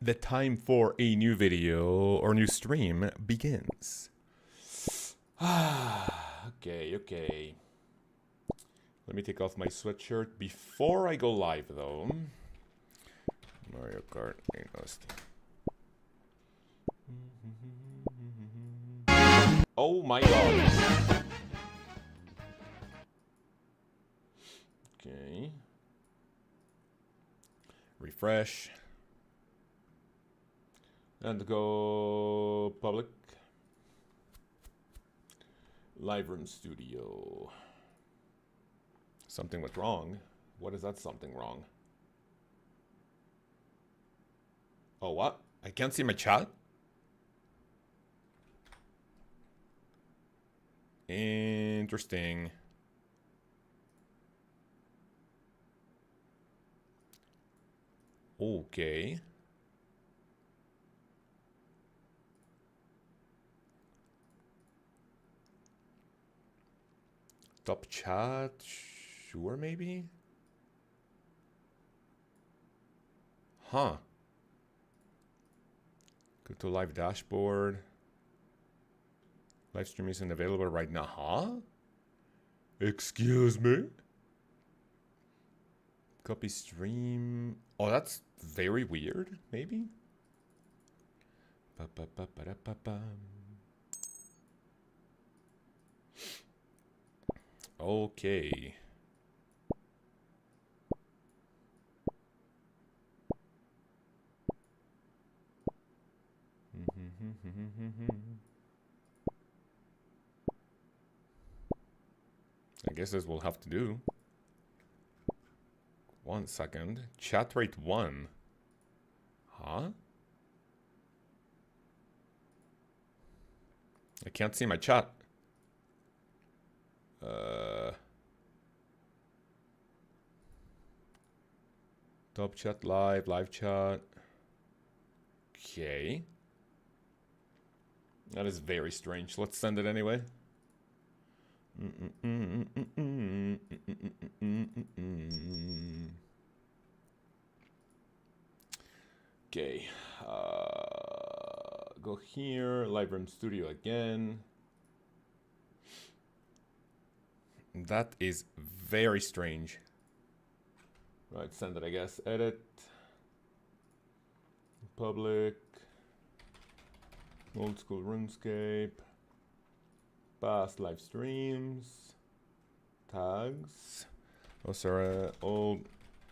the time for a new video or new stream begins. Okay. Let me take off my sweatshirt before I go live, though. Mario Kart ain't nasty. Oh my god. Okay. Refresh. And go public. Live room studio. Something went wrong. What is that something wrong? Oh, what? I can't see my chat? Interesting. Okay. Top chat, sure, maybe? Huh. Go to live dashboard. Live stream isn't available right now. Huh? Excuse me? Copy stream. Oh, that's very weird, maybe? Okay. I guess this will have to do. 1 second. Chat rate 1. Huh? I can't see my chat. Top chat live chat. Okay. That is very strange. Let's send it anyway. Okay. Go here. Live room studio again. That is very strange. Right, send it, I guess. Edit. Public. Old school RuneScape. Past live streams. Tags. OSRS. Old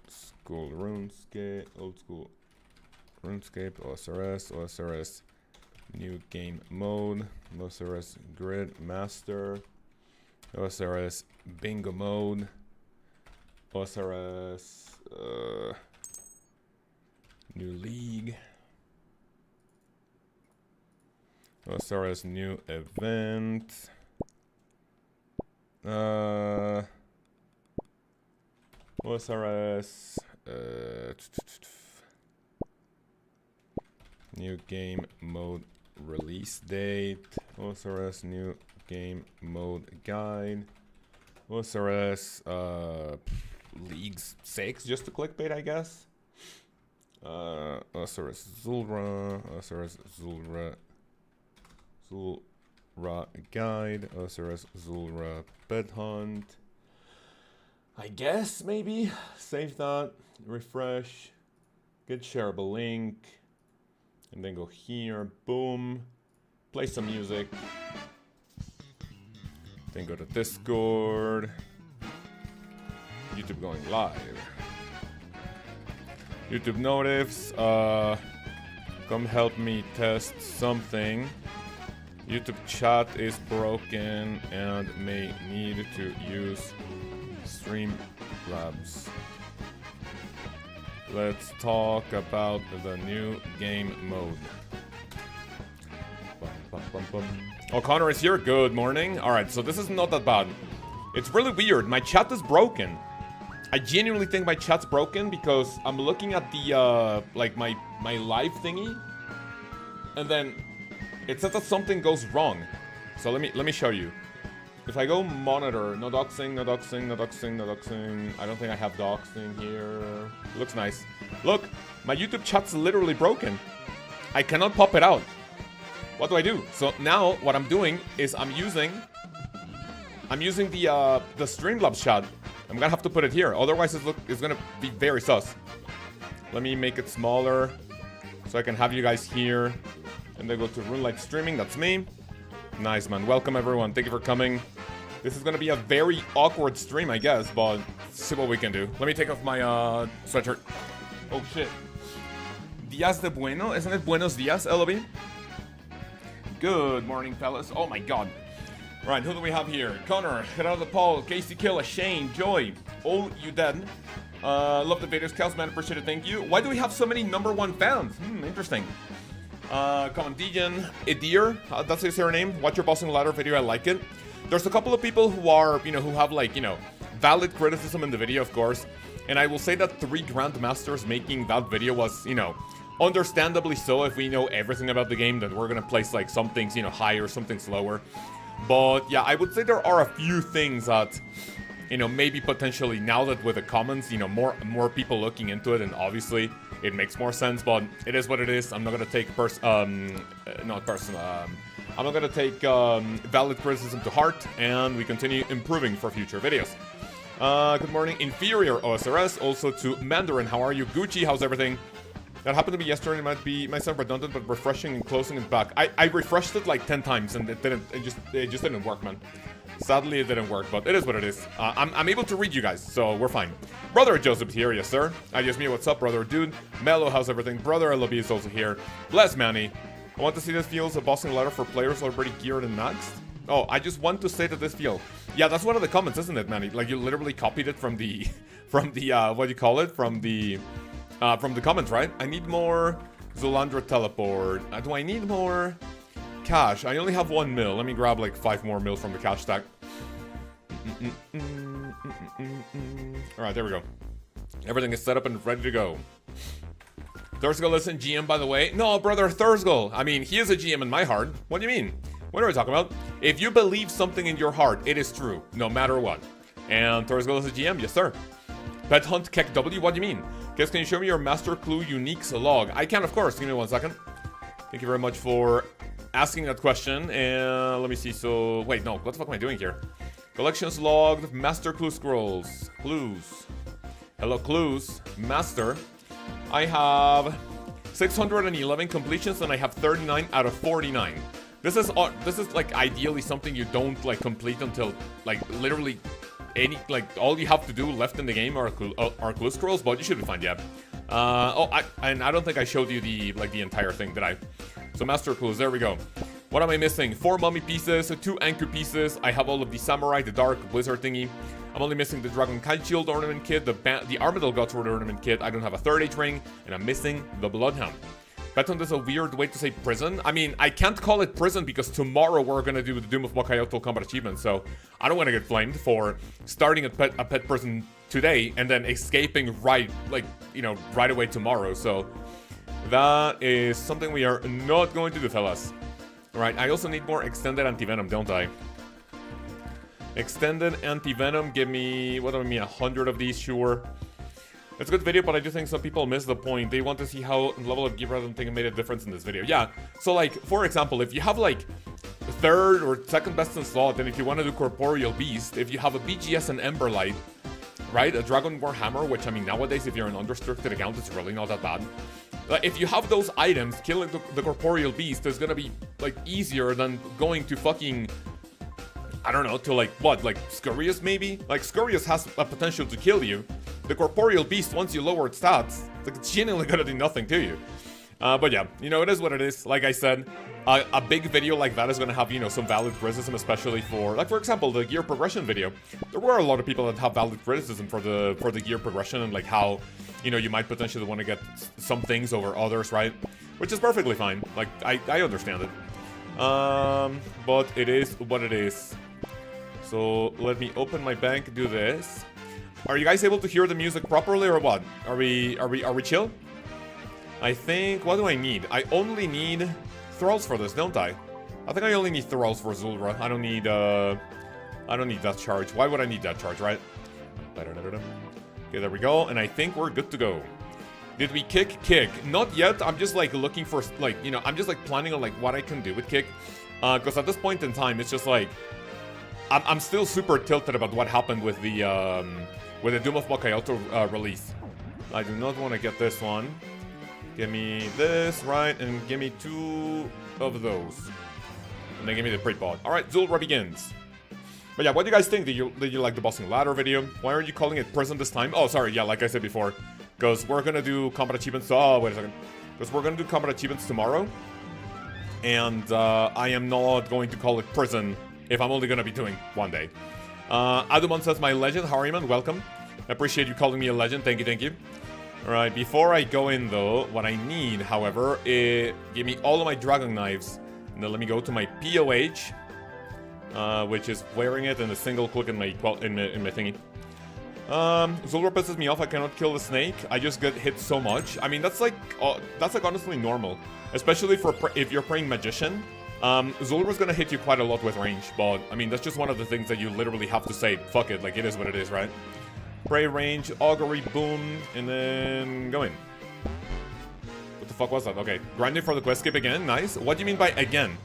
school RuneScape. Old school RuneScape. OSRS. New game mode. OSRS grid master. OSRS bingo mode. OSRS new league. OSRS new event. OSRS new game mode release date. OSRS new game mode guide. OSRS leagues 6, just to clickbait, I guess. OSRS Zulrah. OSRS Zulrah guide. OSRS Zulrah bed hunt. I guess, maybe. Save that. Refresh. Get shareable link. And then go here. Boom. Play some music. Then go to Discord. YouTube going live. YouTube notifs. Come help me test something. YouTube chat is broken and may need to use Streamlabs. Let's talk about the new game mode. Oh, Connor is here. Good morning. Alright, so this is not that bad. It's really weird. My chat is broken. I genuinely think my chat's broken because I'm looking at the, like, my live thingy. And then it says that something goes wrong. So let me show you. if I go monitor, no doxing, no doxing, no doxing, no doxing. I don't think I have doxing here. Looks nice. Look, my YouTube chat's literally broken. I cannot pop it out. What do I do? So now what I'm doing is I'm using the Streamlabs chat. I'm gonna have to put it here. Otherwise it's gonna be very sus. Let me make it smaller so I can have you guys here. And then go to Runelight Streaming. That's me. Nice, man. Welcome, everyone. Thank you for coming. This is going to be a very awkward stream, I guess, but see what we can do. Let me take off my sweatshirt. Oh, shit. Días de bueno? Isn't it buenos días, LOB? Good morning, fellas. Oh, my God. Right, who do we have here? Connor, Gerardo Paul, Casey Killa, Shane, Joy. Oh, you dead. Love the videos. Chaos, man. Appreciate it. Thank you. Why do we have so many #1 fans? Interesting. Common Dejan, Edir, that's his name. Watch your bossing ladder video, I like it. There's a couple of people who are, who have valid criticism in the video, of course. And I will say that 3 Grandmasters making that video was, understandably so. If we know everything about the game, then we're gonna place some things, higher, some things lower. But yeah, I would say there are a few things that, maybe potentially now that with the comments, more people looking into it, and obviously it makes more sense, but it is what it is. I'm not gonna take I'm not gonna take valid criticism to heart, and we continue improving for future videos. Good morning, Inferior OSRS. Also to Mandarin, how are you? Gucci, how's everything? That happened to me yesterday. It might be myself redundant, but refreshing and closing it back. I refreshed it like 10 times, and it just didn't work, man. Sadly, it didn't work, but it is what it is. I'm able to read you guys, so we're fine. Brother Joseph here, yes sir. I just me, what's up, brother dude? Mello, how's everything? Brother LOB is also here. Bless Manny. I want to see this feels a bossing ladder for players already geared and maxed. Oh, I just want to say that this feel. Yeah, that's one of the comments, isn't it, Manny? Like you literally copied it from the, what do you call it? From the comments, right? I need more Zolandra teleport. Do I need more cash? I only have 1 mil. Let me grab like 5 more mil from the cash stack. Alright, there we go. Everything is set up and ready to go. Thursgull isn't GM, by the way. No, brother Thursgull. I mean, he is a GM in my heart. What do you mean? What are we talking about? If you believe something in your heart, it is true, no matter what. And Thursgull is a GM, yes sir. Pet Hunt Kek W, what do you mean? Guess, can you show me your Master Clue Uniques log? I can, of course. Give me 1 second. Thank you very much for asking that question. And let me see. So, wait, no. What the fuck am I doing here? Collections logged. Master Clue Scrolls. Clues. Hello, Clues. Master. I have 611 completions, and I have 39 out of 49. This is like ideally something you don't like complete until like literally all you have to do left in the game are clue scrolls, but you should be fine, yeah. And I don't think I showed you the entire thing, did I? So master clues, there we go. What am I missing? 4 mummy pieces, 2 anchor pieces. I have all of the samurai, the dark blizzard thingy. I'm only missing the dragon kite shield ornament kit, the armadillo gutsword ornament kit. I don't have a 3rd age ring, and I'm missing the bloodhound. Beton is a weird way to say prison. I mean, I can't call it prison because tomorrow we're gonna do the Doom of Makayoto combat achievement, so I don't want to get flamed for starting a pet prison today and then escaping right away tomorrow. So that is something we are not going to do, fellas. All right, I also need more extended anti-venom, don't I? Extended anti-venom, give me, what do I mean, 100 of these, sure. It's a good video, but I do think some people miss the point. They want to see how level of gear rather than think it made a difference in this video. Yeah, so like, for example, if you have like 3rd or 2nd best in slot, and if you want to do Corporeal Beast, if you have a BGS and Emberlight, right, a Dragon War Hammer, which I mean nowadays if you're an unrestricted account, it's really not that bad. If you have those items, killing the Corporeal Beast is gonna be like easier than going to fucking, I don't know, to like what, like Scurious maybe? Like Scurious has a potential to kill you. The Corporeal Beast, once you lower its stats, it's genuinely gonna do nothing to you. But yeah, it is what it is. Like I said, a big video like that is gonna have, some valid criticism, especially for, like for example, the gear progression video. There were a lot of people that have valid criticism for the gear progression and like how, you might potentially want to get some things over others, right? Which is perfectly fine. Like, I understand it. But it is what it is. So let me open my bank, do this. Are you guys able to hear the music properly or what? Are we chill? I think, what do I need? I only need thralls for this, don't I? I think I only need thralls for Zulrah. I don't need I don't need that charge. Why would I need that charge, right? Okay, there we go. And I think we're good to go. Did we kick? Kick. Not yet. I'm just like looking for like, you know, I'm just like planning on like what I can do with kick. Because at this point in time, it's just like I'm still super tilted about what happened with the Doom of Makayoto release. I do not want to get this one. Give me this, right, and give me 2 of those. And then give me the pre-pod. Alright, Zulrah begins. But yeah, what do you guys think? Did you like the bossing ladder video? Why are you calling it prison this time? Oh, sorry, yeah, like I said before. Because we're gonna do combat achievements. Oh, wait a second. Because we're gonna do combat achievements tomorrow. And I am not going to call it prison if I'm only gonna be doing one day. Adumon says, my legend. How are you, man? Welcome. I appreciate you calling me a legend. Thank you, thank you. Alright, before I go in though, what I need, however, is give me all of my dragon knives. And then let me go to my POH. Which is wearing it in a single click in my thingy. Zulrah pisses me off. I cannot kill the snake. I just get hit so much. I mean, that's like honestly normal, especially for if you're playing magician. Zulrah's gonna hit you quite a lot with range, but I mean that's just one of the things that you literally have to say. Fuck it, like it is what it is, right? Prey range, augury, boom, and then go in. What the fuck was that? Okay, grinding for the quest skip again. Nice. What do you mean by again?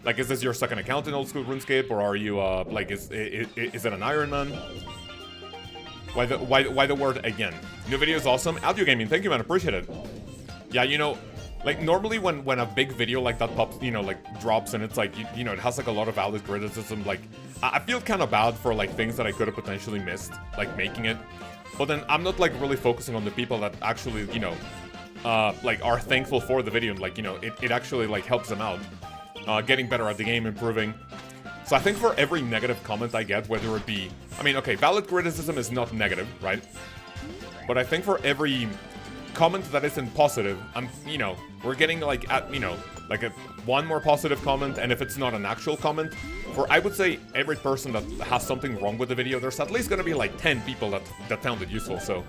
Like, is this your second account in old school RuneScape, or are you like is it an Iron Man? Why the word again? New video is awesome. Audio gaming, thank you, man. Appreciate it. Yeah, you know, like normally when a big video like that pops, you know, like drops and it's like you know it has like a lot of valid criticism. Like I feel kind of bad for like things that I could have potentially missed, like making it. But then I'm not like really focusing on the people that actually, you know, like are thankful for the video and like, you know, it actually like helps them out. Getting better at the game, improving. So I think for every negative comment I get, whether it be, I mean, okay, valid criticism is not negative, right? But I think for every comment that isn't positive, you know, we're getting like, you know, like one more positive comment, and if it's not an actual comment, for I would say every person that has something wrong with the video, there's at least gonna be like 10 people that found it useful. So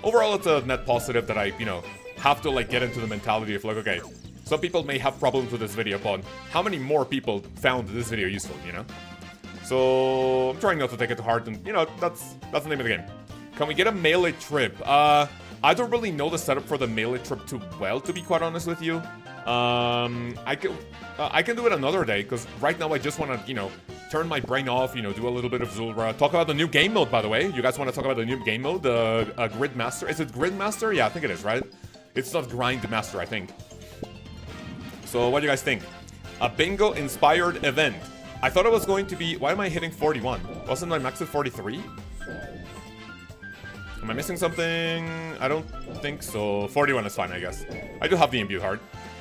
overall, it's a net positive that I, you know, have to like get into the mentality of like, okay, some people may have problems with this video, but how many more people found this video useful, you know? So I'm trying not to take it to heart, and you know, that's the name of the game. Can we get a melee trip? I don't really know the setup for the melee trip too well, to be quite honest with you. I can do it another day, because right now I just want to, you know, turn my brain off, you know, do a little bit of Zulrah. Talk about the new game mode, by the way. You guys want to talk about the new game mode, the Grid Master? Is it Grid Master? Yeah, I think it is, right? It's not Grind Master, I think. So what do you guys think? A bingo-inspired event. I thought it was going to be... Why am I hitting 41? Wasn't my max at 43? Am I missing something? I don't think so. 41 is fine, I guess. I do have the imbued heart.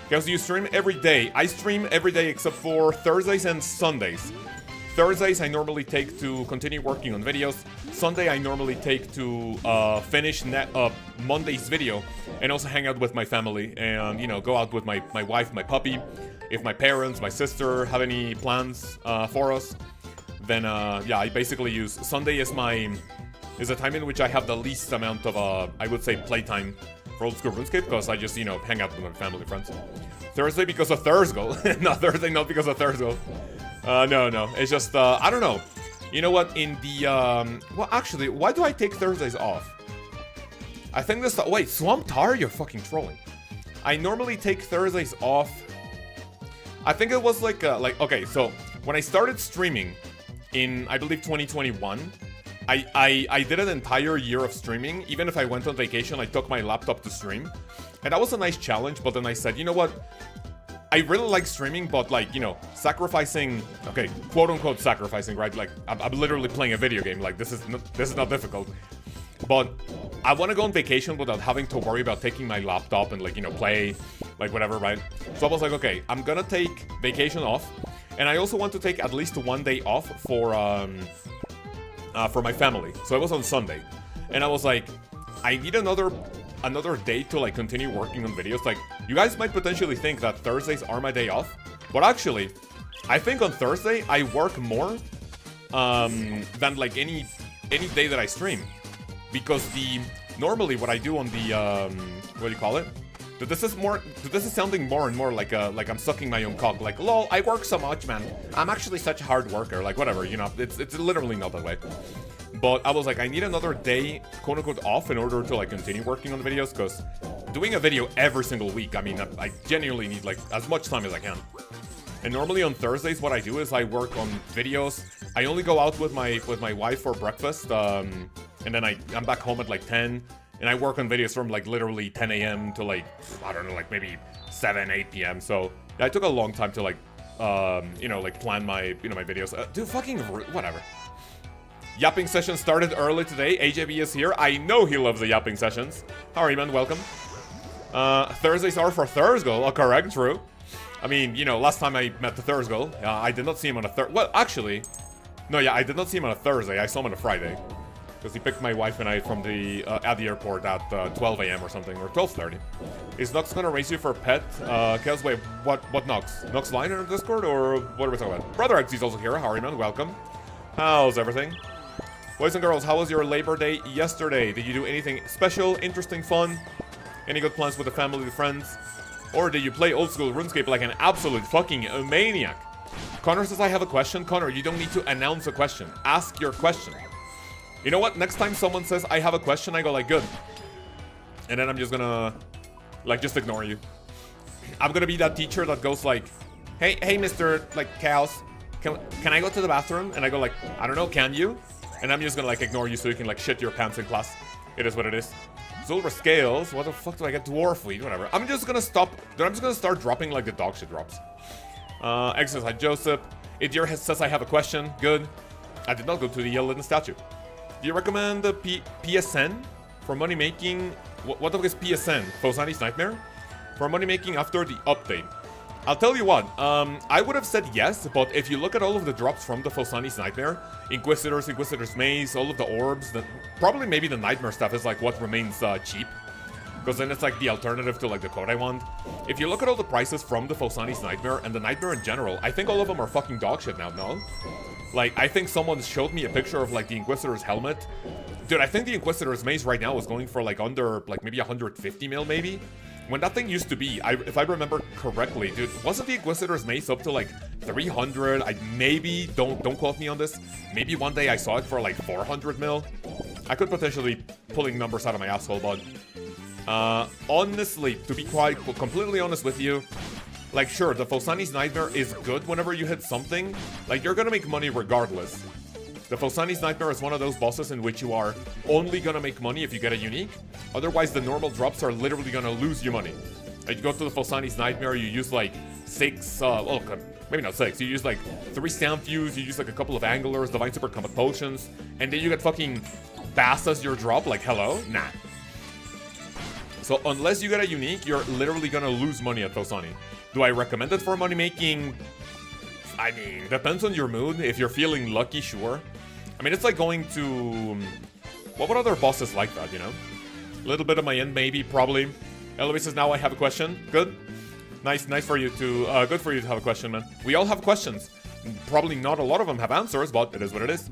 Because you stream every day. I stream every day except for Thursdays and Sundays. Thursdays I normally take to continue working on videos. Sunday I normally take to finish Monday's video and also hang out with my family and, you know, go out with my wife, my puppy. If my parents, my sister have any plans for us, then yeah, I basically use Sunday as is a time in which I have the least amount of I would say playtime for old school RuneScape, because I just, you know, hang out with my family friends. Thursday because of Thursday. No, Thursday not because of Thursday. No, it's just, I don't know. You know what, in the, well, actually, why do I take Thursdays off? I think this, wait, Swamp Tar? You're fucking trolling. I normally take Thursdays off. I think it was like, okay, so, when I started streaming in, I believe, 2021, I did an entire year of streaming. Even if I went on vacation, I took my laptop to stream. And that was a nice challenge, but then I said, you know what? I really like streaming, but like, you know, sacrificing, okay, quote unquote sacrificing, right? Like, I'm literally playing a video game. Like, this is not difficult. But I want to go on vacation without having to worry about taking my laptop and like, you know, play, like whatever, right? So I was like, okay, I'm gonna take vacation off. And I also want to take at least one day off for my family. So it was on Sunday. And I was like, I need another day to like continue working on videos. Like, you guys might potentially think that Thursdays are my day off, but actually I think on Thursday I work more than like any day that I stream, because normally what I do on the what do you call it, Dude, this is sounding more and more like I'm sucking my own cock. Like, lol, I work so much, man. I'm actually such a hard worker. Like, whatever, you know, it's literally not that way. But I was like, I need another day, quote unquote, off in order to like continue working on the videos, because doing a video every single week, I mean, I genuinely need like as much time as I can. And normally on Thursdays, what I do is I work on videos. I only go out with my wife for breakfast, and then I'm back home at like 10, and I work on videos from like literally 10 a.m. to like, I don't know, like maybe 7, 8 p.m. So yeah, it took a long time to like, you know, like plan my, you know, my videos. Dude, fucking whatever. Yapping session started early today. AJB is here. I know he loves the yapping sessions. How are you, man? Welcome. Thursdays are for Thursday. Oh, correct, true. I mean, you know, last time I met the Thursday, I did not see him on a well, actually, no, yeah, I did not see him on a Thursday. I saw him on a Friday. Because he picked my wife and I from the, at the airport at 12 a.m. or something, or 12:30. Is Nox gonna raise you for a pet? Kels, wait, what Nox? Nox line in Discord, or what are we talking about? Brother X is also here. How are you, man? Welcome. How's everything? Boys and girls, how was your Labor Day yesterday? Did you do anything special, interesting, fun? Any good plans with the family, the friends? Or did you play old school RuneScape like an absolute fucking maniac? Connor says I have a question. Connor, you don't need to announce a question. Ask your question. You know what? Next time someone says I have a question, I go like, good. And then I'm just gonna, like, just ignore you. I'm gonna be that teacher that goes like, hey, Mr. like Lkaoz, can I go to the bathroom? And I go like, I don't know, can you? And I'm just gonna like ignore you so you can like shit your pants in class. It is what it is. Zulrah scales. What the fuck do I get? Dwarf weed, whatever. I'm just gonna stop. Dude, I'm just gonna start dropping like the dog shit drops. Exercise Joseph. Idir says I have a question. Good. I did not go to the Yellow statue. Do you recommend the PSN for money making? What the fuck is PSN? Fosani's Nightmare? For money making after the update. I'll tell you what, I would have said yes, but if you look at all of the drops from the Fosani's Nightmare, Inquisitor's Maze, all of the orbs, probably maybe the Nightmare stuff is like what remains cheap. Because then it's like the alternative to like the code I want. If you look at all the prices from the Fosani's Nightmare and the Nightmare in general, I think all of them are fucking dog shit now, no? Like, I think someone showed me a picture of like the Inquisitor's helmet. Dude, I think the Inquisitor's Maze right now is going for like under, like maybe 150 mil maybe? When that thing used to be, if I remember correctly, dude, wasn't the Inquisitor's Mace up to like 300? I maybe, don't quote me on this. Maybe one day I saw it for like 400 mil. I could potentially be pulling numbers out of my asshole, but honestly, to be quite completely honest with you, like sure, the Fosani's Nightmare is good whenever you hit something. Like you're gonna make money regardless. The Fosani's Nightmare is one of those bosses in which you are only gonna make money if you get a unique. Otherwise, the normal drops are literally gonna lose you money. Like, you go to the Fosani's Nightmare, you use like 6, well, maybe not 6. You use like 3 Stamp Views, you use like a couple of Anglers, Divine Super Combat Potions, and then you get fucking Bass as your drop. Like, hello? Nah. So, unless you get a unique, you're literally gonna lose money at Fosani. Do I recommend it for money making? I mean, depends on your mood. If you're feeling lucky, sure. I mean, it's like going to... What other bosses like that, you know? A little bit of my end, maybe, probably. Eloise says, now I have a question. Good. Nice for you to... good for you to have a question, man. We all have questions. Probably not a lot of them have answers, but it is what it is.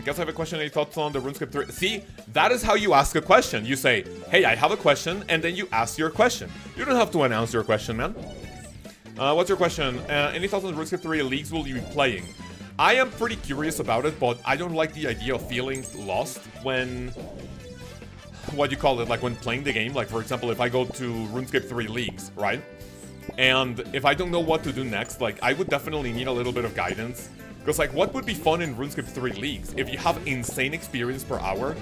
Guess I have a question. Any thoughts on the RuneScape 3? See, that is how you ask a question. You say, hey, I have a question, and then you ask your question. You don't have to announce your question, man. What's your question? Any thoughts on the RuneScape 3 leagues will you be playing? I am pretty curious about it, but I don't like the idea of feeling lost when... What do you call it? Like when playing the game. Like, for example, if I go to RuneScape 3 leagues, right? And if I don't know what to do next, like, I would definitely need a little bit of guidance. Because, like, what would be fun in RuneScape 3 leagues? If you have insane experience per hour,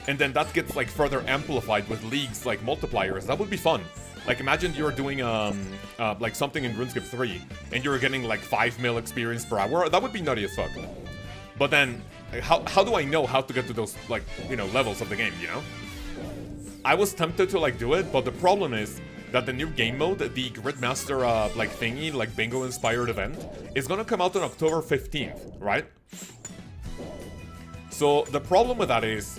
and then that gets, like, further amplified with leagues, like, multipliers, that would be fun. Like, imagine you're doing, like, something in RuneScape 3, and you're getting, like, 5 mil experience per hour. That would be nutty as fuck. But then, how do I know how to get to those, like, you know, levels of the game, you know? I was tempted to, like, do it, but the problem is that the new game mode, the Gridmaster, like, thingy, like, bingo-inspired event, is gonna come out on October 15th, right? So, the problem with that is,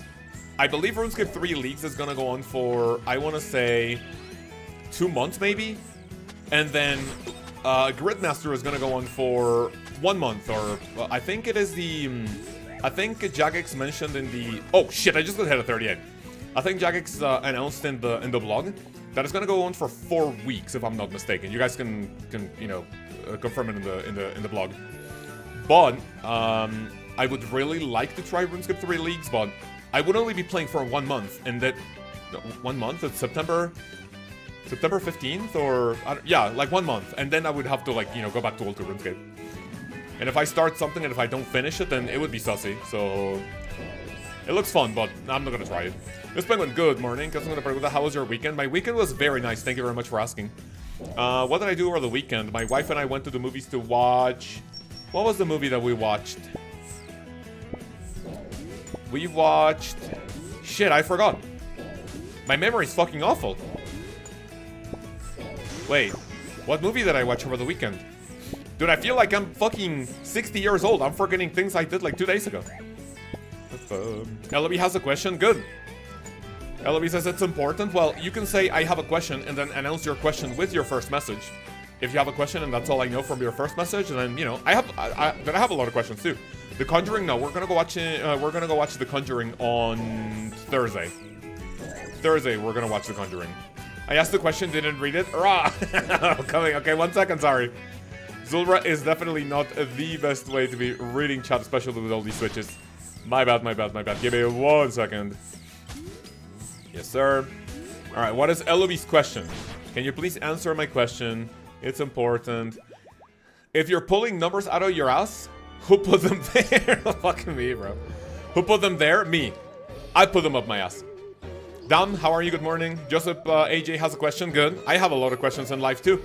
I believe RuneScape 3 Leagues is gonna go on for, I wanna say... 2 months maybe, and then Gridmaster is gonna go on for 1 month, or I think it is the I think Jagex mentioned in the oh shit, I just got hit at 38. I think Jagex announced in the blog that is gonna go on for 4 weeks, if I'm not mistaken. You guys can you know, confirm it in the blog. But I would really like to try RuneScape 3 Leagues, but I would only be playing for 1 month, and that 1 month. It's September 15th, or yeah, like 1 month, and then I would have to, like, you know, go back to Ultra RuneScape. And if I start something and if I don't finish it, then it would be sussy. So it looks fun, but I'm not gonna try it. Miss Penguin, good morning. Guess I'm gonna play with that. How was your weekend? My weekend was very nice. Thank you very much for asking. What did I do over the weekend? My wife and I went to the movies to watch. What was the movie that we watched? We watched. Shit, I forgot. My memory's fucking awful. Wait, what movie did I watch over the weekend? Dude, I feel like I'm fucking 60 years old. I'm forgetting things I did like 2 days ago. Ellaby has a question. Good. Ellaby says it's important. Well, you can say I have a question and then announce your question with your first message. If you have a question and that's all I know from your first message, and then, you know, I have a lot of questions too. The Conjuring, no, we're gonna go watch The Conjuring on Thursday. Thursday, we're gonna watch The Conjuring. I asked the question, didn't read it. Rah! Coming. Okay, 1 second. Sorry. Zulrah is definitely not the best way to be reading chat, especially with all these switches. My bad. Give me 1 second. Yes, sir. All right. What is Eloby's question? Can you please answer my question? It's important. If you're pulling numbers out of your ass, who put them there? Fucking me, bro. Who put them there? Me. I put them up my ass. Dan, how are you? Good morning. Joseph AJ has a question. Good. I have a lot of questions in life too.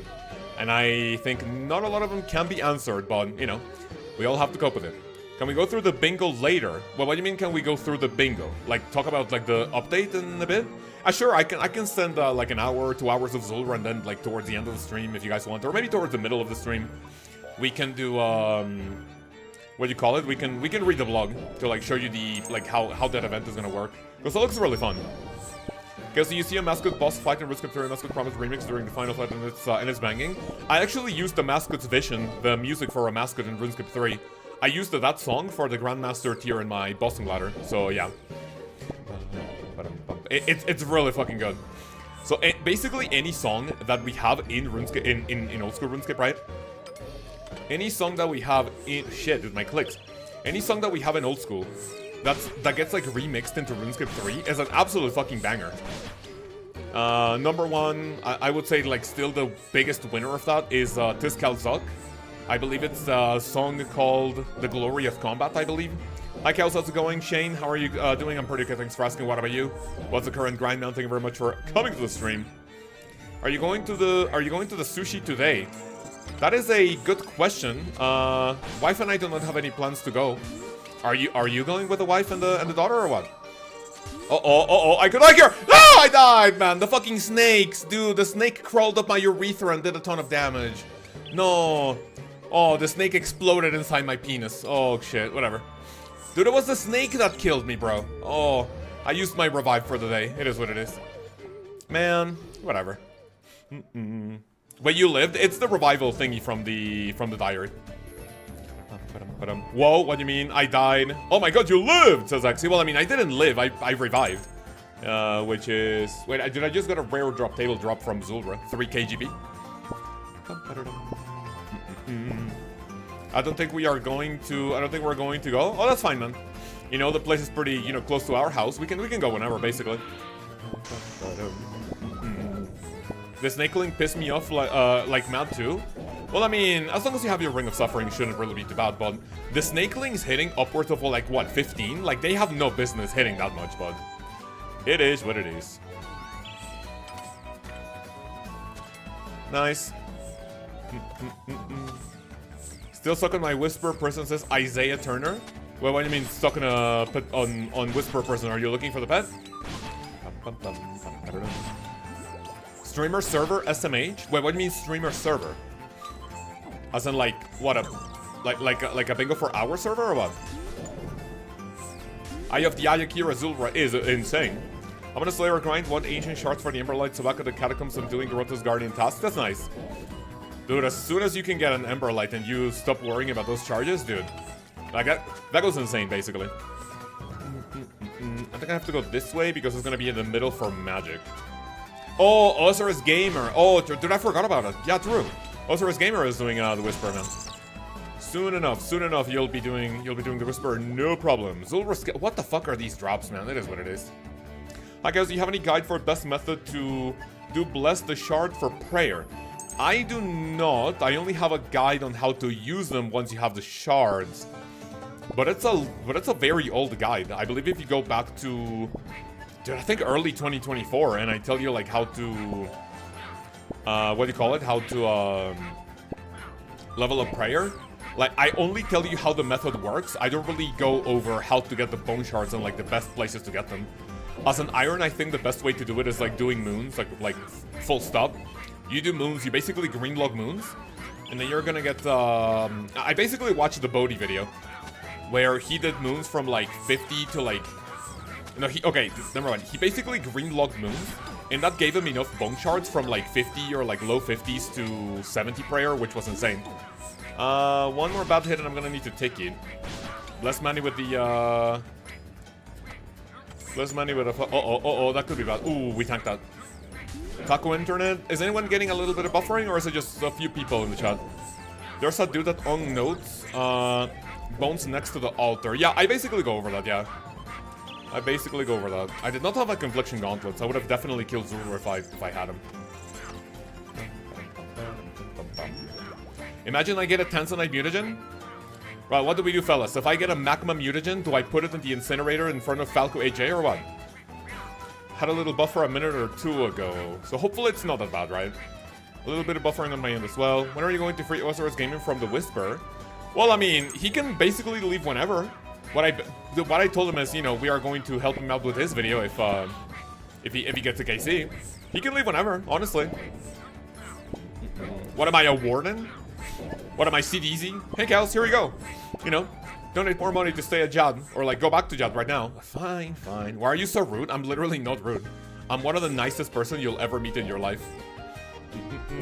And I think not a lot of them can be answered, but, you know, we all have to cope with it. Can we go through the bingo later? Well, what do you mean can we go through the bingo? Like, talk about, like, the update in a bit? Sure, I can send, like, an hour, 2 hours of Zulrah, and then, like, towards the end of the stream if you guys want. Or maybe towards the middle of the stream. We can do, what do you call it? We can read the blog to, like, show you the, like, how that event is gonna work. Because it looks really fun. Because you see a Mascot boss fight in RuneScape 3 Mascot Promise remix during the final fight, and it's banging. I actually used the Mascot's Vision, the music for a Mascot in RuneScape 3. I used that song for the Grandmaster tier in my bossing ladder, so yeah. It's really fucking good. So basically any song that we have in RuneScape, in old school RuneScape, right? Any song that we have in... Shit, dude, my clicks. Any song that we have in old school that gets, like, remixed into RuneScape 3 is an absolute fucking banger. Number one, I would say, like, still the biggest winner of that is Lkaoz. I believe it's a song called The Glory of Combat, I believe. Hi, Lkaoz, how's it going? Shane, how are you doing? I'm pretty good, thanks for asking. What about you? What's the current grind now? Thank you very much for coming to the stream. Are you going to the sushi today? That is a good question. Wife and I do not have any plans to go. Are you going with the wife and the daughter or what? I could like her. No, I died, man. The fucking snakes, dude. The snake crawled up my urethra and did a ton of damage. No. Oh, the snake exploded inside my penis. Oh shit, whatever. Dude, it was the snake that killed me, bro. Oh, I used my revive for the day. It is what it is. Man, whatever. Wait, you lived? It's the revival thingy from the diary. Whoa, what do you mean? I died. Oh my god, you lived, says Axie. Well, I mean, I didn't live. I revived. Which is... Wait, did I just get a rare table drop from Zulrah? 3 KGB? I don't think we're going to go. Oh, that's fine, man. You know, the place is pretty, you know, close to our house. We can go whenever, basically. The snakeling pissed me off like mad too. Well, I mean, as long as you have your Ring of Suffering, it shouldn't really be too bad, but the snakelings hitting upwards of, like, what, 15? Like, they have no business hitting that much, but it is what it is. Nice. Still stuck on my Whisper person, says Isaiah Turner. Well, what do you mean stuck on a pet on Whisper person? Are you looking for the pet? I don't know. Streamer server SMH? Wait, what do you mean streamer server? As in, like, what, like a bingo for our server or what? Eye of the Ayakira Zulrah is insane. I'm gonna Slayer grind 1 ancient shards for the Emberlight, so back at the catacombs and doing Garota's Guardian task. That's nice. Dude, as soon as you can get an Emberlight and you stop worrying about those charges, dude. Like, that goes insane, basically. I think I have to go this way because it's gonna be in the middle for magic. Oh, OSRS Gamer. Oh, dude, I forgot about it. Yeah, true. OSRS Gamer is doing the Whisper now. Soon enough, you'll be doing the Whisper, no problem. Zulrah, what the fuck are these drops, man? It is what it is. Hi guys, do you have any guide for best method to do bless the shard for prayer? I do not. I only have a guide on how to use them once you have the shards. But it's a very old guide. I believe if you go back to, dude, I think early 2024, and I tell you like how to, what do you call it? How to level up prayer. Like, I only tell you how the method works. I don't really go over how to get the bone shards and like the best places to get them. As an iron, I think the best way to do it is like doing moons, like full stop. You do moons, you basically green log moons, and then you're gonna get, I basically watched the Bodhi video, where he did moons from like 50 to like, no, okay, number one, he basically green logged moons, and that gave him enough bone shards from like 50 or like low 50s to 70 prayer, which was insane. One more bad hit and I'm gonna need to take it. Bless Manny with the, Bless Manny with a, oh, that could be bad. Ooh, we tanked that. Taco Internet, is anyone getting a little bit of buffering, or is it just a few people in the chat? There's a dude that on notes, bones next to the altar. Yeah, I basically go over that, yeah. I basically go over that. I did not have a Confliction Gauntlets. I would have definitely killed Zulrah if I had him. Imagine I get a Tanzanite Mutagen. Right, what do we do, fellas? If I get a Magma Mutagen, do I put it in the incinerator in front of Falco AJ or what? Had a little buffer a minute or two ago. So hopefully it's not that bad, right? A little bit of buffering on my end as well. When are you going to free OSRS Gaming from the Whisper? Well, I mean, he can basically leave whenever. What I told him is, you know, we are going to help him out with his video if he gets a KC. He can leave whenever, honestly. What am I, a warden? What am I, CDZ? Hey, Callisto, here we go. You know, donate more money to stay at Jad. Or, like, go back to Jad right now. Fine. Why are you so rude? I'm literally not rude. I'm one of the nicest person you'll ever meet in your life.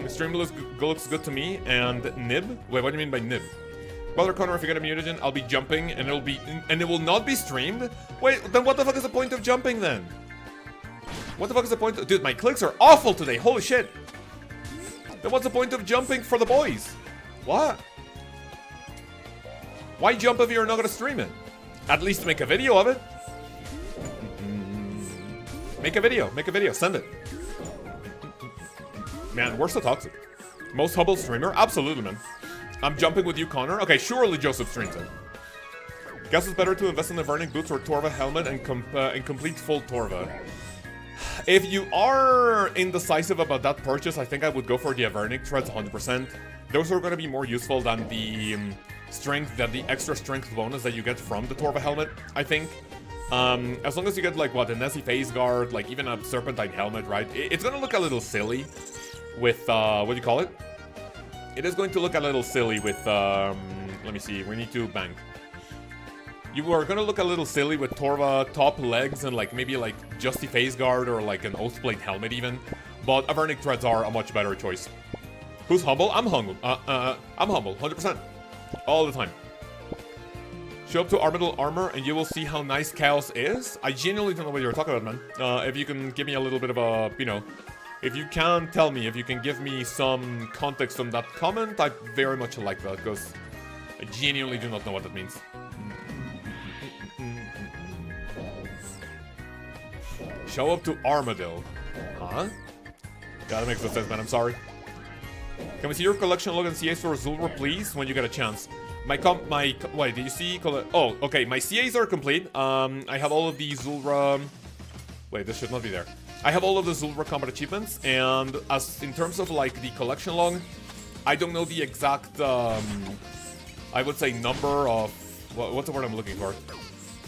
Stream looks good to me. And Nib? Wait, what do you mean by Nib? Brother Connor, if you get a mutagen, I'll be jumping and it will not be streamed? Wait, then what the fuck is the point of jumping then? What the fuck is the point of, dude, my clicks are awful today, holy shit. Then what's the point of jumping for the boys? What? Why jump if you're not gonna stream it? At least make a video of it. Make a video, send it. Man, we're so toxic. Most humble streamer? Absolutely, man. I'm jumping with you, Connor. Okay, surely Joseph streams it. Guess it's better to invest in the Vernic boots or Torva helmet and complete full Torva. If you are indecisive about that purchase, I think I would go for the Avernic treads 100%. Those are going to be more useful than the the extra strength bonus that you get from the Torva helmet, I think. As long as you get, like, what, a Nessie Phase Guard, like, even a Serpentine helmet, right? It's going to look a little silly with, what do you call it? It is going to look a little silly with, let me see, we need to bank. You are going to look a little silly with Torva top legs and, like, maybe, like, just the Phase Guard or, like, an Oathblade helmet even. But Avernic Treads are a much better choice. Who's humble? I'm humble. I'm humble, 100%. All the time. Show up to Armadillo Armor and you will see how nice Chaos is. I genuinely don't know what you're talking about, man. If you can give me a little bit of a, you know, if you can tell me, if you can give me some context on that comment, I very much like that, because I genuinely do not know what that means. Show up to Armadillo. Huh? Yeah, that makes no sense, man. I'm sorry. Can we see your collection log and CAs for Zulrah, please, when you get a chance? Wait, did you see? Oh, okay. My CAs are complete. I have all of the Zulrah. Wait, this should not be there. I have all of the Zulrah combat achievements, and as in terms of like the collection log, I don't know the exact, I would say number of, what's the word I'm looking for?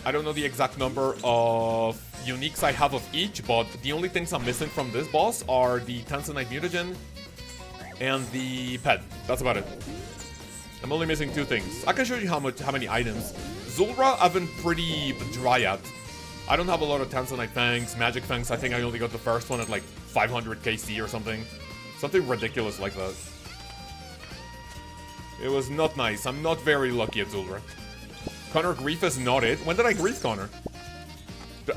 I don't know the exact number of uniques I have of each, but the only things I'm missing from this boss are the Tanzanite Mutagen and the pet. That's about it. I'm only missing two things. I can show you how many items. Zulrah, I've been pretty dry at. I don't have a lot of Tanzanite Fangs, Magic Fangs. I think I only got the first one at like 500 KC or something. Something ridiculous like that. It was not nice. I'm not very lucky at Zulrah. Connor, grief is not it. When did I grief Connor?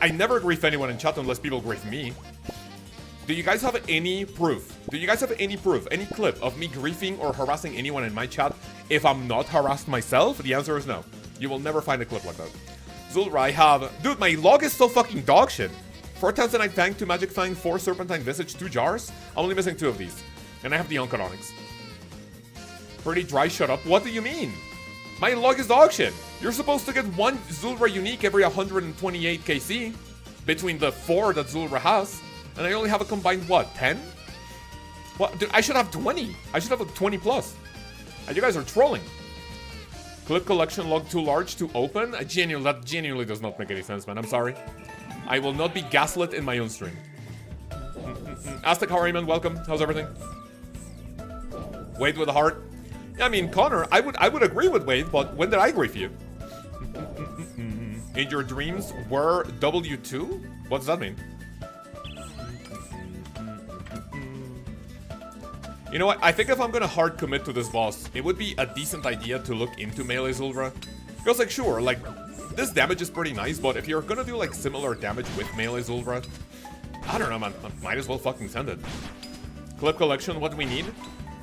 I never grief anyone in chat unless people grief me. Do you guys have any proof? Do you guys have any proof, any clip of me griefing or harassing anyone in my chat if I'm not harassed myself? The answer is no. You will never find a clip like that. Zulrah, I have... Dude, my log is so fucking dog shit. 4 Tanzanite Fang, 2 Magic Fang, 4 Serpentine Visage, 2 jars. I'm only missing 2 of these. And I have the Annakarl. Pretty dry, shut up. What do you mean? My log is dog shit. You're supposed to get 1 Zulrah unique every 128 KC. Between the 4 that Zulrah has. And I only have a combined, what, 10? What? Dude, I should have 20. I should have a 20 plus. And you guys are trolling. Clip collection log too large to open? That genuinely does not make any sense, man. I'm sorry. I will not be gaslit in my own stream. Aztec, how are you, man? Welcome. How's everything? Wade with a heart. Yeah, I mean, Connor, I would agree with Wade, but when did I agree for you? In your dreams were W2? What does that mean? You know what? I think if I'm gonna hard commit to this boss, it would be a decent idea to look into melee Zulrah. Because, like, sure, like, this damage is pretty nice, but if you're gonna do, like, similar damage with melee Zulrah, I don't know, man. Might as well fucking send it. Clip collection, what do we need?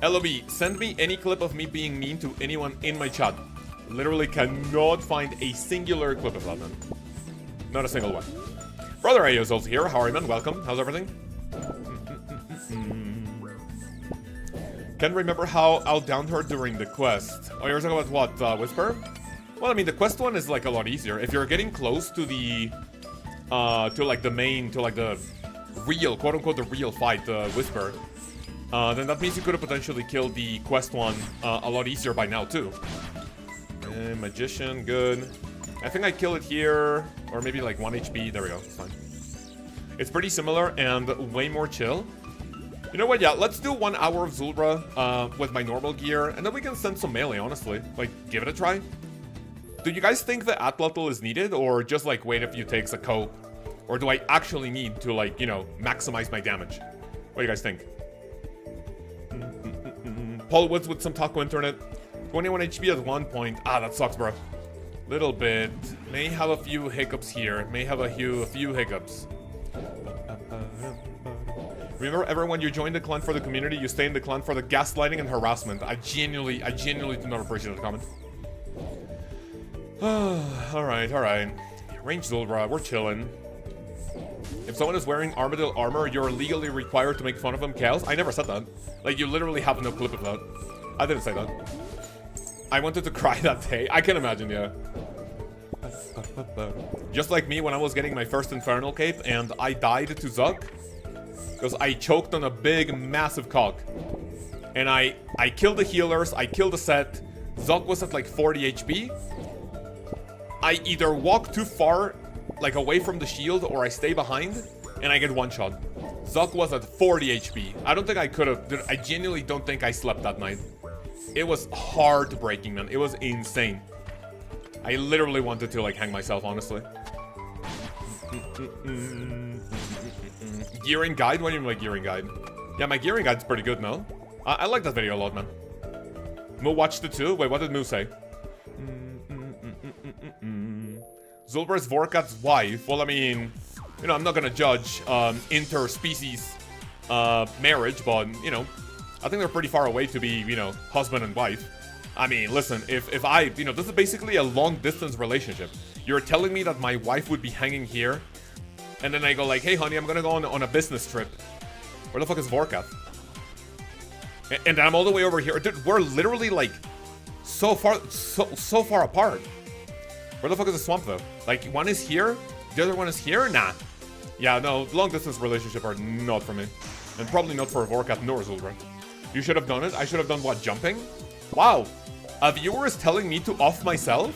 LOB, send me any clip of me being mean to anyone in my chat. Literally cannot find a singular clip of that, man. Not a single one. Brother Ayo's also here. How are you, man? Welcome. How's everything? Can't remember how I'll down her during the quest. Oh, you're talking about what, Whisper? Well, I mean, the quest one is, like, a lot easier. If you're getting close to the, like, the main, to, like, the real, quote-unquote, the real fight, Whisper, then that means you could have potentially killed the quest one a lot easier by now, too. Magician, good. I think I kill it here, or maybe, like, 1 HP. There we go. It's fine. It's pretty similar and way more chill. You know what, yeah, let's do 1 hour of Zulrah with my normal gear, and then we can send some melee, honestly. Like, give it a try. Do you guys think the Atlatl is needed, or just, like, wait a few takes a cope? Or do I actually need to, like, you know, maximize my damage? What do you guys think? Paul Woods with some taco internet. 21 HP at 1 point. Ah, that sucks, bro. Little bit. May have a few hiccups here. May have a few hiccups. Remember, everyone, you join the clan for the community, you stay in the clan for the gaslighting and harassment. I genuinely do not appreciate the comment. Alright. Range Zulrah, we're chilling. If someone is wearing Armadillo armor, you're legally required to make fun of them, Lkaoz. I never said that. Like, you literally have no clip of that. I didn't say that. I wanted to cry that day. I can imagine, yeah. Just like me when I was getting my first Infernal Cape and I died to Zug. Because I choked on a big, massive cock. And I killed the healers, I killed the set. Zug was at like 40 HP. I either walk too far, like away from the shield, or I stay behind, and I get one shot. Zug was at 40 HP. I don't think I could have. I genuinely don't think I slept that night. It was heartbreaking, man. It was insane. I literally wanted to, like, hang myself, honestly. Gearing guide? What do you mean by gearing guide? Yeah, my gearing guide's pretty good, no? I like that video a lot, man. Moo watched it too? Wait, what did Moo say? Zulrah's Vorkat's wife. Well, I mean, you know, I'm not gonna judge interspecies marriage, but, you know, I think they're pretty far away to be, you know, husband and wife. I mean, listen, if I, you know, this is basically a long-distance relationship. You're telling me that my wife would be hanging here, and then I go like, hey, honey, I'm gonna go on a business trip. Where the fuck is Vorkat? And I'm all the way over here. Dude, we're literally, like, so far apart. Where the fuck is the swamp, though? Like, one is here, the other one is here? Nah. Yeah, no, long-distance relationship are not for me. And probably not for Vorkat nor Zulrah. You should have done it. I should have done what, jumping? Wow. A viewer is telling me to off myself?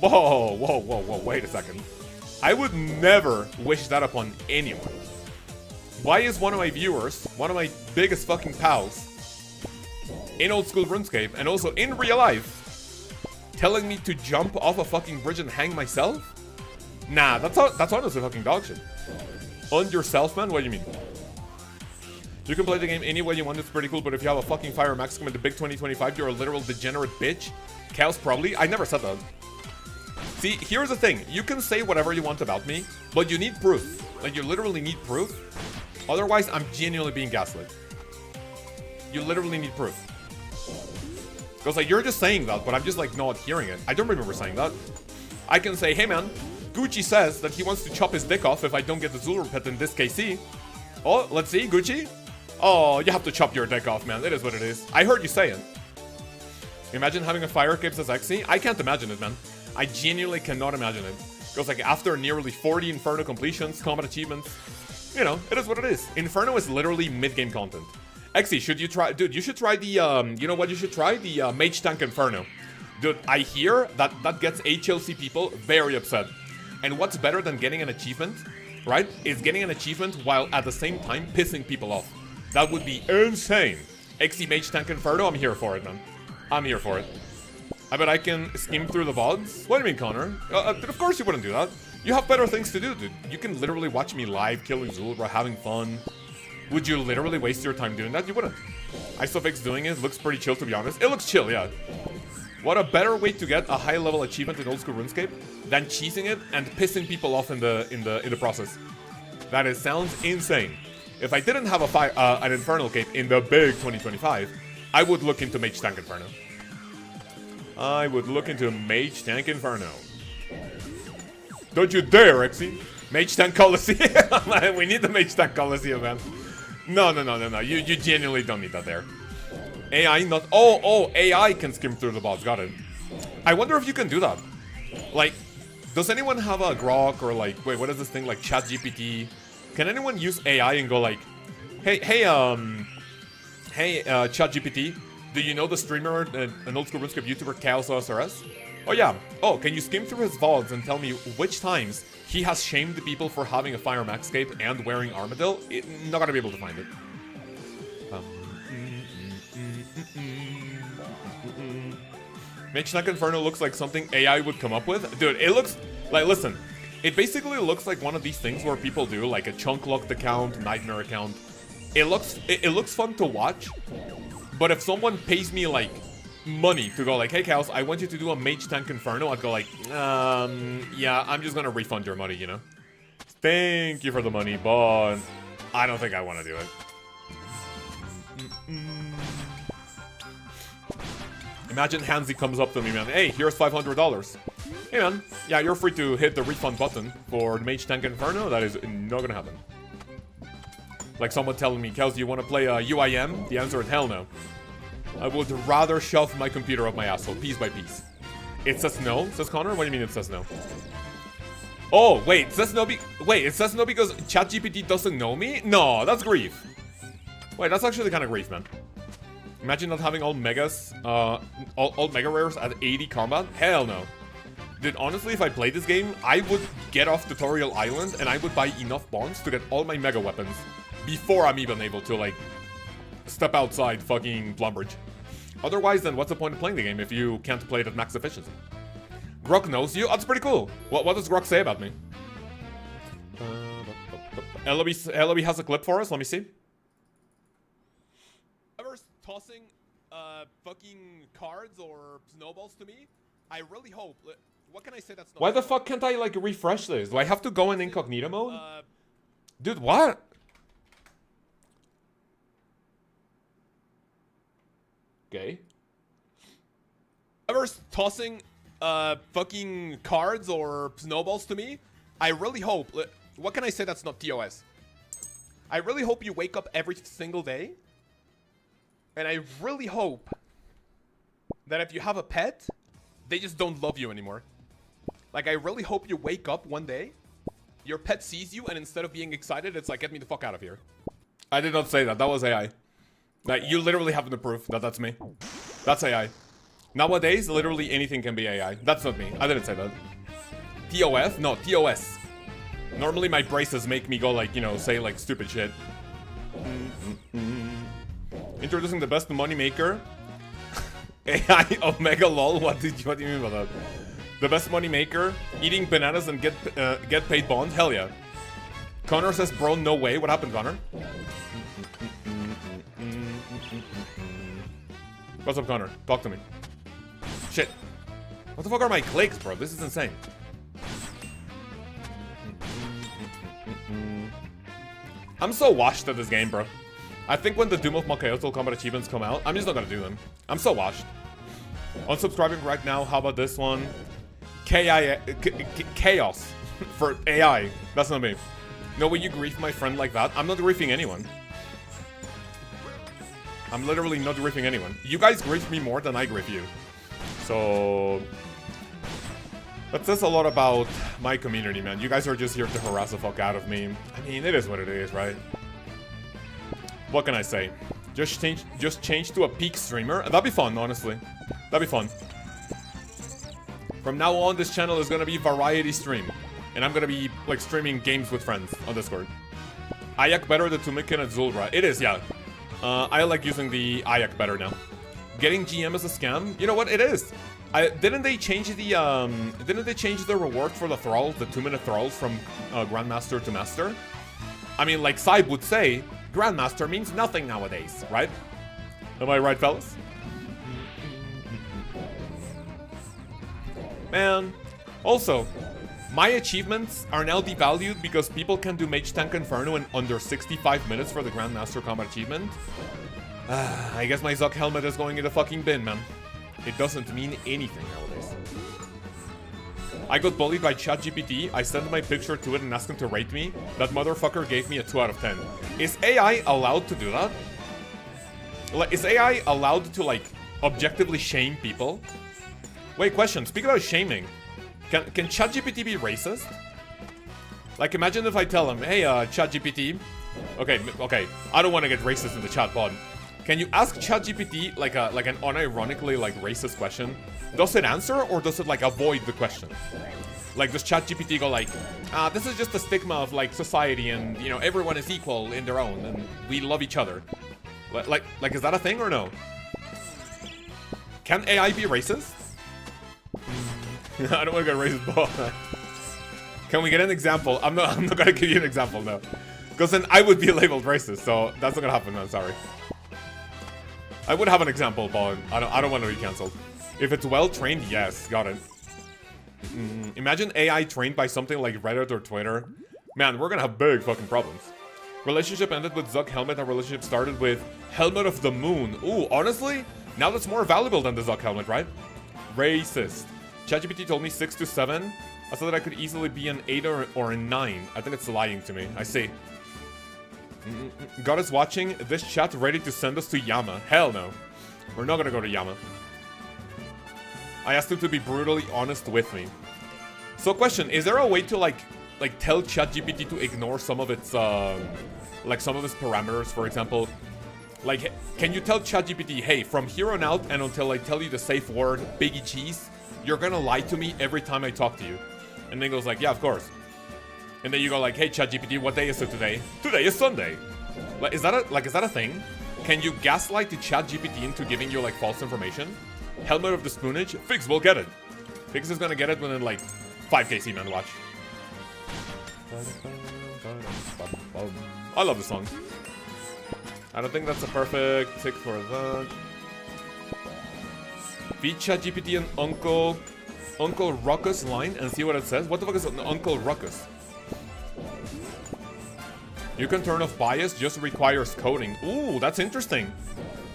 Whoa, wait a second. I would never wish that upon anyone. Why is one of my viewers, one of my biggest fucking pals, in old school RuneScape, and also in real life, telling me to jump off a fucking bridge and hang myself? Nah, that's honestly fucking dog shit. On yourself, man? What do you mean? You can play the game any way you want, it's pretty cool, but if you have a fucking Fire Maximum in the big 2025, you're a literal degenerate bitch. Chaos probably? I never said that. See, here's the thing. You can say whatever you want about me, but you need proof. Like, you literally need proof Otherwise, I'm genuinely being gaslit. You literally need proof. Because, like, you're just saying that, but I'm just, like, not hearing it. I don't remember saying that. I can say, hey, man, Gucci says that he wants to chop his dick off if I don't get the Zulrah pet in this KC. Oh, let's see, Gucci. Oh, you have to chop your dick off, man. It is what it is. I heard you say it. Imagine having a fire cape as XC. I can't imagine it, man. I genuinely cannot imagine it. Because, like, after nearly 40 Inferno completions, combat achievements, you know, it is what it is. Inferno is literally mid-game content. XC, should you try... Dude, you should try the, you know what you should try? The Mage Tank Inferno. Dude, I hear that that gets HLC people very upset. And what's better than getting an achievement, right, is getting an achievement while at the same time pissing people off. That would be insane. XC Mage Tank Inferno, I'm here for it, man. I'm here for it. I bet I can skim through the VODs. What do you mean, Connor? Of course you wouldn't do that. You have better things to do, dude. You can literally watch me live, killing Zulrah, having fun. Would you literally waste your time doing that? You wouldn't. Isofix doing it looks pretty chill, to be honest. It looks chill, yeah. What a better way to get a high-level achievement in old school RuneScape than cheesing it and pissing people off in the process. That is sounds insane. If I didn't have an Infernal Cape in the big 2025, I would look into Mage Tank Inferno. I would look into Mage Tank Inferno. Don't you dare, Rexy. Mage Tank Coliseum. We need the Mage Tank Coliseum, man. No. You genuinely don't need that there. AI not... Oh, AI can skim through the bots. Got it. I wonder if you can do that. Like, does anyone have a Grok or like... Wait, what is this thing? Like ChatGPT? Can anyone use AI and go like... Hey, ChatGPT, do you know the streamer, an old school RuneScape YouTuber, Lkaoz OSRS? Oh yeah. Oh, can you skim through his VODs and tell me which times he has shamed the people for having a Fire Max Cape and wearing Armadillo? Not gonna be able to find it. Mage Tank Inferno looks like something AI would come up with. Dude, it looks... Like, listen. It basically looks like one of these things where people do, like, a chunk-locked account, nightmare account. It looks fun to watch. But if someone pays me, like, money to go like, hey, Chaos, I want you to do a Mage Tank Inferno, I'd go like, yeah, I'm just gonna refund your money, you know? Thank you for the money, but I don't think I want to do it. Imagine Hansi comes up to me, man. Hey, here's $500. Hey, man. Yeah, you're free to hit the refund button for the Mage Tank Inferno. That is not gonna happen. Like someone telling me, Kels, do you want to play UIM? The answer is hell no. I would rather shove my computer up my asshole, piece by piece. It says no, says Connor. What do you mean it says no? Oh, wait, it says no because ChatGPT doesn't know me? No, that's grief. Wait, that's actually kind of grief, man. Imagine not having all megas, all mega rares at 80 combat. Hell no. Dude, honestly, if I played this game, I would get off Tutorial Island and I would buy enough bonds to get all my mega weapons before I'm even able to, like, step outside fucking Plumbridge. Otherwise, then what's the point of playing the game if you can't play it at max efficiency? Grok knows you? That's pretty cool. What does Grok say about me? Eloby has a clip for us. Let me see. Ever tossing fucking cards or snowballs to me? I really hope. What can I say that's not... Why the fuck can't I, like, refresh this? Do I have to go in incognito mode? Dude, what? Okay. Ever tossing fucking cards or snowballs to me? I really hope... What can I say that's not TOS? I really hope you wake up every single day. And I really hope that if you have a pet, they just don't love you anymore. Like, I really hope you wake up one day, your pet sees you, and instead of being excited, it's like, get me the fuck out of here. I did not say that. That was AI. Like, you literally have the proof that that's me. That's AI. Nowadays, literally anything can be AI. That's not me. I didn't say that. TOF? No, TOS. Normally my braces make me go like, you know, say like stupid shit. Introducing the best money maker. AI Omega lol. What do you mean by that? The best money maker. Eating bananas and get paid bond. Hell yeah. Connor says, bro, no way. What happened, Connor? What's up, Connor? Talk to me. Shit. What the fuck are my clicks, bro? This is insane. I'm so washed at this game, bro. I think when the Doom of Lkaoz combat achievements come out, I'm just not gonna do them. I'm so washed. Unsubscribing right now. How about this one? Chaos for AI. That's not me. No way you grief my friend like that. I'm not griefing anyone. I'm literally not griefing anyone. You guys grief me more than I grief you. So that says a lot about my community, man. You guys are just here to harass the fuck out of me. I mean, it is what it is, right? What can I say? Just change to a peak streamer. That'd be fun, honestly. That'd be fun. From now on, this channel is gonna be variety stream. And I'm gonna be, like, streaming games with friends on Discord. Ayak better than Tumikin and Zulrah. It is, yeah. I like using the Ayak better now. Getting GM is a scam? You know what? It is. Didn't they change the reward for the thralls, the 2-minute thralls from Grandmaster to Master? I mean, like Saib would say, Grandmaster means nothing nowadays, right? Am I right, fellas? Man. Also, my achievements are now devalued because people can do Mage Tank Inferno in under 65 minutes for the Grandmaster Combat achievement. I guess my Zuck helmet is going in the fucking bin, man. It doesn't mean anything nowadays. I got bullied by ChatGPT. I sent my picture to it and asked him to rate me. That motherfucker gave me a 2 out of 10. Is AI allowed to do that? Like, is AI allowed to, like, objectively shame people? Wait, question. Speak about shaming. Can ChatGPT be racist? Like, imagine if I tell him, hey, ChatGPT. Okay, I don't want to get racist in the chat pod. Can you ask ChatGPT like an unironically like racist question? Does it answer or does it like avoid the question? Like, does ChatGPT go like, this is just a stigma of like society and, you know, everyone is equal in their own and we love each other. Like is that a thing or no? Can AI be racist? I don't want to get racist, but can we get an example? I'm not gonna give you an example, no. Because then I would be labeled racist, so that's not gonna happen, I'm sorry. I would have an example, but I don't want to be cancelled. If it's well trained, yes, got it. Imagine AI trained by something like Reddit or Twitter. Man, we're gonna have big fucking problems. Relationship ended with Zuck helmet and relationship started with Helmet of the Moon. Ooh, honestly, now that's more valuable than the Zuck helmet, right? Racist. ChatGPT told me 6 to 7. I thought that I could easily be an 8 or a 9. I think it's lying to me. I see. God is watching this chat ready to send us to Yama. Hell no. We're not gonna go to Yama. I asked him to be brutally honest with me. So question, is there a way to like tell ChatGPT to ignore some of its like some of its parameters, for example? Like, can you tell ChatGPT, hey, from here on out and until I tell you the safe word, Biggie Cheese, you're gonna lie to me every time I talk to you? And then it goes like, yeah, of course. And then you go like, hey, ChatGPT, what day is it today? Today is Sunday. Like, is that a thing? Can you gaslight the ChatGPT into giving you like false information? Helmet of the Spoonage? Figs will get it. Figs is gonna get it within like 5k man watch. I love the song. I don't think that's a perfect tick for that. Feed ChatGPT an Uncle Ruckus line and see what it says. What the fuck is an Uncle Ruckus? You can turn off bias, just requires coding. Ooh, that's interesting.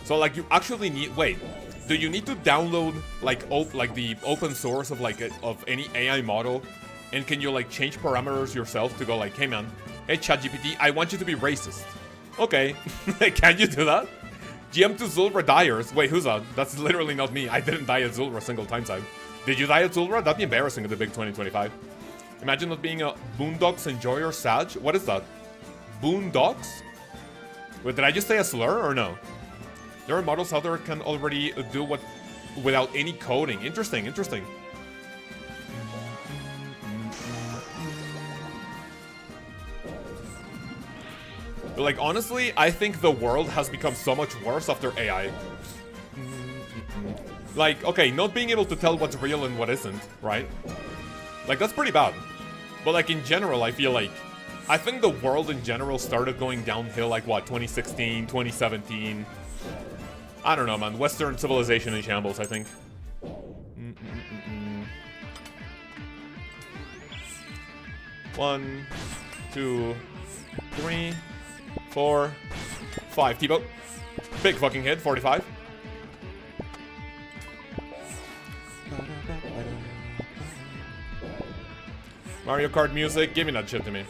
So like you actually need, wait, do you need to download like the open source of like of any AI model? And can you like change parameters yourself to go like, hey man, hey ChatGPT, I want you to be racist. Okay, can you do that? GM to Zulrah Dyers. Wait, who's that? That's literally not me. I didn't die at Zulrah a single time. Did you die at Zulrah? That'd be embarrassing at the big 2025. Imagine not being a Boondocks enjoyer Sag. What is that? Boondocks? Wait, did I just say a slur or no? There are models out there that can already do what without any coding. Interesting, interesting. But like, honestly, I think the world has become so much worse after AI. Like, okay, not being able to tell what's real and what isn't, right? Like, that's pretty bad. But like, in general, I feel like I think the world in general started going downhill like, what, 2016, 2017? I don't know, man. Western civilization in shambles, I think. 1, 2, 3, 4, 5. T-boat. Big fucking hit. 45. Mario Kart music. Give me that shit to me.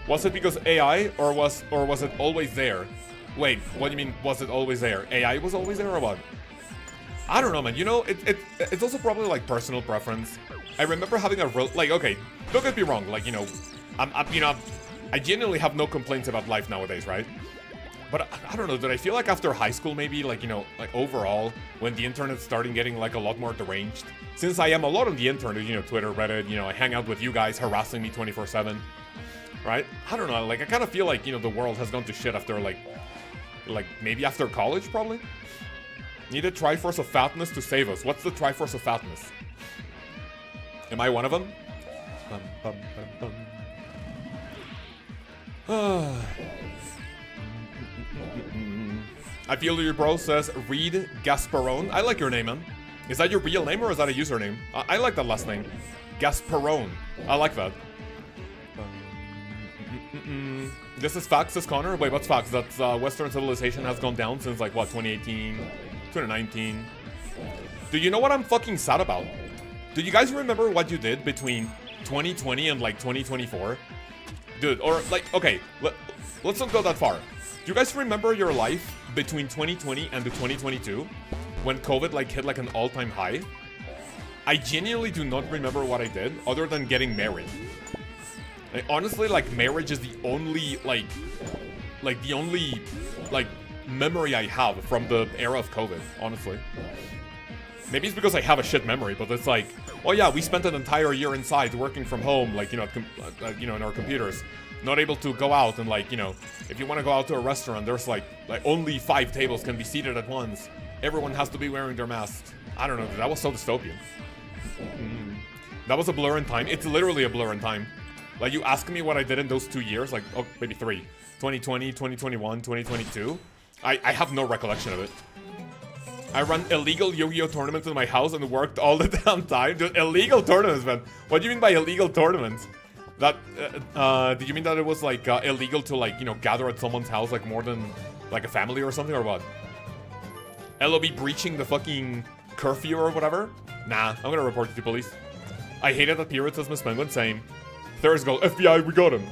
Was it because AI or was it always there? Wait, what do you mean? Was it always there? AI was always there or what? I don't know, man. You know, it's also probably like personal preference. I remember having a like, okay, don't get me wrong. Like, you know, I genuinely have no complaints about life nowadays, right? But I don't know, did I feel like after high school maybe, like, you know, like overall, when the internet started getting like a lot more deranged? Since I am a lot on the internet, you know, Twitter, Reddit, you know, I hang out with you guys harassing me 24/7, right? I don't know, like I kind of feel like, you know, the world has gone to shit after like maybe after college probably? Need a Triforce of Fatness to save us. What's the Triforce of Fatness? Am I one of them? I feel your bro says Reed Gasparone. I like your name, man. Is that your real name or is that a username? I like that last name. Gasparone. I like that. This is facts, says Connor. Wait, what's facts? That Western civilization has gone down since like what, 2018, 2019. Do you know what I'm fucking sad about? Do you guys remember what you did between 2020 and like 2024? Dude, or like, okay, let's not go that far. Do you guys remember your life between 2020 and 2022? When COVID like hit like an all-time high? I genuinely do not remember what I did other than getting married. Like, honestly, like marriage is the only the only memory I have from the era of COVID, honestly. Maybe it's because I have a shit memory, but it's like, oh yeah, we spent an entire year inside working from home, like, you know, in our computers, not able to go out, and like, you know, if you want to go out to a restaurant, there's like only 5 tables can be seated at once. Everyone has to be wearing their masks. I don't know, that was so dystopian. That was a blur in time. It's literally a blur in time. Like, you ask me what I did in those 2 years, like, oh, maybe 3. 2020, 2021, 2022. I have no recollection of it. I run illegal Yu-Gi-Oh tournaments in my house and worked all the damn time. Just illegal tournaments, man. What do you mean by illegal tournaments? That, did you mean that it was, like, illegal to, like, you know, gather at someone's house, like, more than, like, a family or something, or what? LOB breaching the fucking curfew or whatever? Nah, I'm gonna report it to police. I hated that period, says Miss Penguin, same. There's goal, FBI, we got him.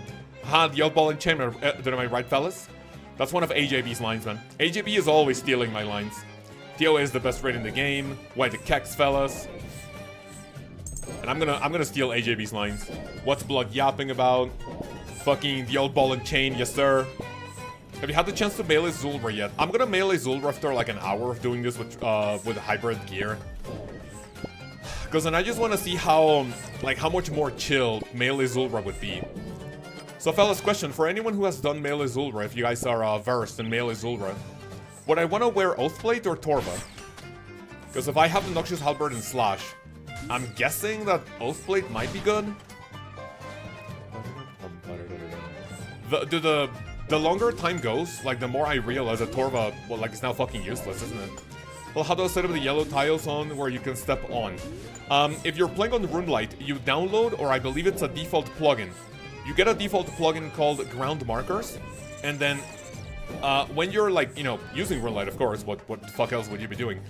Ha, the oddball enchantment. Did I right, fellas? That's one of AJB's lines, man. AJB is always stealing my lines. TOA is the best raid in the game. Why the keks, fellas? And I'm gonna steal AJB's lines. What's blood yapping about? Fucking the old ball and chain, yes sir. Have you had the chance to melee Zulrah yet? I'm gonna melee Zulrah after like an hour of doing this with hybrid gear. Cause then I just wanna see how much more chill melee Zulrah would be. So fellas, question for anyone who has done melee Zulrah, if you guys are versed in melee Zulrah. Would I want to wear Oathplate or Torva? Because if I have the Noxious Halberd and Slash, I'm guessing that Oathplate might be good. The longer time goes, like the more I realize that Torva, well, like it's now fucking useless, isn't it? Well, how do I set up the yellow tiles on where you can step on? If you're playing on RuneLite, you download, or I believe it's a default plugin. You get a default plugin called Ground Markers, and then when you're like, you know, using RuneLite, of course, what the fuck else would you be doing?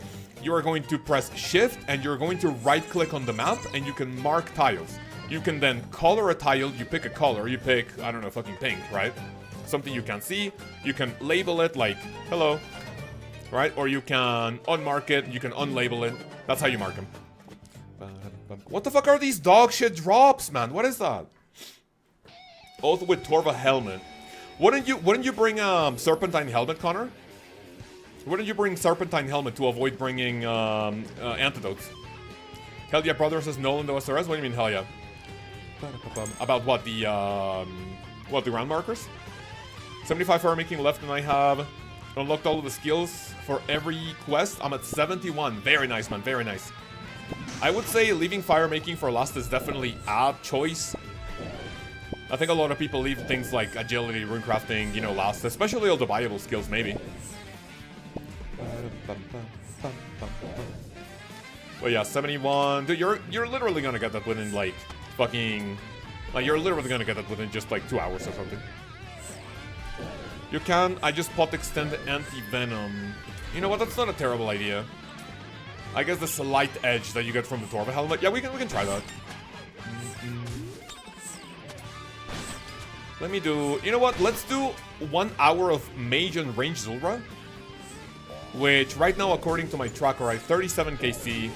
You are going to press shift and you're going to right click on the map and you can mark tiles. You can then color a tile, you pick a color, you pick, I don't know, fucking pink, right? Something you can see, you can label it like, hello, right? Or you can unmark it, you can unlabel it. That's how you mark them. What the fuck are these dog shit drops, man? What is that? Oath with Torva helmet. Wouldn't you bring Serpentine helmet, Connor? Wouldn't you bring Serpentine helmet to avoid bringing antidotes? Hell yeah, brother, says Nolan the OSRS. What do you mean hell yeah? About what, the ground markers? 75 fire making left, and I have unlocked all of the skills for every quest. I'm at 71. Very nice, man. Very nice. I would say leaving fire making for last is definitely a choice. I think a lot of people leave things like agility, runecrafting, you know, last, especially all the viable skills, maybe. But yeah, 71. Dude, you're literally gonna get that within like fucking, like you're literally gonna get that within just like 2 hours or something. You can. I just pot extend anti-venom. You know what? That's not a terrible idea. I guess the slight edge that you get from the Torva helmet. Yeah, we can try that. Let me do... You know what? Let's do 1 hour of Mage and Range Zulrah. Which, right now, according to my tracker, I have 37 KC.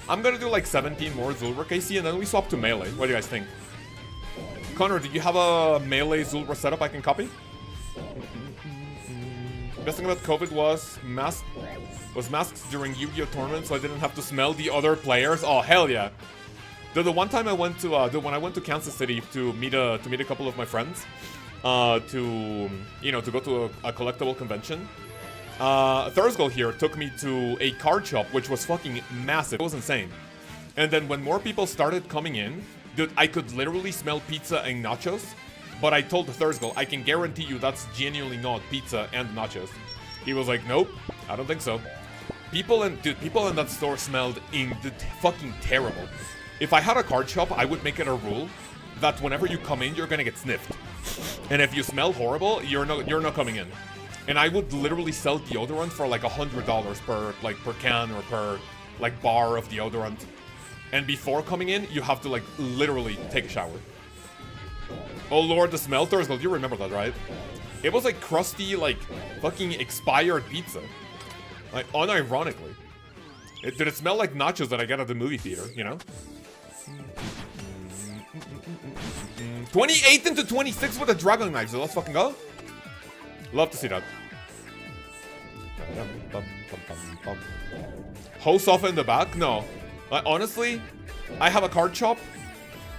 I'm gonna do like 17 more Zulrah KC, and then we swap to melee. What do you guys think? Connor, do you have a melee Zulrah setup I can copy? Best thing about COVID was masks during Yu-Gi-Oh tournaments, so I didn't have to smell the other players. Oh, hell yeah. The one time I went to when I went to Kansas City to meet a couple of my friends, to go to a collectible convention. Thursgal here took me to a card shop, which was fucking massive. It was insane. And then when more people started coming in, dude, I could literally smell pizza and nachos. But I told Thursgal, I can guarantee you that's genuinely not pizza and nachos. He was like, nope, I don't think so. People in that store smelled fucking terrible. If I had a card shop, I would make it a rule that whenever you come in, you're gonna get sniffed. And if you smell horrible, you're not coming in. And I would literally sell deodorant for like $100 per can or per like bar of deodorant. And before coming in, you have to like literally take a shower. Oh lord, the smell, Thursday, you remember that, right? It was like crusty, like fucking expired pizza. Like unironically. Did it smell like nachos that I get at the movie theater, you know? 28 into 26 with a dragon knife, so let's fucking go. Love to see that. Host off in the back? No. Honestly, I have a card shop.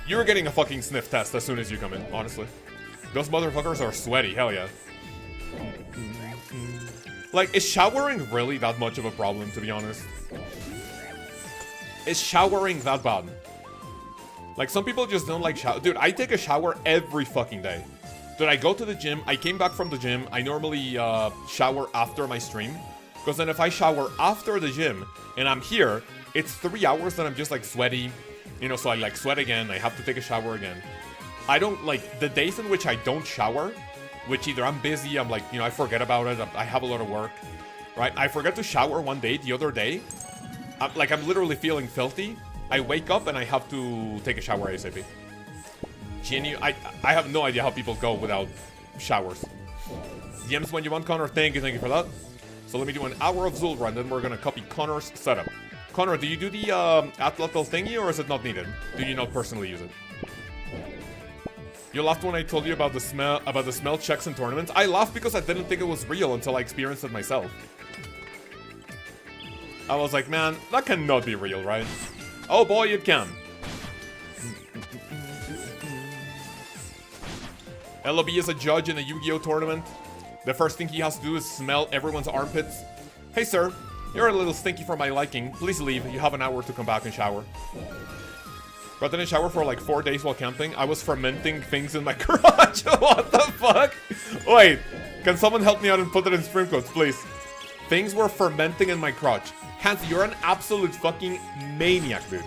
You're getting a fucking sniff test as soon as you come in, honestly. Those motherfuckers are sweaty, hell yeah. Like, is showering really that much of a problem, to be honest? Is showering that bad? Like, some people just don't like shower. Dude, I take a shower every fucking day. Dude, I go to the gym. I came back from the gym. I normally shower after my stream. Because then if I shower after the gym and I'm here, it's 3 hours that I'm just like sweaty. You know, so I like sweat again. I have to take a shower again. I don't like the days in which I don't shower, which either I'm busy, I'm like, you know, I forget about it. I have a lot of work, right? I forget to shower one day. The other day, I'm literally feeling filthy. I wake up and I have to take a shower ASAP. I have no idea how people go without showers. DMs when you want, Connor. Thank you for that. So let me do an hour of Zulrah and then we're gonna copy Connor's setup. Connor, do you do the atlatl thingy or is it not needed? Do you not personally use it? You laughed when I told you about the smell checks in tournaments. I laughed because I didn't think it was real until I experienced it myself. I was like, man, that cannot be real, right? Oh boy, it can. LOB is a judge in a Yu-Gi-Oh tournament. The first thing he has to do is smell everyone's armpits. Hey sir, you're a little stinky for my liking. Please leave, you have an hour to come back and shower. But I didn't shower for like 4 days while camping. I was fermenting things in my garage. What the fuck? Wait, can someone help me out and put it in stream quotes, please? Things were fermenting in my crotch. Hansi, you're an absolute fucking maniac, dude.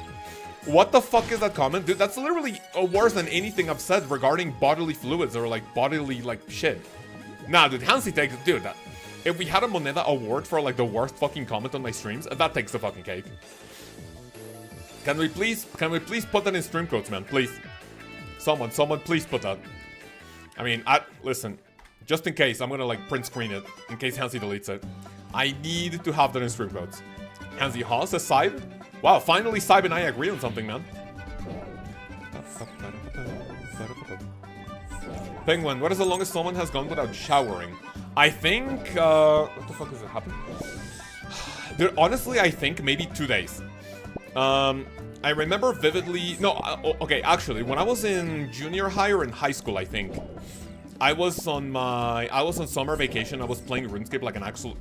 What the fuck is that comment? Dude, that's literally worse than anything I've said regarding bodily fluids or like bodily like shit. Nah, dude, Hansi takes it. Dude, if we had a Moneda award for like the worst fucking comment on my streams, that takes the fucking cake. Can we please put that in stream quotes, man? Please. Someone please put that. I mean, listen, just in case, I'm gonna like print screen it in case Hansi deletes it. I need to have that in stream quotes. Hansi Haas says Saib. Wow, finally Saib and I agree on something, man. Penguin, what is the longest someone has gone without showering? I think, what the fuck is it happening? Dude, honestly, I think maybe 2 days. I remember vividly, no, okay, actually, when I was in junior high or in high school, I think, I was on summer vacation. I was playing RuneScape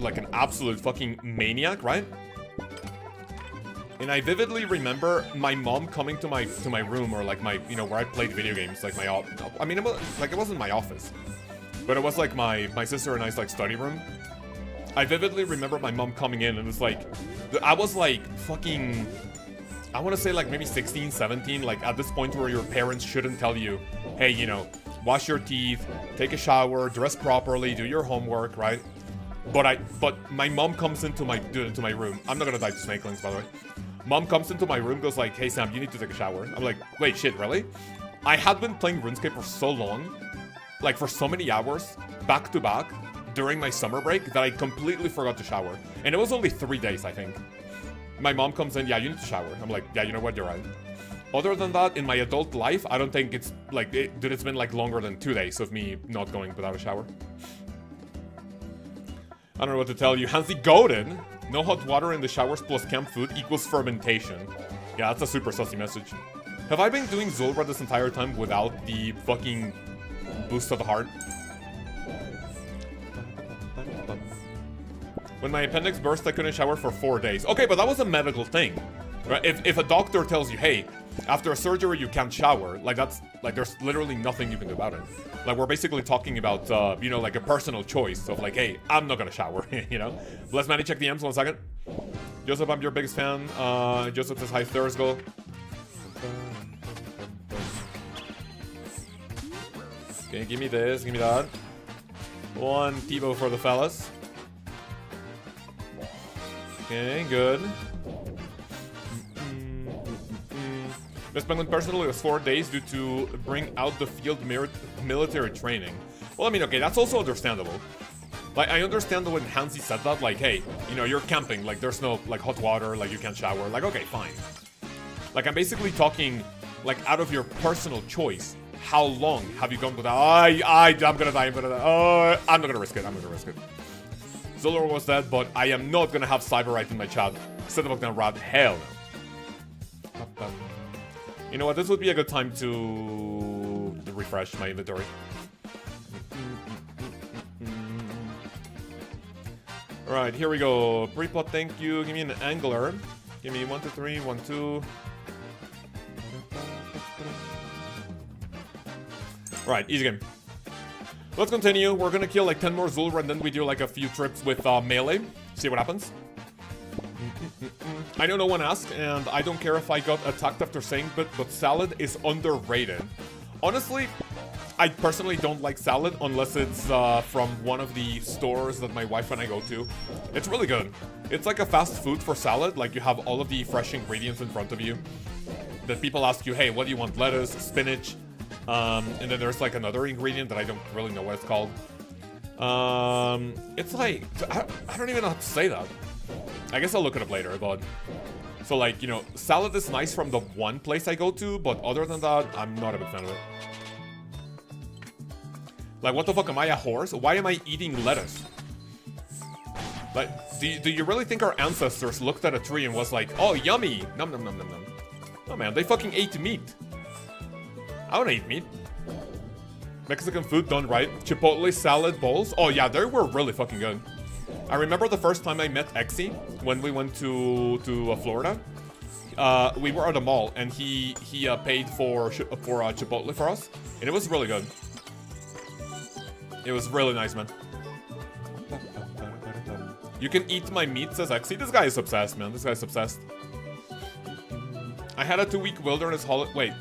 like an absolute fucking maniac, right? And I vividly remember my mom coming to my room, or like my, you know, where I played video games, like my, I mean, it wasn't my office, but it was like my sister and I's like study room. I vividly remember my mom coming in and it's like, I was like fucking, I want to say like maybe 16, 17, like at this point where your parents shouldn't tell you, hey, you know, wash your teeth, take a shower, dress properly, do your homework, right? But my mom comes into my room. I'm not gonna die to snakelings, by the way. Mom comes into my room, goes like, hey Sam, you need to take a shower. I'm like, wait, shit, really? I had been playing RuneScape for so long, like for so many hours, back to back, during my summer break, that I completely forgot to shower. And it was only 3 days, I think. My mom comes in, yeah, you need to shower. I'm like, yeah, you know what, you're right. Other than that, in my adult life, I don't think it's like, dude, it's been like longer than 2 days of me not going without a shower. I don't know what to tell you. Hansi Godin, no hot water in the showers plus camp food equals fermentation. Yeah, that's a super sussy message. Have I been doing Zulrah this entire time without the fucking boost of the heart? When my appendix burst, I couldn't shower for 4 days. Okay, but that was a medical thing. Right? If a doctor tells you, hey, after a surgery you can't shower, like that's, like there's literally nothing you can do about it. Like we're basically talking about, you know, like a personal choice of like, hey, I'm not gonna shower, you know? Bless Manny, check the M's 1 second. Joseph, I'm your biggest fan. Joseph says hi, Thursgo. Okay, give me this, give me that. 1 TiVo for the fellas. Okay, good. Miss Penguin personally was 4 days due to bring out the field military training. Well, I mean, okay, that's also understandable. Like, I understand when Hansi said that, like, hey, you know, you're camping, like, there's no, like, hot water, like, you can't shower. Like, okay, fine. Like, I'm basically talking, like, out of your personal choice. How long have you gone without? I'm gonna die, I'm not gonna risk it, I'm not gonna risk it. Zulrah was dead, but I am not gonna have Cyberite in my chat. Instead of gonna rat, hell no. You know what, this would be a good time to refresh my inventory. Alright, here we go. Pre-plot, thank you. Give me an angler. Give me 1, 2, 3, 1, 2. Right, easy game. Let's continue. We're gonna kill like 10 more Zulrah and then we do like a few trips with melee. See what happens. I know no one asked, and I don't care if I got attacked after saying but salad is underrated. Honestly, I personally don't like salad unless it's from one of the stores that my wife and I go to. It's really good. It's like a fast food for salad, like you have all of the fresh ingredients in front of you. That people ask you, hey, what do you want? Lettuce, spinach, and then there's like another ingredient that I don't really know what it's called. It's like, I don't even know how to say that. I guess I'll look it up later, but... So like, you know, salad is nice from the one place I go to, but other than that, I'm not a big fan of it. Like, what the fuck, am I a horse? Why am I eating lettuce? Like, do you really think our ancestors looked at a tree and was like, oh, yummy! Nom nom nom nom nom. Oh man, they fucking ate meat. I wanna eat meat. Mexican food done right. Chipotle salad bowls. Oh yeah, they were really fucking good. I remember the first time I met Exy when we went to Florida. We were at a mall and he paid for Chipotle for us, and it was really good. It was really nice, man. You can eat my meat, says Exy. This guy is obsessed, man. This guy's obsessed. I had a 2-week wilderness holiday.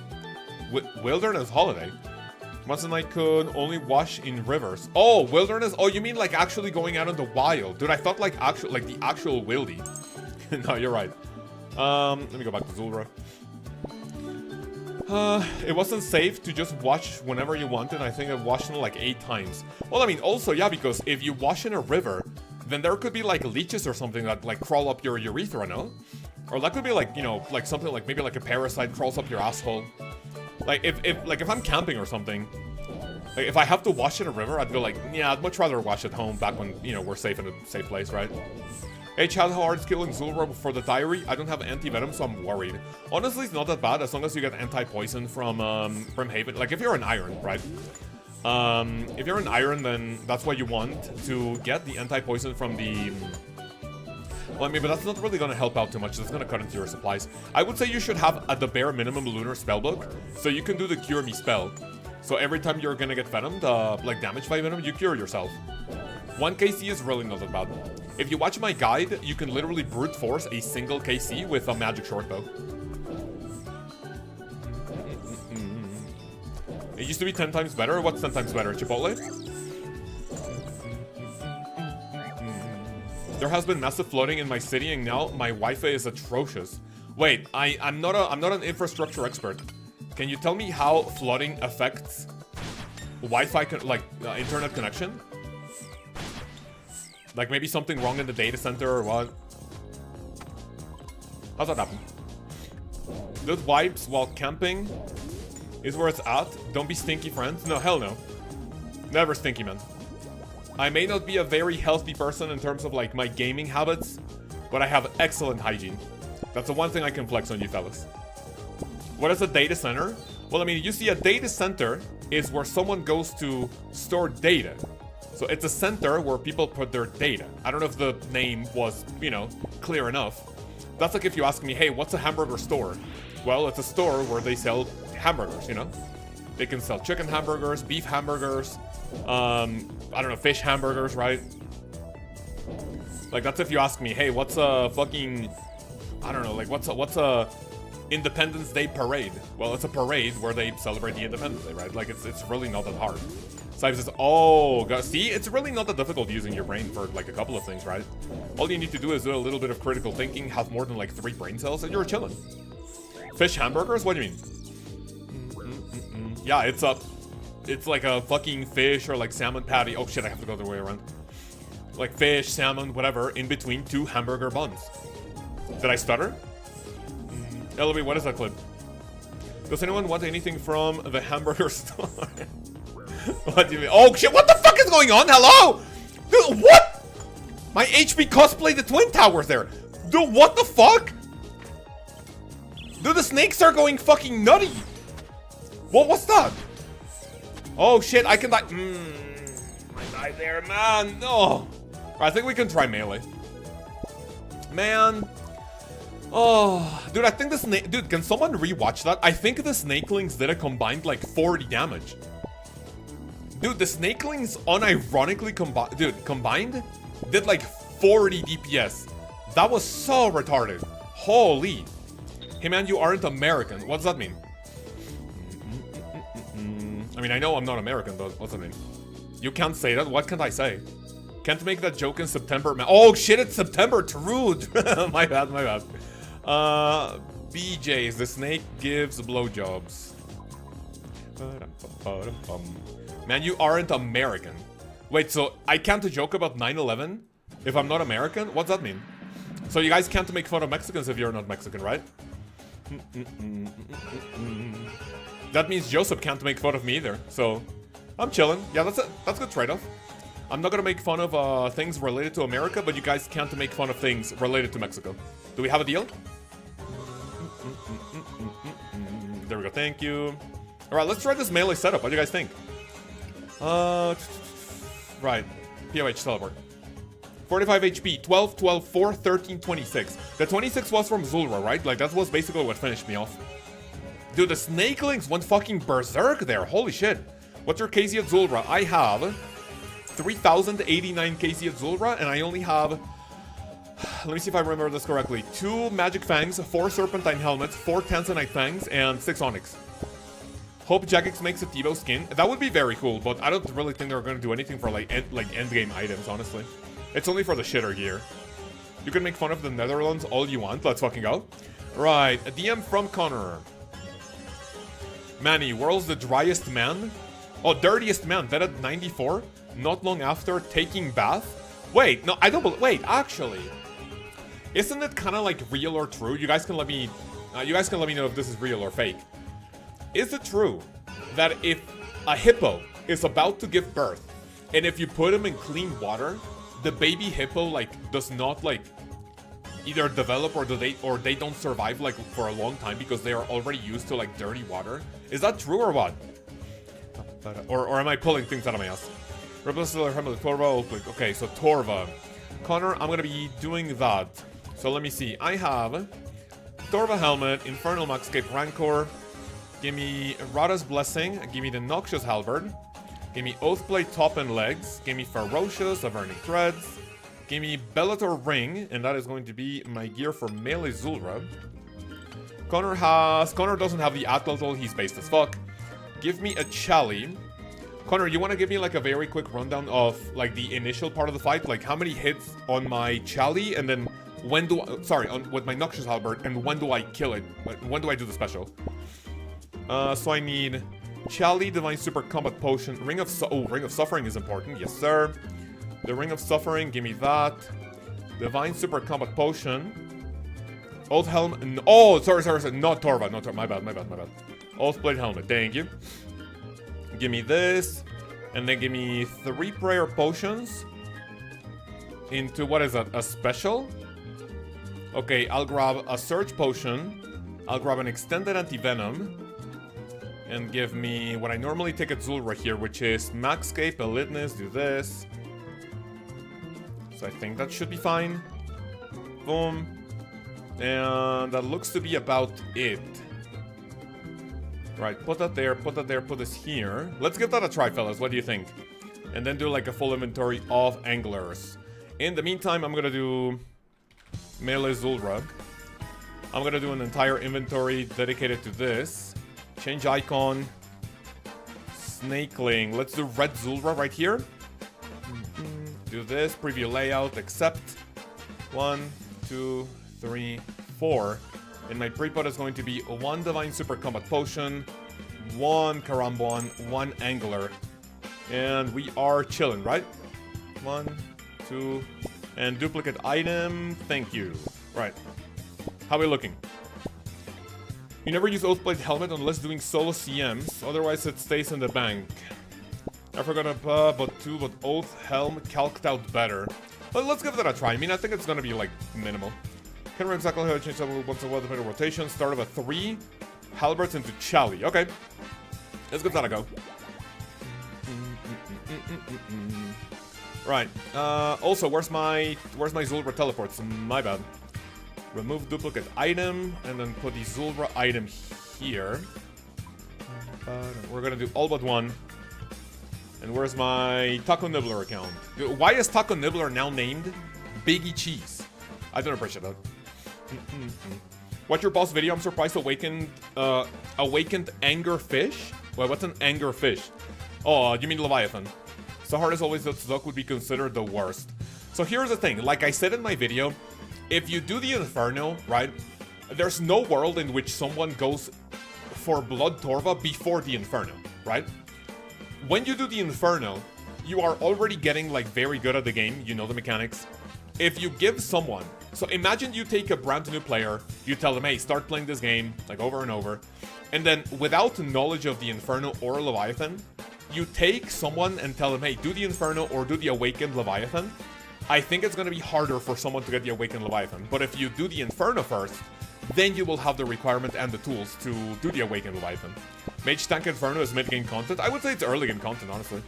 Wait, wilderness holiday? Once a night could only wash in rivers. Oh, wilderness? Oh, you mean like actually going out in the wild? Dude, I thought like the actual wildy. No, you're right. Let me go back to Zulrah. It wasn't safe to just wash whenever you wanted. I think I washed it like 8 times. Well, I mean, also, yeah, because if you wash in a river, then there could be like leeches or something that like crawl up your urethra, no? Or that could be like, you know, like something like maybe like a parasite crawls up your asshole. Like, if I'm camping or something, like, if I have to wash in a river, I'd go like, yeah, I'd much rather wash at home back when, you know, we're safe in a safe place, right? Hey, Chad, how hard is killing Zulrah for the diary? I don't have anti-venom, so I'm worried. Honestly, it's not that bad, as long as you get anti-poison from Haven. Like, if you're an iron, right? If you're an iron, then that's what you want, to get the anti-poison from the... Well, I mean, but that's not really gonna help out too much. That's gonna cut into your supplies. I would say you should have, at the bare minimum, Lunar Spellbook, so you can do the Cure Me spell. So every time you're gonna get venomed, like damaged by venom, you cure yourself. 1 KC is really not that bad. If you watch my guide, you can literally brute force a single KC with a magic short bow. It used to be 10 times better. What's 10 times better? Chipotle? There has been massive flooding in my city, and now my Wi-Fi is atrocious. Wait, I'm not an infrastructure expert. Can you tell me how flooding affects Wi-Fi, internet connection? Like maybe something wrong in the data center or what? How's that happen? Those wipes while camping is where it's at. Don't be stinky, friends. No, hell no. Never stinky, man. I may not be a very healthy person in terms of like my gaming habits, but I have excellent hygiene. That's the one thing I can flex on you fellas. What is a data center? Well, I mean, you see, a data center is where someone goes to store data. So it's a center where people put their data. I don't know if the name was, you know, clear enough. That's like if you ask me, hey, what's a hamburger store? Well, it's a store where they sell hamburgers, you know? They can sell chicken hamburgers, beef hamburgers, I don't know, fish hamburgers, right? Like, that's if you ask me, hey, what's a fucking, I don't know, like, what's a Independence Day parade? Well, it's a parade where they celebrate the Independence Day, right? Like, it's really not that hard. Sive says, oh, God, see, it's really not that difficult using your brain for, like, a couple of things, right? All you need to do is do a little bit of critical thinking, have more than, like, 3 brain cells, and you're chilling. Fish hamburgers? What do you mean? Yeah, it's like a fucking fish or, like, salmon patty. Oh, shit, I have to go the way around. Like, fish, salmon, whatever, in between 2 hamburger buns. Did I stutter? LB, what is that clip? Does anyone want anything from the hamburger store? What do you mean? Oh shit, what the fuck is going on? Hello? Dude, what? My HP cosplayed the Twin Towers there. Dude, what the fuck? Dude, the snakes are going fucking nutty. What's that? Oh shit, I can die. I died there, man. No. I think we can try melee. Man. Oh, dude, I think the snake... Dude, can someone rewatch that? I think the snakelings did a combined, like, 40 damage. Dude, the snakelings unironically combined did, like, 40 DPS. That was so retarded. Holy. Hey, man, you aren't American. What does that mean? I mean, I know I'm not American, but what's that mean? You can't say that? What can't I say? Can't make that joke in September, man. Oh, shit, it's September. True. My bad, my bad. BJ's, the snake gives blowjobs. Man, you aren't American. Wait, so I can't joke about 9/11 if I'm not American? What's that mean? So you guys can't make fun of Mexicans if you're not Mexican, right? That means Joseph can't make fun of me either, so I'm chilling. Yeah, that's a good trade-off. I'm not gonna make fun of things related to America, but you guys can't make fun of things related to Mexico. Do we have a deal? There we go, thank you. Alright, let's try this melee setup. What do you guys think? Right. POH, teleport. 45 HP, 12, 12, 4, 13, 26. The 26 was from Zulrah, right? Like, that was basically what finished me off. Dude, the snakelings went fucking berserk there. Holy shit. What's your KC at Zulrah? I have 3,089 KC at Zulrah, and I only have... Let me see if I remember this correctly. 2 Magic Fangs, 4 Serpentine Helmets, 4 Tanzanite Fangs, and 6 Onyx. Hope Jagex makes a Tibo skin. That would be very cool, but I don't really think they're going to do anything for, like endgame items, honestly. It's only for the shitter gear. You can make fun of the Netherlands all you want. Let's fucking go. Right, a DM from Connor. Manny, world's the driest man? Oh, dirtiest man, dead at 94? Not long after taking bath? Wait, no, I don't believe... Wait, actually... Isn't it kind of like real or true? You guys can let me know if this is real or fake. Is it true that if a hippo is about to give birth, and if you put him in clean water, the baby hippo like does not like either develop or they don't survive like for a long time because they are already used to like dirty water? Is that true or what? Or am I pulling things out of my ass? Okay, so Torva. Connor, I'm gonna be doing that. So let me see. I have Torva Helmet, Infernal Maxcape Rancor. Give me Rada's Blessing. Give me the Noxious Halberd. Give me Oathblade Top and Legs. Give me Ferocious, Avernic Threads. Give me Bellator Ring, and that is going to be my gear for melee Zulrah. Connor doesn't have the Atlatl, he's based as fuck. give me a Chally. Connor, you want to give me like a very quick rundown of like the initial part of the fight? Like how many hits on my Chally, and then when do I, sorry, with my Noxious Halberd, and when do I kill it? When do I do the special? So I need Chally, Divine Super Combat Potion, Ring of Suffering is important, yes sir. The Ring of Suffering, give me that. Divine Super Combat Potion. Oath Helmet, oh, sorry, not Torva, my bad. Oathblade Helmet, thank you. Give me this, and then give me 3 Prayer Potions into, what is that, a special? Okay, I'll grab a Surge Potion, I'll grab an Extended Anti-Venom, and give me what I normally take at Zulrah here, which is Maxscape, Eliteness, do this. So I think that should be fine. Boom. And that looks to be about it. Right, put that there, put this here. Let's give that a try, fellas. What do you think? And then do like a full inventory of anglers. In the meantime, I'm gonna do melee Zulrah. I'm gonna do an entire inventory dedicated to this. Change icon. Snakeling. Let's do red Zulrah right here. Do this, preview layout, accept. 1, 2, 3, 4. And my pre-pot is going to be 1 Divine Super Combat Potion, 1 Karambwan, 1 Angler. And we are chilling, right? 1, 2, and duplicate item, thank you. Right. How are we looking? You never use Oathblade Helmet unless doing solo CMs, otherwise it stays in the bank. I forgot about but Oath Helm calced out better. But let's give that a try. I mean, I think it's gonna be like minimal. Can't remember exactly how to change that once in a while, the rotation. Start of a 3 Halberds into Chally. Okay. Let's give that a go. Right. Also, where's my Zulrah teleports? My bad. Remove duplicate item, and then put the Zulrah item here. We're gonna do all but 1. And where's my Taco Nibbler account? Why is Taco Nibbler now named Biggie Cheese? I don't appreciate that. Watch your boss video. I'm surprised awakened anger fish. Wait, what's an anger fish? Oh, you mean Leviathan? So hard as always, that Zuck would be considered the worst. So here's the thing. Like I said in my video, if you do the Inferno, right? There's no world in which someone goes for Blood Torva before the Inferno, right? When you do the Inferno, you are already getting like very good at the game. You know the mechanics. If you give someone, so imagine you take a brand new player, you tell them, hey, start playing this game, like over and over, and then without knowledge of the Inferno or Leviathan, you take someone and tell them, hey, do the Inferno or do the Awakened Leviathan. I think it's going to be harder for someone to get the Awakened Leviathan, but if you do the Inferno first, then you will have the requirement and the tools to do the Awakened Leviathan. Mage Tank Inferno is mid-game content. I would say it's early-game content, honestly.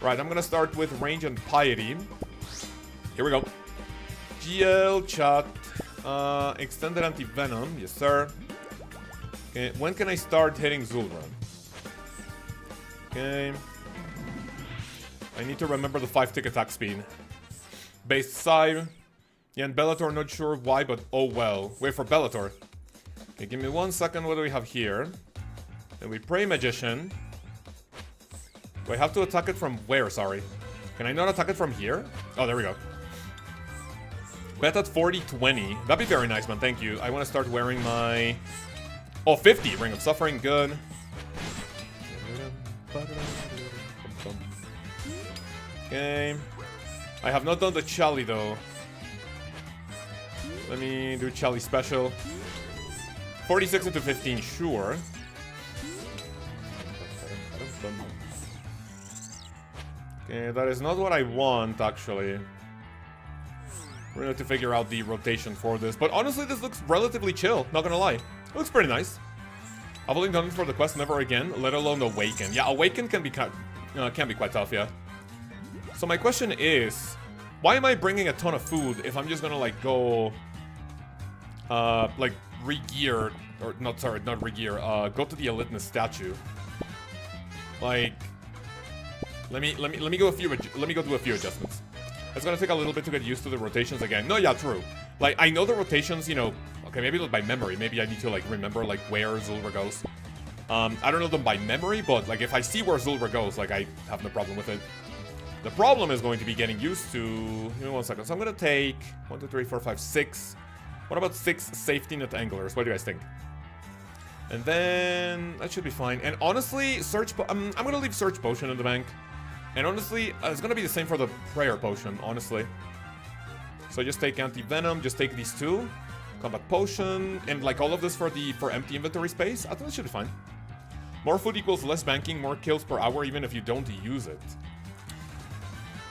Right, I'm going to start with Range and Piety. Here we go. GL, chat, Extended Anti-Venom, yes sir. Okay, when can I start hitting Zulrah? Okay. I need to remember the 5-tick attack speed. Base side. Yeah, and Bellator, not sure why, but oh well. Wait for Bellator. Okay, give me 1 second, what do we have here? And we pray Magician. Do I have to attack it from where, sorry? Can I not attack it from here? Oh, there we go. Bet at 40-20. That'd be very nice, man. Thank you. I want to start wearing my... Oh, 50. Ring of Suffering. Good. Okay. I have not done the Chally, though. Let me do Chally special. 46 into 15. Sure. Okay, that is not what I want, actually. We're gonna have to figure out the rotation for this. But honestly, this looks relatively chill, not gonna lie. It looks pretty nice. I've only done it for the quest, never again, let alone Awaken. Yeah, Awaken can be quite tough, yeah. So my question is, why am I bringing a ton of food if I'm just gonna, like, go... like, re-gear... Or, not, sorry, not re-gear. Go to the Eliteness statue. Like... Let me go do a few adjustments. It's gonna take a little bit to get used to the rotations again. No, yeah, true. Like, I know the rotations, you know... Okay, maybe by memory. Maybe I need to, like, remember, like, where Zulrah goes. I don't know them by memory, but like if I see where Zulrah goes, like I have no problem with it. The problem is going to be getting used to... Give me 1 second. So I'm going to take 1, 2, 3, 4, 5, 6. What about 6 safety net anglers? What do you guys think? And then that should be fine. And honestly, I'm going to leave Search Potion in the bank. And honestly, it's going to be the same for the Prayer Potion, honestly. So just take Anti-Venom, just take these 2. Combat Potion, and like all of this for empty inventory space. I think that should be fine. More food equals less banking, more kills per hour, even if you don't use it.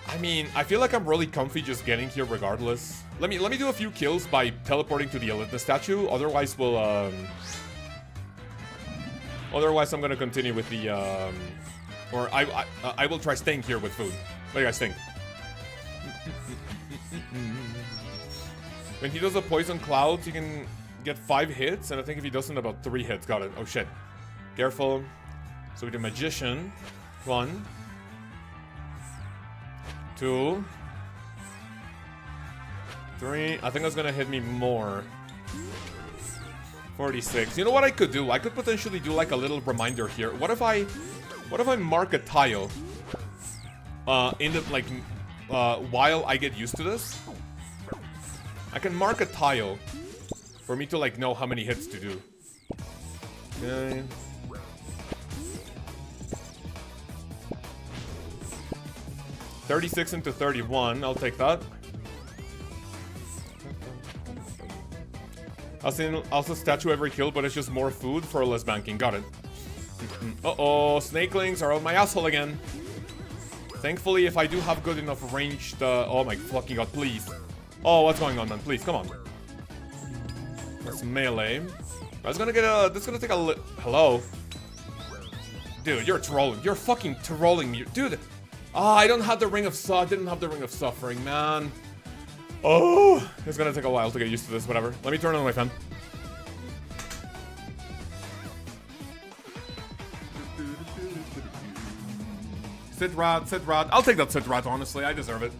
I mean, I feel like I'm really comfy just getting here regardless. Let me do a few kills by teleporting to the Elitna statue. Otherwise, otherwise, I'm gonna continue with the or I will try staying here with food. What do you guys think? When he does a poison clouds, he can get 5 hits, and I think if he doesn't, about 3 hits. Got it. Oh shit. Careful. So we do Magician. 1, 2, 3. I think that's gonna hit me more. 46. You know what I could do? I could potentially do like a little reminder here. What if I mark a tile in the like while I get used to this? I can mark a tile for me to like know how many hits to do. Okay. $36 into 31. I'll take that. Also statue every kill, but it's just more food for less banking. Got it. Uh-oh, snakelings are on my asshole again. Thankfully, if I do have good enough ranged... oh my fucking god, please. Oh, what's going on, man? Please, come on. That's melee. That's gonna get a... That's gonna take a... Hello? Dude, you're trolling. You're fucking trolling me. Dude! Ah, I don't have the Ring of didn't have the Ring of Suffering, man. Oh! It's gonna take a while to get used to this, whatever. Let me turn on my fan. Sit rat. I'll take that sit rat, honestly. I deserve it.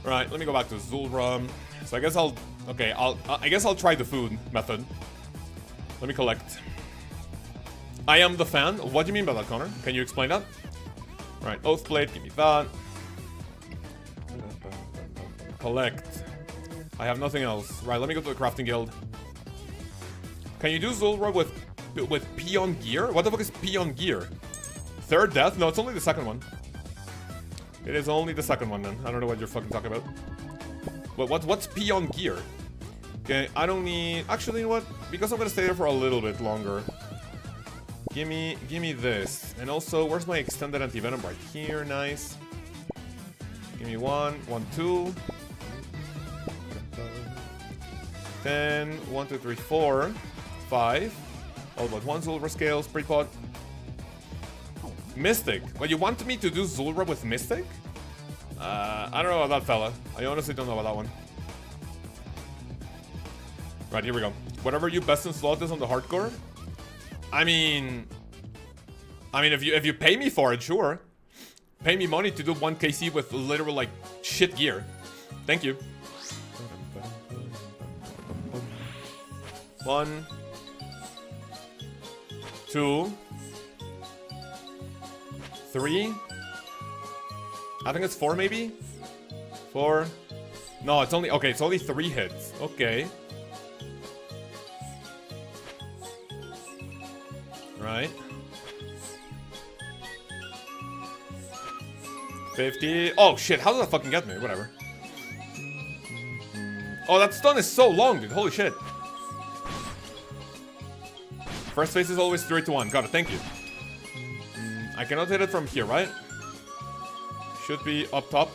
Right, let me go back to Zulrah. So I guess I guess I'll try the food method. Let me collect. I am the fan. What do you mean by that, Connor? Can you explain that? Right, Oathblade, give me that. Collect. I have nothing else. Right, let me go to the crafting guild. Can you do Zulrah with peon gear? What the fuck is peon gear? Third death? No, it's only the second one. It is only the second one, then. I don't know what you're fucking talking about. What's peon gear? Okay, I don't need... Actually, you know what? Because I'm gonna stay there for a little bit longer. Give me this. And also, where's my extended anti-venom? Right here, nice. Give me 1, 2. 10, 1, 2, 3, 4, 5. All but 1 Zulrah scales, pre-pot. Mystic. Well, you want me to do Zulrah with Mystic? I don't know about that fella. I honestly don't know about that one. Right, here we go. Whatever you best in slot is on the hardcore. I mean, if you pay me for it, sure. Pay me money to do 1 KC with literal like shit gear. Thank you. 1, 2, 3. I think it's 4 maybe? 4. No, it's only... Okay, it's only 3 hits. Okay. Right. 50. Oh, shit. How did that fucking get me? Whatever. Oh, that stun is so long, dude. Holy shit. First phase is always 3 to 1. Got it. Thank you. I cannot hit it from here, right? Should be up top.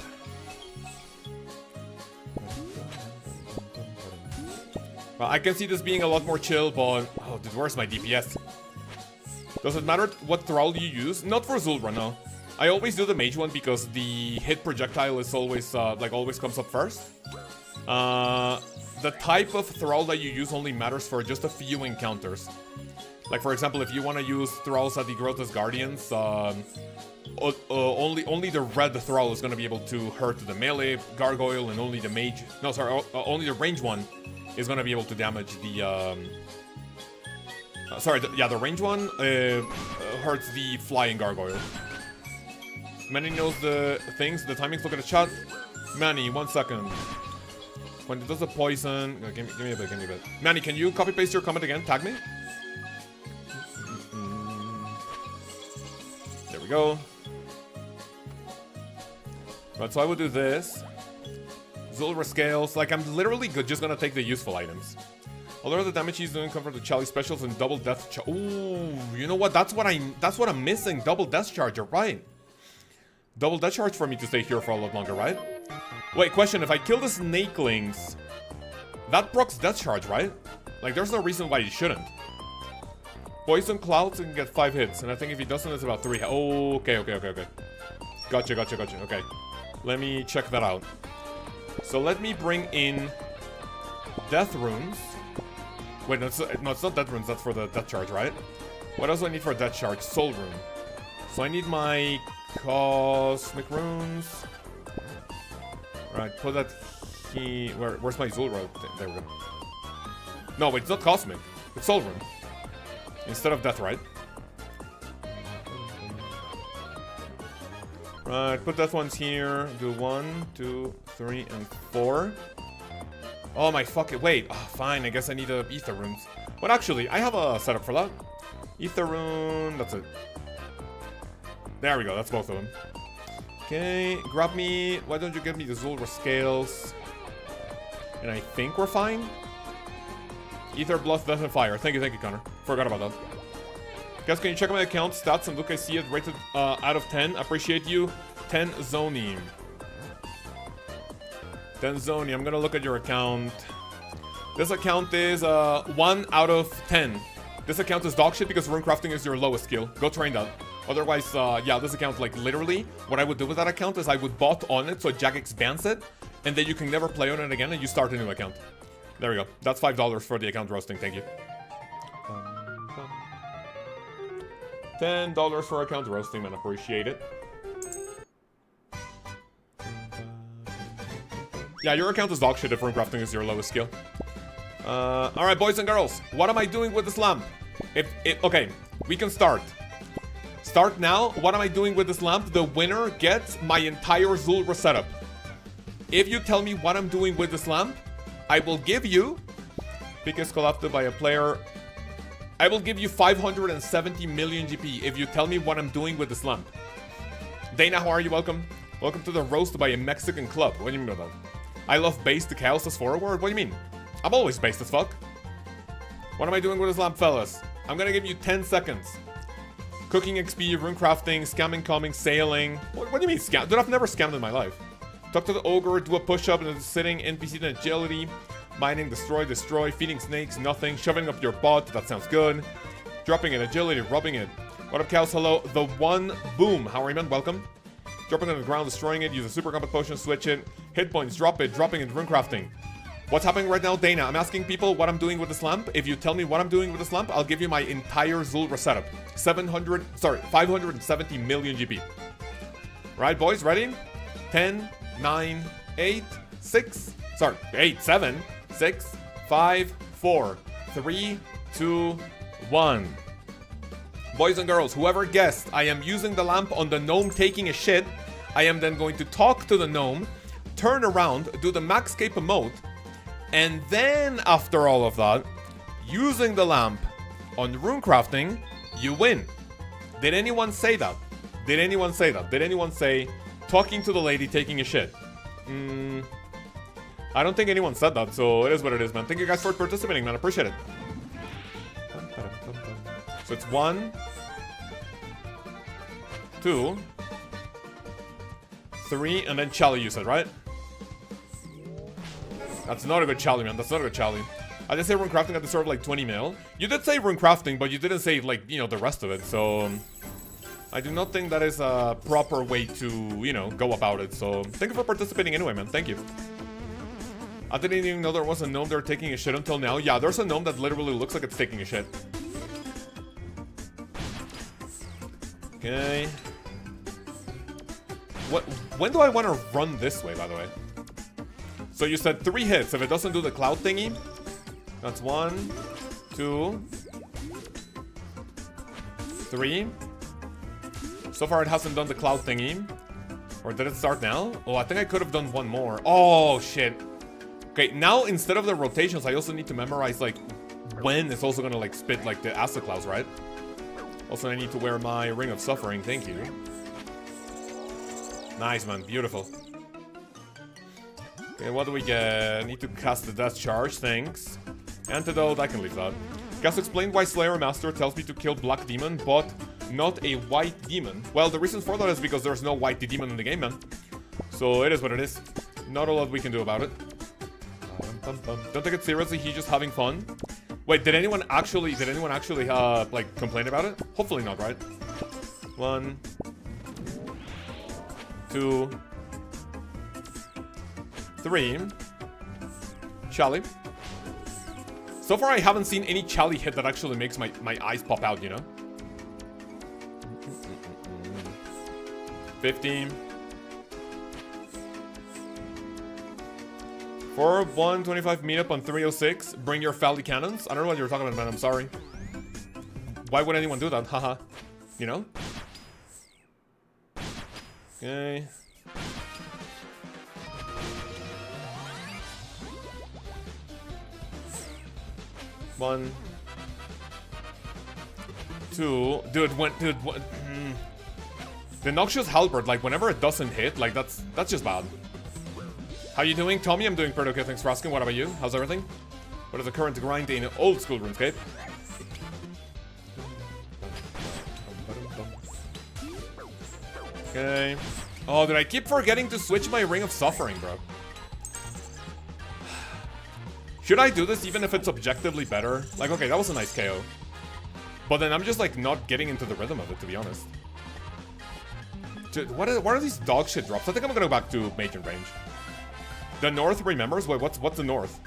Well, I can see this being a lot more chill, but... Oh, dude, where's my DPS? Does it matter what thrall you use? Not for Zulrah, no. I always do the mage one because the hit projectile is always, always comes up first. The type of thrall that you use only matters for just a few encounters. Like, for example, if you want to use thralls at the Grotesque Guardians, only the red thrall is going to be able to hurt the melee gargoyle, and only the mage... No, sorry, only the range one is going to be able to damage Sorry, yeah, the range one hurts the flying gargoyle. Manny knows the things, the timings. Look at the chat. Manny, 1 second. When it does the poison, give me a bit, give me a bit. Manny, can you copy paste your comment again? Tag me. There we go. Right, so I would do this. Zulrah scales. Like, I'm literally just gonna take the useful items. Although the damage he's doing come from the Charlie specials and double death charge. Ooh, you know what? That's what I'm missing. Double death charge. You're right. Double death charge for me to stay here for a lot longer, right? Wait, question. If I kill the snakelings, that procs death charge, right? Like, there's no reason why you shouldn't. Poison clouds and get 5 hits, and I think if he doesn't, it's about 3. Oh, okay. Gotcha. Okay, let me check that out. So let me bring in death runes. Wait, no, it's not death runes. That's for the death charge, right? What else do I need for a death charge? Soul rune. So I need my cosmic runes. Right, put that here. Where's my Zulrah? There we go. No, wait, it's not cosmic. It's soul rune. Instead of death, right? Right, put death ones here. Do 1, 2, 3, and 4. Oh my fucking wait. Oh, fine, I guess I need ether runes. But actually, I have a setup for that. Ether rune, that's it. There we go, that's both of them. Okay, grab me. Why don't you give me the Zulrah scales? And I think we're fine. Ether, blood, death, and fire. Thank you, Connor. Forgot about that. Guys, can you check my account stats and look? I see it rated out of 10. Appreciate you. 10 Zoni. 10 Zoni. I'm gonna look at your account. This account is 1 out of 10. This account is dog shit because runecrafting is your lowest skill. Go train that. Otherwise, yeah, this account, like, literally, what I would do with that account is I would bot on it so Jagex bans it, and then you can never play on it again and you start a new account. There we go. That's $5 for the account roasting. Thank you. $10 for account roasting, man. Appreciate it. Yeah, your account is dog shit if runecrafting is your lowest skill. Alright, boys and girls. What am I doing with this lamp? Okay, we can start. Start now. What am I doing with this lamp? The winner gets my entire Zulrah setup. If you tell me what I'm doing with this lamp, I will give you, pkers collected by a player, I will give you 570 million GP if you tell me what I'm doing with this lamp. Dana, how are you? Welcome. Welcome to the roast by a Mexican club. What do you mean by that? I love base Lkaoz as forward. What do you mean? I'm always based as fuck. What am I doing with this lamp, fellas? I'm gonna give you 10 seconds. Cooking XP, runecrafting, scamming, coming, sailing. What do you mean scam? Dude, I've never scammed in my life. Talk to the ogre, do a push-up, and sitting, NPC and agility. Mining, destroy, feeding snakes, nothing. Shoving up your butt, that sounds good. Dropping it, agility, rubbing it. What up, cows? Hello. The one, boom. How are you, man? Welcome. Dropping it on the ground, destroying it. Use a super combat potion, switch it. Hit points, drop it, dropping it, runecrafting. What's happening right now, Dana? I'm asking people what I'm doing with this lamp. If you tell me what I'm doing with this lamp, I'll give you my entire Zulrah setup. 570 million GP. Right, boys, ready? 10, 9, 8, 6, 7, 6, 5, 4, 3, 2, 1. Boys and girls, whoever guessed I am using the lamp on the gnome taking a shit, I am then going to talk to the gnome, turn around, do the maxscape emote, and then after all of that, using the lamp on runecrafting, you win. Did anyone say that? Did anyone say that? Did anyone say talking to the lady taking a shit? I don't think anyone said that, so it is what it is, man. Thank you guys for participating, man. Appreciate it. So it's 1, 2, 3, and then Charlie, you said, right? That's not a good Charlie, man. That's not a good Charlie. I did say runecrafting, I deserve like 20 mil. You did say runecrafting, but you didn't say, like, you know, the rest of it, so I do not think that is a proper way to, you know, go about it. So thank you for participating anyway, man. Thank you. I didn't even know there was a gnome there taking a shit until now. Yeah, there's a gnome that literally looks like it's taking a shit. Okay. When do I want to run this way, by the way? So you said 3 hits. If it doesn't do the cloud thingy, that's 1, 2, 3. So far it hasn't done the cloud thingy. Or did it start now? Oh, I think I could have done one more. Oh, shit. Okay, now instead of the rotations, I also need to memorize, like, when it's also gonna, like, spit, like, the acid clouds, right? Also, I need to wear my Ring of Suffering. Thank you. Nice, man. Beautiful. Okay, what do we get? I need to cast the Death Charge. Thanks. Antidote. I can leave that. Guess explain why Slayer Master tells me to kill Black Demon, but not a White Demon. Well, the reason for that is because there's no White Demon in the game, man. So it is what it is. Not a lot we can do about it. Don't take it seriously. He's just having fun. Wait, did anyone actually, like, complain about it? Hopefully not, right? 1, 2, 3. Charlie. So far, I haven't seen any Charlie hit that actually makes my eyes pop out, you know? 15. For 125 meetup on 306, bring your Fally cannons. I don't know what you're talking about, man. I'm sorry. Why would anyone do that? Haha. You know? Okay. One. 2. Dude, what? The Noxious Halberd, like, whenever it doesn't hit, like, that's just bad. How you doing, Tommy? I'm doing pretty okay, thanks for asking. What about you? How's everything? What is the current grind in old school RuneScape? Okay. Oh, did I keep forgetting to switch my Ring of Suffering, bro? Should I do this even if it's objectively better? Like, okay, that was a nice KO. But then I'm just, like, not getting into the rhythm of it, to be honest. Dude, what are these dog shit drops? I think I'm gonna go back to Mage and Range. The North remembers? Wait, what's the North?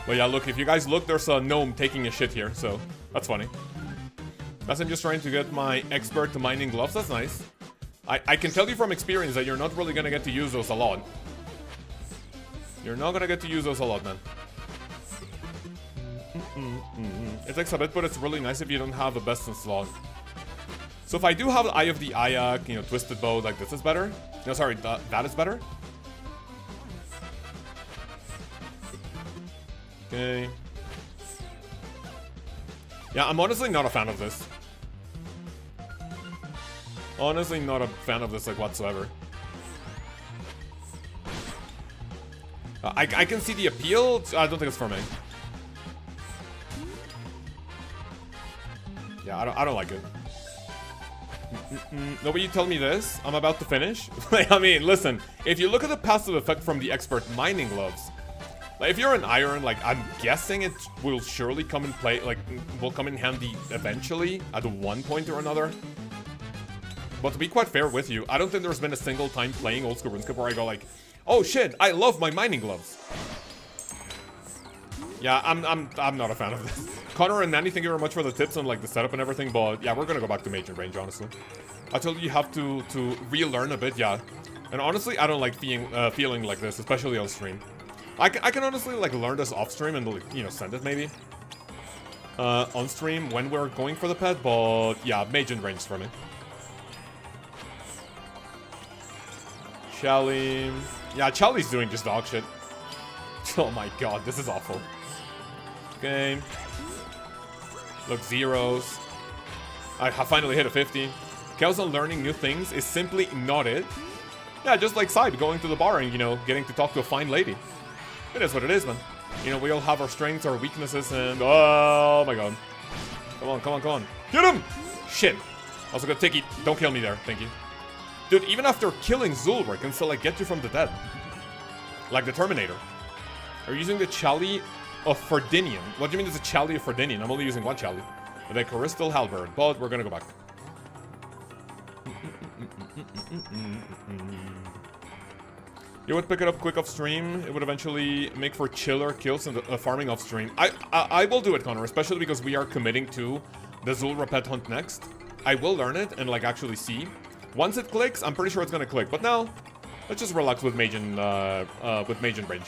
Well, yeah, look, if you guys look, there's a gnome taking a shit here, so that's funny. As I'm just trying to get my expert to mining gloves, that's nice. I can tell you from experience that you're not really gonna get to use those a lot. You're not gonna get to use those a lot, man. It takes a bit, but it's really nice if you don't have the best in slot. So if I do have Eye of the Ayak, you know, Twisted Bow, like this is better. No, sorry, that is better. Okay. Yeah, I'm honestly not a fan of this. Honestly not a fan of this, like, whatsoever. I can see the appeal. I don't think it's for me. Yeah, I don't like it. Nobody tell me this. I'm about to finish. Like, I mean, listen. If you look at the passive effect from the expert mining gloves, like, if you're an iron, like, I'm guessing it will surely come in play, like, will come in handy eventually at one point or another. But to be quite fair with you, I don't think there's been a single time playing old school RuneScape where I go like, oh shit, I love my mining gloves. Yeah, I'm not a fan of this. Connor and Nanny, thank you very much for the tips on, like, the setup and everything, but yeah, we're gonna go back to Mage and Range, honestly. I told you have to relearn a bit, yeah. And honestly, I don't like feeling like this, especially on stream. I can honestly, like, learn this off stream and, like, you know, send it maybe. On stream when we're going for the pet, but yeah, Mage and Range for me. Charlie. Yeah, Charlie's doing just dog shit. Oh my god, this is awful. Okay. Look, zeros. I finally hit a 50. Chaos on learning new things is simply not it. Yeah, just like Side going to the bar and, you know, getting to talk to a fine lady. It is what it is, man. You know, we all have our strengths, our weaknesses, and oh my god. Come on, come on, come on. Get him! Shit. Also gonna take it. Don't kill me there. Thank you. Dude, even after killing Zulrah, it can still, like, get you from the dead. Like the Terminator. Are you using the Chali of Ferdinian? What do you mean there's a Chali of Ferdinian? I'm only using one Chali. The Crystal Halberd, but we're gonna go back. You would pick it up quick off stream. It would eventually make for chiller kills and farming off stream. I will do it, Connor, especially because we are committing to the Zulrah pet hunt next. I will learn it and, like, actually see. Once it clicks, I'm pretty sure it's gonna click. But now, let's just relax with Mage and Range.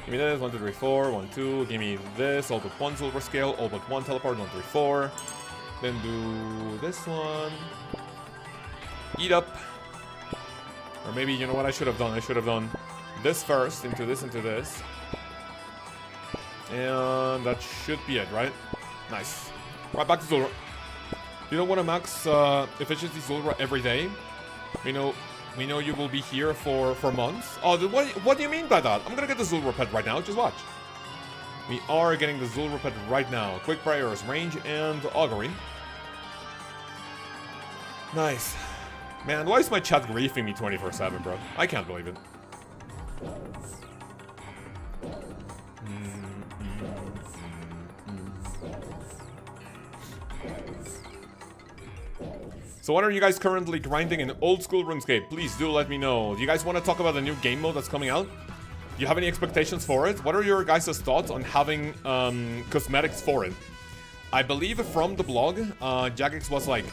Give me this, 1, 2, 3, 4, 1, 2. Give me this, all but 1 Zulrah scale, all but 1 teleport, 1, 3, 4. Then do this one. Eat up. Or maybe, you know what I should have done? I should have done this first, into this, into this. And that should be it, right? Nice. Right, back to Zulrah. You don't want to max efficiency Zulrah every day. We know you will be here for months. Oh, what do you mean by that? I'm gonna get the Zulrah pet right now. Just watch. We are getting the Zulrah pet right now. Quick prayers, range, and augury. Nice. Man, why is my chat griefing me 24/7, bro? I can't believe it. So what are you guys currently grinding in old school RuneScape? Please do let me know. Do you guys want to talk about the new game mode that's coming out? Do you have any expectations for it? What are your guys' thoughts on having cosmetics for it? I believe from the blog, Jagex was like,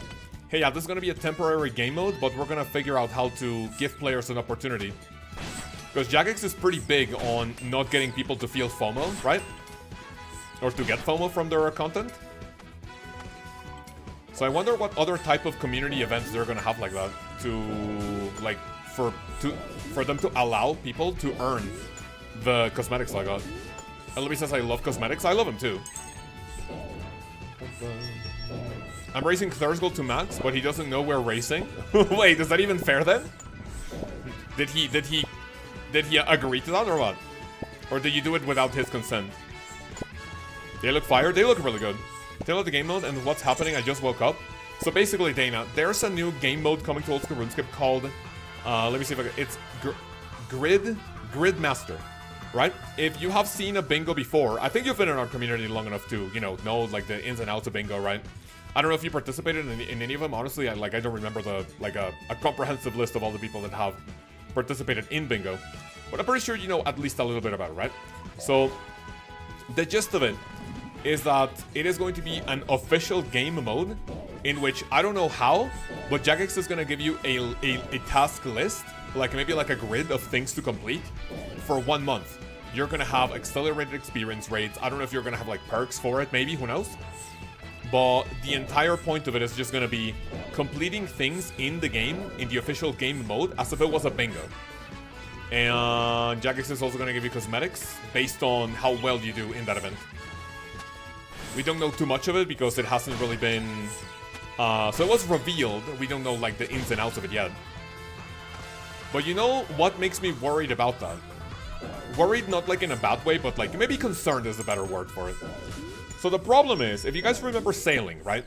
hey, yeah, this is going to be a temporary game mode, but we're going to figure out how to give players an opportunity. Because Jagex is pretty big on not getting people to feel FOMO, right? Or to get FOMO from their content. So I wonder what other type of community events they're gonna have like that to, like, for them to allow people to earn the cosmetics like that. Elby says I love cosmetics. I love them too. I'm racing Thursgold to max, but he doesn't know we're racing. Wait, is that even fair then? Did he agree to that or what? Or did you do it without his consent? They look fire. They look really good. Tell me the game mode and what's happening. I just woke up. So basically, Dana, there's a new game mode coming to Old School RuneScape called, let me see if I can, it's Grid Master, right? If you have seen a bingo before, I think you've been in our community long enough to, you know like the ins and outs of bingo, right? I don't know if you participated in any of them. Honestly, I don't remember the, like a comprehensive list of all the people that have participated in bingo. But I'm pretty sure you know at least a little bit about it, right? So the gist of it is that it is going to be an official game mode in which I don't know how, but Jagex is going to give you a task list, like maybe like a grid of things to complete for 1 month. You're going to have accelerated experience rates. I don't know if you're going to have like perks for it, maybe, who knows? But the entire point of it is just going to be completing things in the game, in the official game mode, as if it was a bingo. And Jagex is also going to give you cosmetics based on how well you do in that event. We don't know too much of it because it hasn't really been... so it was revealed. We don't know, like, the ins and outs of it yet. But you know what makes me worried about that? Worried not, like, in a bad way, but, like, maybe concerned is a better word for it. So the problem is, if you guys remember sailing, right?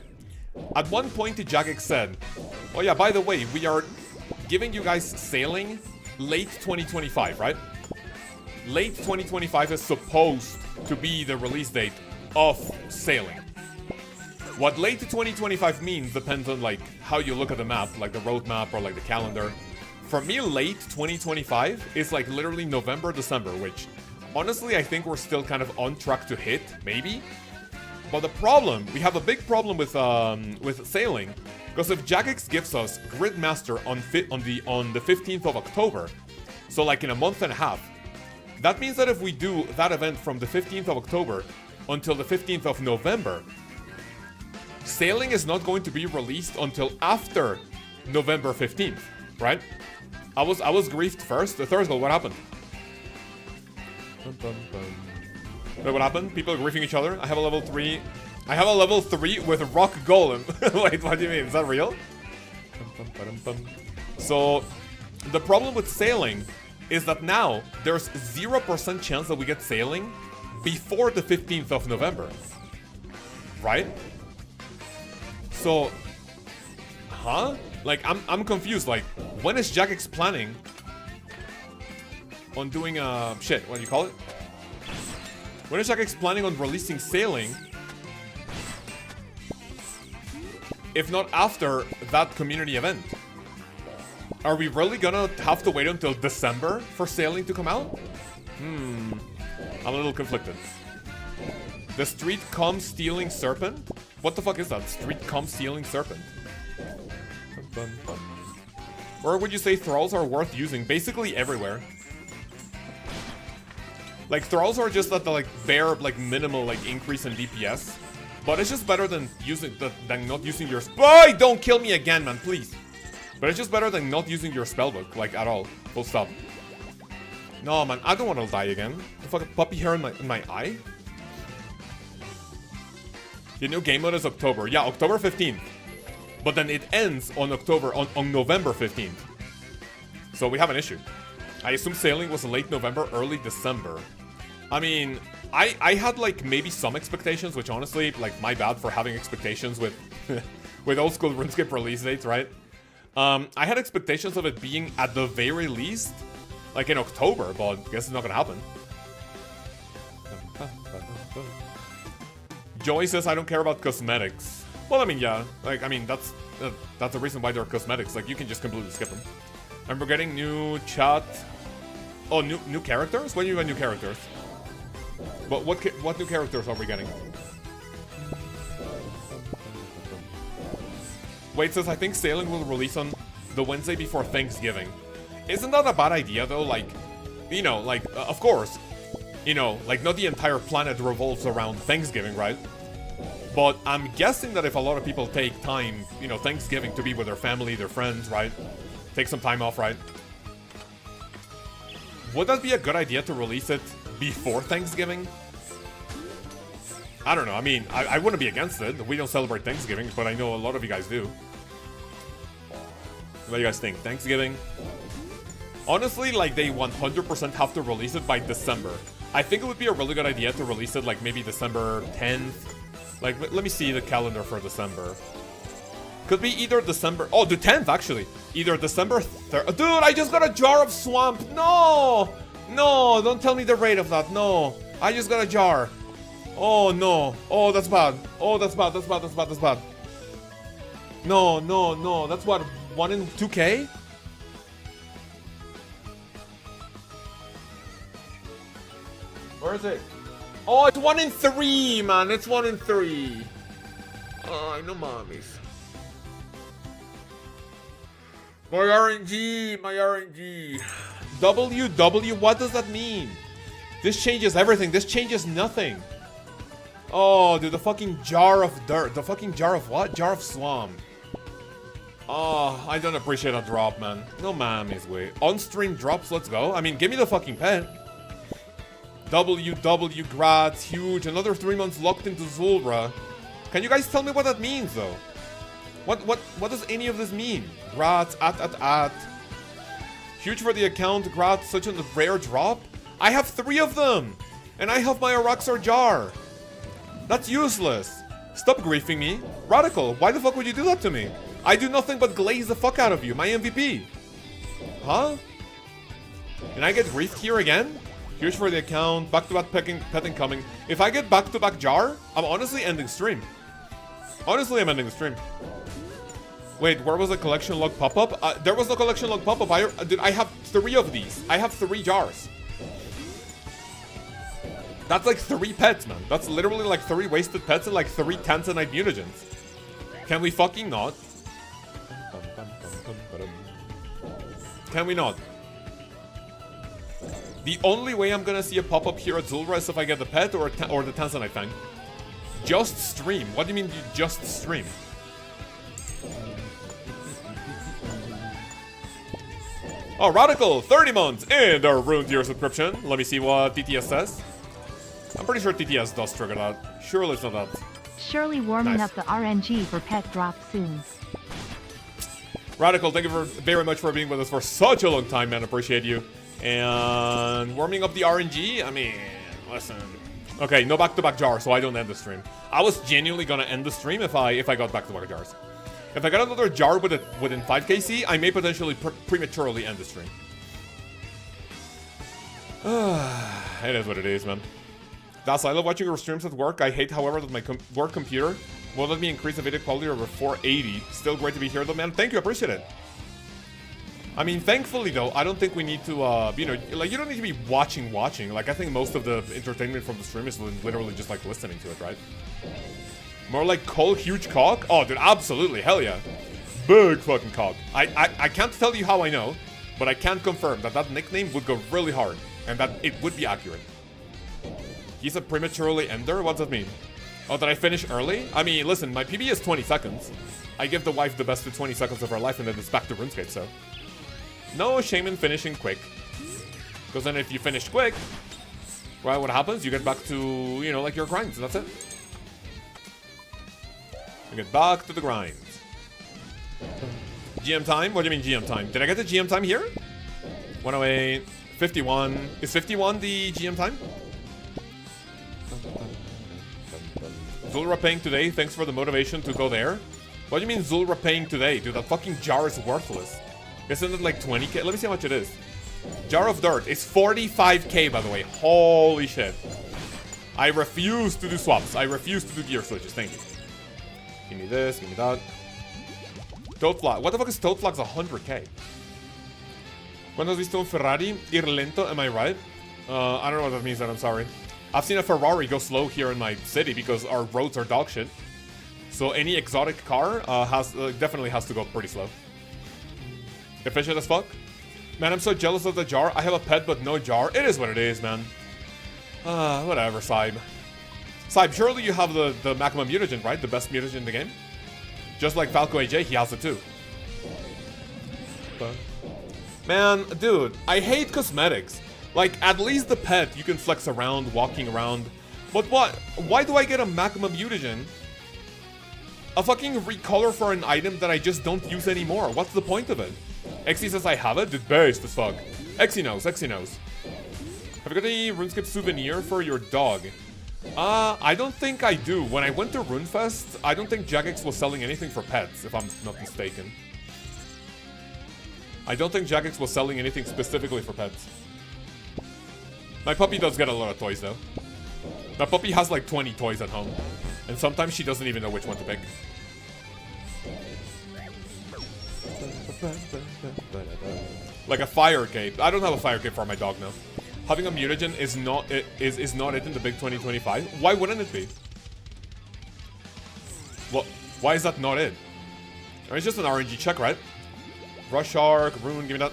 At one point, Jagex said, oh yeah, by the way, we are giving you guys sailing late 2025, right? Late 2025 is supposed to be the release date of sailing. What late 2025 means depends on like how you look at the map, like the roadmap or like the calendar. For me, late 2025 is like literally November, December, which honestly I think we're still kind of on track to hit, maybe. But the problem, we have a big problem with sailing, because if Jagex gives us Grid Master on the 15th of October, so like in a month and a half, that means that if we do that event from the 15th of October until the 15th of November, sailing is not going to be released until after November 15th, right? I was griefed first. The Thursday, what happened? Wait, what happened? People are griefing each other. I have a level 3. I have a level 3 with Rock Golem. Wait, what do you mean? Is that real? So, the problem with sailing is that now there's 0% chance that we get sailing before the 15th of November. Right? So, huh? Like, I'm confused. Like, when is Jagex planning on doing shit, what do you call it? When is Jagex planning on releasing sailing? If not after that community event. Are we really gonna have to wait until December for sailing to come out? I'm a little conflicted. The Street Come Stealing Serpent? What the fuck is that? Street Come Stealing Serpent. Where would you say thralls are worth using? Basically everywhere. Like, thralls are just at the, like, bare, like, minimal, like, increase in DPS. But it's just better than than not using your... Boy, don't kill me again, man, please. But it's just better than not using your spellbook, like, at all. Full stop. No, man, I don't want to die again. The fucking puppy hair in my eye? The new game mode is October. Yeah, October 15th. But then it ends on November 15th. So we have an issue. I assume sailing was late November, early December. I mean, I had like maybe some expectations, which honestly, like my bad for having expectations with with old school RuneScape release dates, right? I had expectations of it being at the very least like in October, but I guess it's not gonna happen. Joey says I don't care about cosmetics. Well, I mean, yeah, like I mean that's the reason why they're cosmetics. Like you can just completely skip them. And we're getting new chat. Oh, new characters? When do you get new characters? But what new characters are we getting? Wait, says I think sailing will release on the Wednesday before Thanksgiving. Isn't that a bad idea though? Like, you know, like of course, you know, like not the entire planet revolves around Thanksgiving, right? But I'm guessing that if a lot of people take time, you know, Thanksgiving to be with their family, their friends, right? Take some time off, right? Would that be a good idea to release it before Thanksgiving? I don't know. I mean, I wouldn't be against it. We don't celebrate Thanksgiving, but I know a lot of you guys do. What do you guys think? Thanksgiving? Honestly, like, they 100% have to release it by December. I think it would be a really good idea to release it, like, maybe December 10th. Like, let me see the calendar for December. Could be either December... Oh, the 10th, actually. Either December 3rd... Dude, I just got a jar of swamp. No! No, don't tell me the rate of that. No. I just got a jar. Oh, no. Oh, that's bad. Oh, that's bad. That's bad. That's bad. That's bad. No, no, no. That's what? 1 in 2K? Where is it? Oh, it's 1 in 3, man. It's 1 in 3. Oh, no mommies. My RNG, my RNG. WW, what does that mean? This changes everything. This changes nothing. Oh, dude, the fucking jar of dirt. The fucking jar of what? Jar of swamp. Oh, I don't appreciate a drop, man. No mammies, wait. On-stream drops, let's go. I mean, give me the fucking pet. WW grats, huge. Another 3 months locked into Zulrah. Can you guys tell me what that means, though? What does any of this mean? Grats, at. Huge for the account, grats, such a rare drop. I have 3 of them! And I have my Araxar jar. That's useless. Stop griefing me. Radical, why the fuck would you do that to me? I do nothing but glaze the fuck out of you, my MVP. Huh? And I get griefed here again? Huge for the account, back-to-back pet incoming. If I get back-to-back jar, I'm honestly ending stream. Honestly, I'm ending the stream. Wait, where was the collection log pop-up? There was no collection log pop-up. Dude, I have 3 of these. I have 3 jars. That's like 3 pets, man. That's literally like 3 wasted pets and like 3 Tanzanite mutagens. Can we fucking not? Can we not? The only way I'm gonna see a pop-up here at Zulrah is if I get the pet or the Tanzanite thing. Just stream. What do you mean you just stream? Oh, Radical, 30 months and a ruined year subscription. Let me see what TTS says. I'm pretty sure TTS does trigger that. Surely it's not that. Surely warming up the RNG for pet drop soon. Radical, thank you very much for being with us for such a long time, man. Appreciate you. And warming up the RNG? I mean, listen. Okay, no back-to-back jar, so I don't end the stream. I was genuinely gonna end the stream if I got back-to-back jars. If I got another jar within 5kc, I may potentially prematurely end the stream. It is what it is, man. Das, I love watching your streams at work. I hate, however, that my work computer won't let me increase the video quality over 480. Still great to be here, though, man. Thank you, I appreciate it. I mean, thankfully, though, I don't think we need to, you know, like, you don't need to be watching. Like, I think most of the entertainment from the stream is literally just, like, listening to it, right? More like Cole Huge Cock? Oh, dude, absolutely. Hell yeah. Big fucking cock. I can't tell you how I know, but I can confirm that that nickname would go really hard, and that it would be accurate. He's a prematurely ender? What does that mean? Oh, did I finish early? I mean, listen, my PB is 20 seconds. I give the wife the best of 20 seconds of her life and then it's back to RuneScape, so. No shame in finishing quick. Because then if you finish quick, well, what happens? You get back to, you know, like your grinds, and that's it. You get back to the grind. GM time? What do you mean GM time? Did I get the GM time here? 108, 51. Is 51 the GM time? Zulrah paying today, thanks for the motivation to go there. What do you mean Zulrah paying today? Dude, that fucking jar is worthless. Isn't it like 20k? Let me see how much it is. Jar of dirt is 45k, by the way. Holy shit. I refuse to do swaps. I refuse to do gear switches. Thank you. Give me this, give me that. Toad Flag. What the fuck is Toad Flag's 100k? When has visto un Ferrari ir lento? Am I right? I don't know what that means, I'm sorry. I've seen a Ferrari go slow here in my city because our roads are dog shit. So any exotic car definitely has to go pretty slow. Efficient as fuck. Man, I'm so jealous of the jar. I have a pet but no jar. It is what it is, man. Whatever, Saib. Saib, surely you have the Magma Mutagen, right? The best mutagen in the game? Just like Falco AJ, he has it too. Man, dude, I hate cosmetics. Like, at least the pet, you can flex around, walking around. But what? Why do I get a Magma Mutagen? A fucking recolor for an item that I just don't use anymore. What's the point of it? Exy says I have it? Dude, based as fuck. Exy knows, Exy knows. Have you got any RuneScape souvenir for your dog? I don't think I do. When I went to RuneFest, I don't think Jagex was selling anything for pets, if I'm not mistaken. I don't think Jagex was selling anything specifically for pets. My puppy does get a lot of toys, though. My puppy has like 20 toys at home. And sometimes she doesn't even know which one to pick. Like a fire cape. I don't have a fire cape for my dog now. Having a mutagen is not it in the big 2025. Why wouldn't it be? Well, why is that not it? It's just an RNG check, right? Rush Shark, Rune, give me that.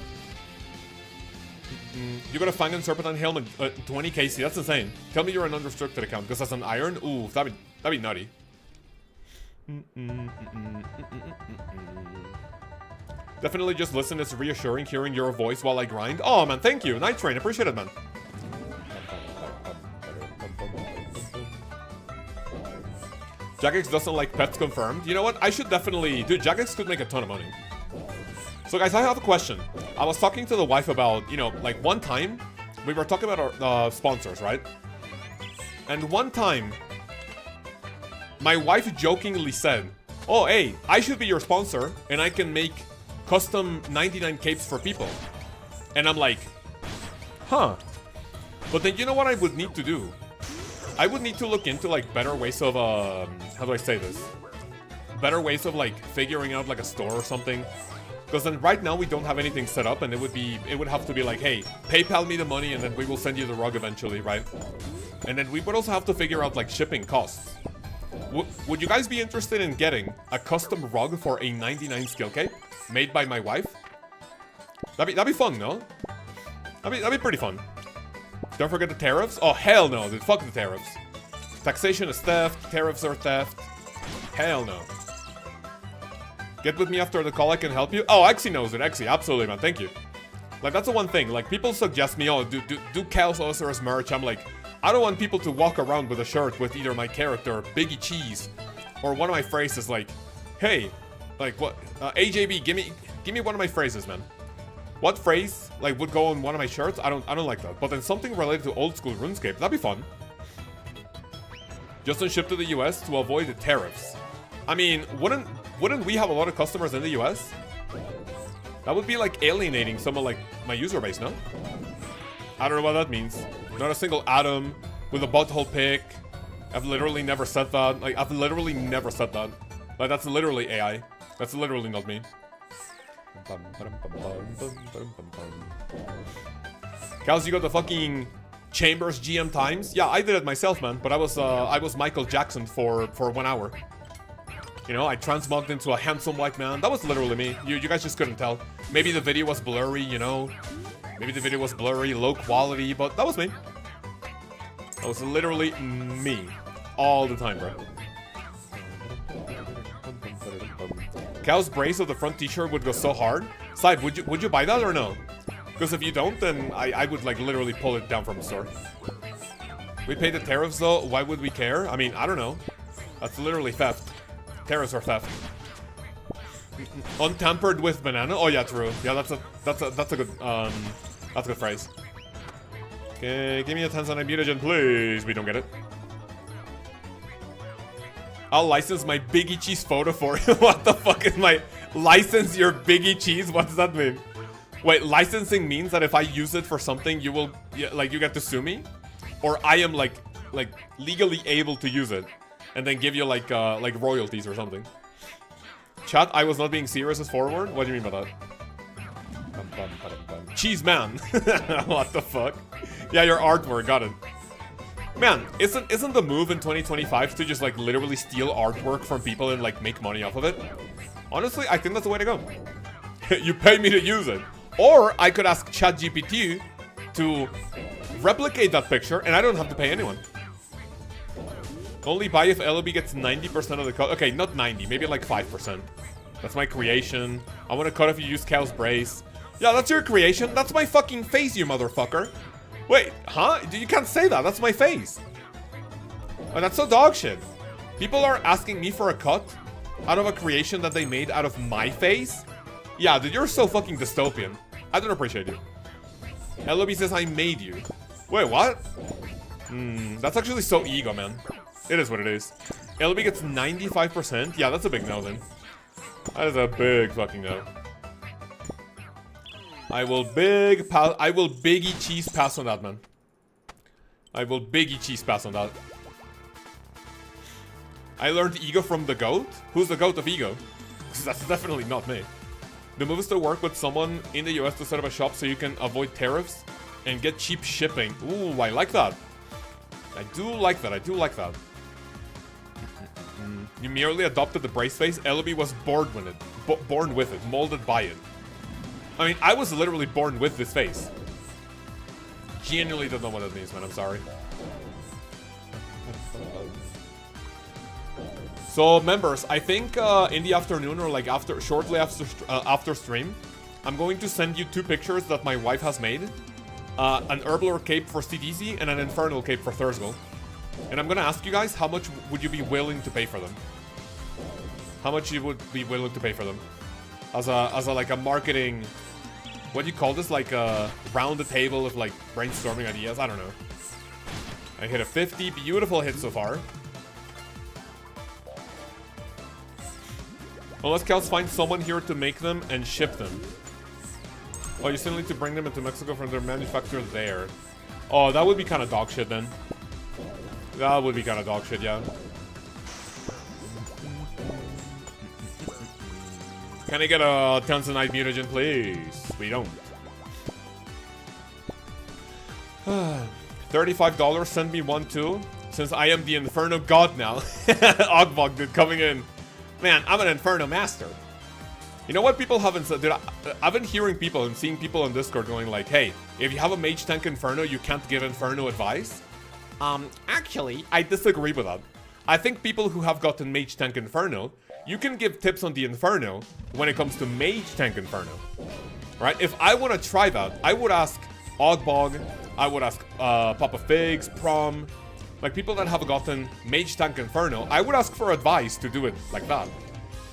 You got a Fang and Serpentine helmet, 20 KC. That's insane. Tell me you're an unrestricted account because that's an iron. Ooh, that'd be nutty. Definitely just listen. It's reassuring hearing your voice while I grind. Oh man, thank you. Night Train, appreciate it, man. Jagex doesn't like pets confirmed. You know what? I should definitely... Dude, Jagex could make a ton of money. So guys, I have a question. I was talking to the wife about, you know, like one time, we were talking about our sponsors, right? And one time, my wife jokingly said, oh, hey, I should be your sponsor, and I can make custom 99 capes for people. And I'm like, huh. But then you know what I would need to do? I would need to look into, like, better ways of, how do I say this? Better ways of, like, figuring out, like, a store or something. Because then right now we don't have anything set up, and it would have to be like, hey, PayPal me the money and then we will send you the rug eventually, right? And then we would also have to figure out like shipping costs. Would you guys be interested in getting a custom rug for a 99 skill cape made by my wife? That'd be fun, no? That'd be pretty fun. Don't forget the tariffs. Oh hell no, dude, fuck the tariffs. Taxation is theft, tariffs are theft. Hell no. Get with me after the call, I can help you. Oh, Exy knows it. Exy, absolutely, man. Thank you. Like, that's the one thing. Like, people suggest me, oh, do Lkaoz OSRS merch. I'm like, I don't want people to walk around with a shirt with either my character, Biggie Cheese, or one of my phrases like, hey, like, what? AJB, give me one of my phrases, man. What phrase, like, would go on one of my shirts? I don't like that. But then something related to old school RuneScape, that'd be fun. Just don't ship to the US to avoid the tariffs. I mean, wouldn't we have a lot of customers in the US? That would be like alienating some of like my user base, no? I don't know what that means. Not a single atom with a butthole pick. I've literally never said that. Like, I've literally never said that. Like, that's literally AI. That's literally not me. Calz, you got the fucking Chambers GM times? Yeah, I did it myself, man. But I was Michael Jackson for 1 hour. You know, I transmogged into a handsome white man. That was literally me. You guys just couldn't tell. Maybe the video was blurry, you know. Maybe the video was blurry, low quality, but that was me. That was literally me. All the time, bro. Cow's brace of the front t-shirt would go so hard. Side, would you buy that or no? Because if you don't, then I would like literally pull it down from the store. We pay the tariffs though, why would we care? I mean, I don't know. That's literally theft. Tariffs are theft. Untampered with banana? Oh yeah, true. Yeah, that's a good phrase. Okay, give me a Tanzanite mutagen, please. We don't get it. I'll license my Biggie Cheese photo for you. What the fuck is my license your Biggie Cheese? What does that mean? Wait, licensing means that if I use it for something, you will like you get to sue me, or I am like legally able to use it, and then give you like royalties or something. Chat, I was not being serious as forward. What do you mean by that? Cheese man. What the fuck? Yeah, your artwork, got it. Man, isn't the move in 2025 to just like literally steal artwork from people and like make money off of it? Honestly, I think that's the way to go. You pay me to use it. Or I could ask ChatGPT to replicate that picture and I don't have to pay anyone. Only buy if LOB gets 90% of the cut. Okay, not 90, maybe like 5%. That's my creation. I want to cut if you use Cow's brace. Yeah, that's your creation. That's my fucking face, you motherfucker. Wait, huh? You can't say that. That's my face. Oh, that's so dog shit. People are asking me for a cut out of a creation that they made out of my face? Yeah, dude, you're so fucking dystopian. I don't appreciate you. LOB says I made you. Wait, what? That's actually so ego, man. It is what it is. LOB gets 95%. Yeah, that's a big no then. That is a big fucking no. I will biggie cheese pass on that, man. I will biggie cheese pass on that. I learned ego from the goat? Who's the goat of ego? Because that's definitely not me. The move is to work with someone in the US to set up a shop so you can avoid tariffs and get cheap shipping. Ooh, I like that. I do like that. I do like that. You merely adopted the brace face. LB was born with it, molded by it. I mean, I was literally born with this face. Genuinely don't know what that means, man. I'm sorry. So, members, I think in the afternoon or like shortly after stream, I'm going to send you 2 pictures that my wife has made. An Herblore cape for CDZ and an Infernal cape for Thursgold. And I'm gonna ask you guys, how much would you be willing to pay for them? How much you would be willing to pay for them? As a like a marketing, what do you call this? Like a round the table of like brainstorming ideas? I don't know. I hit a 50, beautiful hit so far. Unless Kels finds someone here to make them and ship them. Oh, you still need to bring them into Mexico from their manufacturer there. Oh, that would be kind of dog shit then. That would be kind of dog shit, yeah. Can I get a Tanzanite mutagen, please? We don't. $35, send me one too. Since I am the Inferno God now. Ogbog, dude, coming in. Man, I'm an Inferno Master. You know what people haven't said? Dude, I've been hearing people and seeing people on Discord going like, hey, if you have a Mage Tank Inferno, you can't give Inferno advice. Actually, I disagree with that. I think people who have gotten Mage Tank Inferno, you can give tips on the Inferno when it comes to Mage Tank Inferno. Right? If I want to try that, I would ask Ogbog, I would ask Papa Figs, Prom, like people that have gotten Mage Tank Inferno, I would ask for advice to do it like that.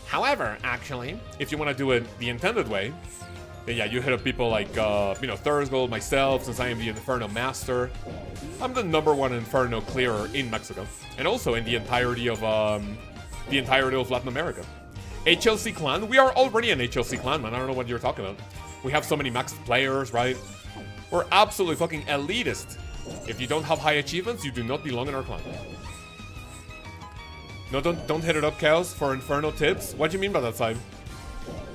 However, actually, if you want to do it the intended way, then yeah, you hit up people like, you know, Thursgold, myself, since I am the Inferno Master. I'm the #1 Inferno clearer in Mexico, and also in the entirety of Latin America. HLC clan, we are already an HLC clan, man. I don't know what you're talking about. We have so many maxed players, right? We're absolutely fucking elitist. If you don't have high achievements, you do not belong in our clan. No, don't hit it up, Chaos, for Inferno tips. What do you mean by that, side?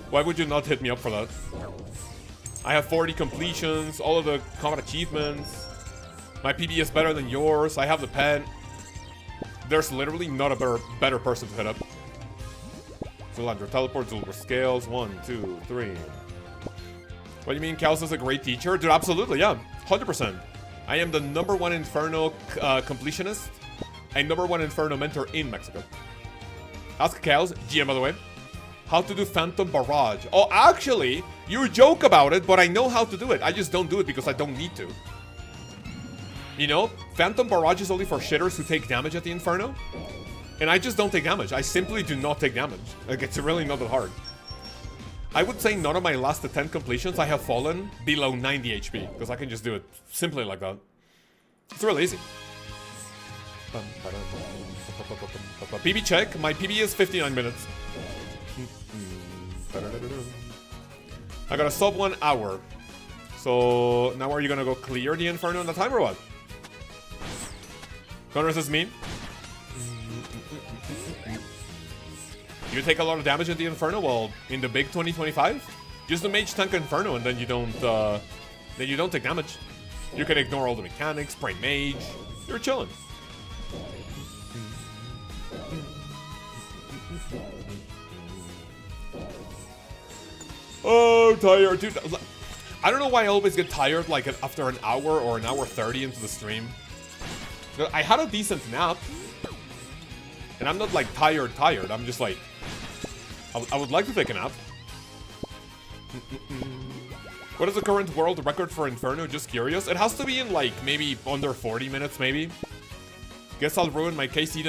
Why would you not hit me up for that? I have 40 completions, all of the combat achievements. My PB is better than yours. I have the pen. There's literally not a better person to hit up. Zulrah teleport, Zulrah scales. 1, 2, 3. What do you mean, Chaos is a great teacher? Dude, absolutely, yeah. 100%. I am the #1 Inferno completionist and #1 Inferno mentor in Mexico. Ask Lkaoz, GM by the way, how to do Phantom Barrage. Oh, actually, you joke about it, but I know how to do it. I just don't do it because I don't need to. You know, Phantom Barrage is only for shitters who take damage at the Inferno. And I just don't take damage. I simply do not take damage. Like, it's really not that hard. I would say none of my last 10 completions I have fallen below 90 HP. Because I can just do it simply like that. It's really easy. PB check. My PB is 59 minutes. I got a sub 1 hour. So now are you gonna go clear the Inferno in the time or what? Conrad is me. You take a lot of damage at the Inferno? Well, in the big 2025, use the Mage tank Inferno and then you don't take damage. You can ignore all the mechanics, spray Mage. You're chilling. Oh, tired, dude. I don't know why I always get tired like after an hour or an hour 30 into the stream. I had a decent nap. And I'm not like tired. I'm just like, I would like to take a nap. What is the current world record for Inferno? Just curious. It has to be in like maybe under 40 minutes maybe. Guess I'll ruin my KC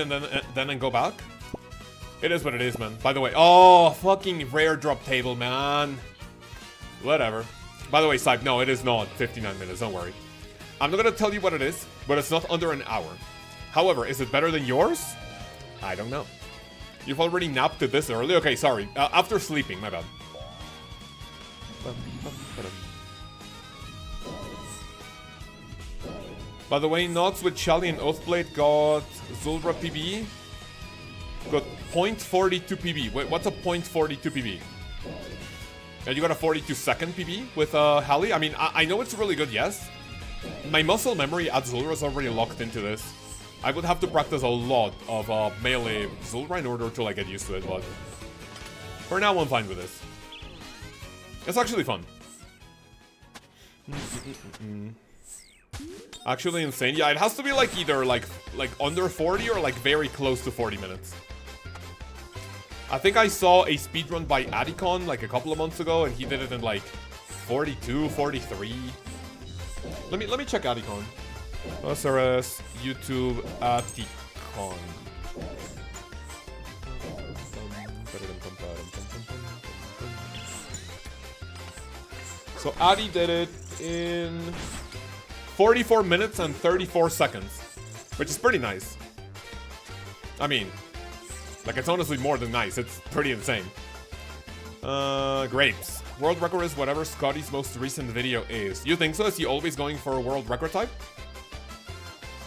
then go back. It is what it is, man. By the way, oh, fucking rare drop table, man. Whatever. By the way, Sype, no, it is not 59 minutes, don't worry. I'm not gonna tell you what it is, but it's not under an hour. However, is it better than yours? I don't know. You've already napped it this early? Okay, sorry. After sleeping, my bad. By the way, Knots with Shelly and Oathblade got Zulrah PB. Got 0.42 PB. Wait, what's a 0.42 PB? And you got a 42-second PB with Hallie? I mean, I know it's really good, yes. My muscle memory at Zulrah is already locked into this. I would have to practice a lot of melee Zulrah in order to like get used to it, but for now I'm fine with this. It's actually fun. Actually insane. Yeah, it has to be like either like under 40 or like very close to 40 minutes. I think I saw a speedrun by Adicon like a couple of months ago and he did it in like 42, 43. Let me check Adicon. OSRS, YouTube, Adicon. So Addy did it in 44 minutes and 34 seconds, which is pretty nice. I mean, like it's honestly more than nice. It's pretty insane. Grapes. World record is whatever Scotty's most recent video is. You think so? Is he always going for a world record type?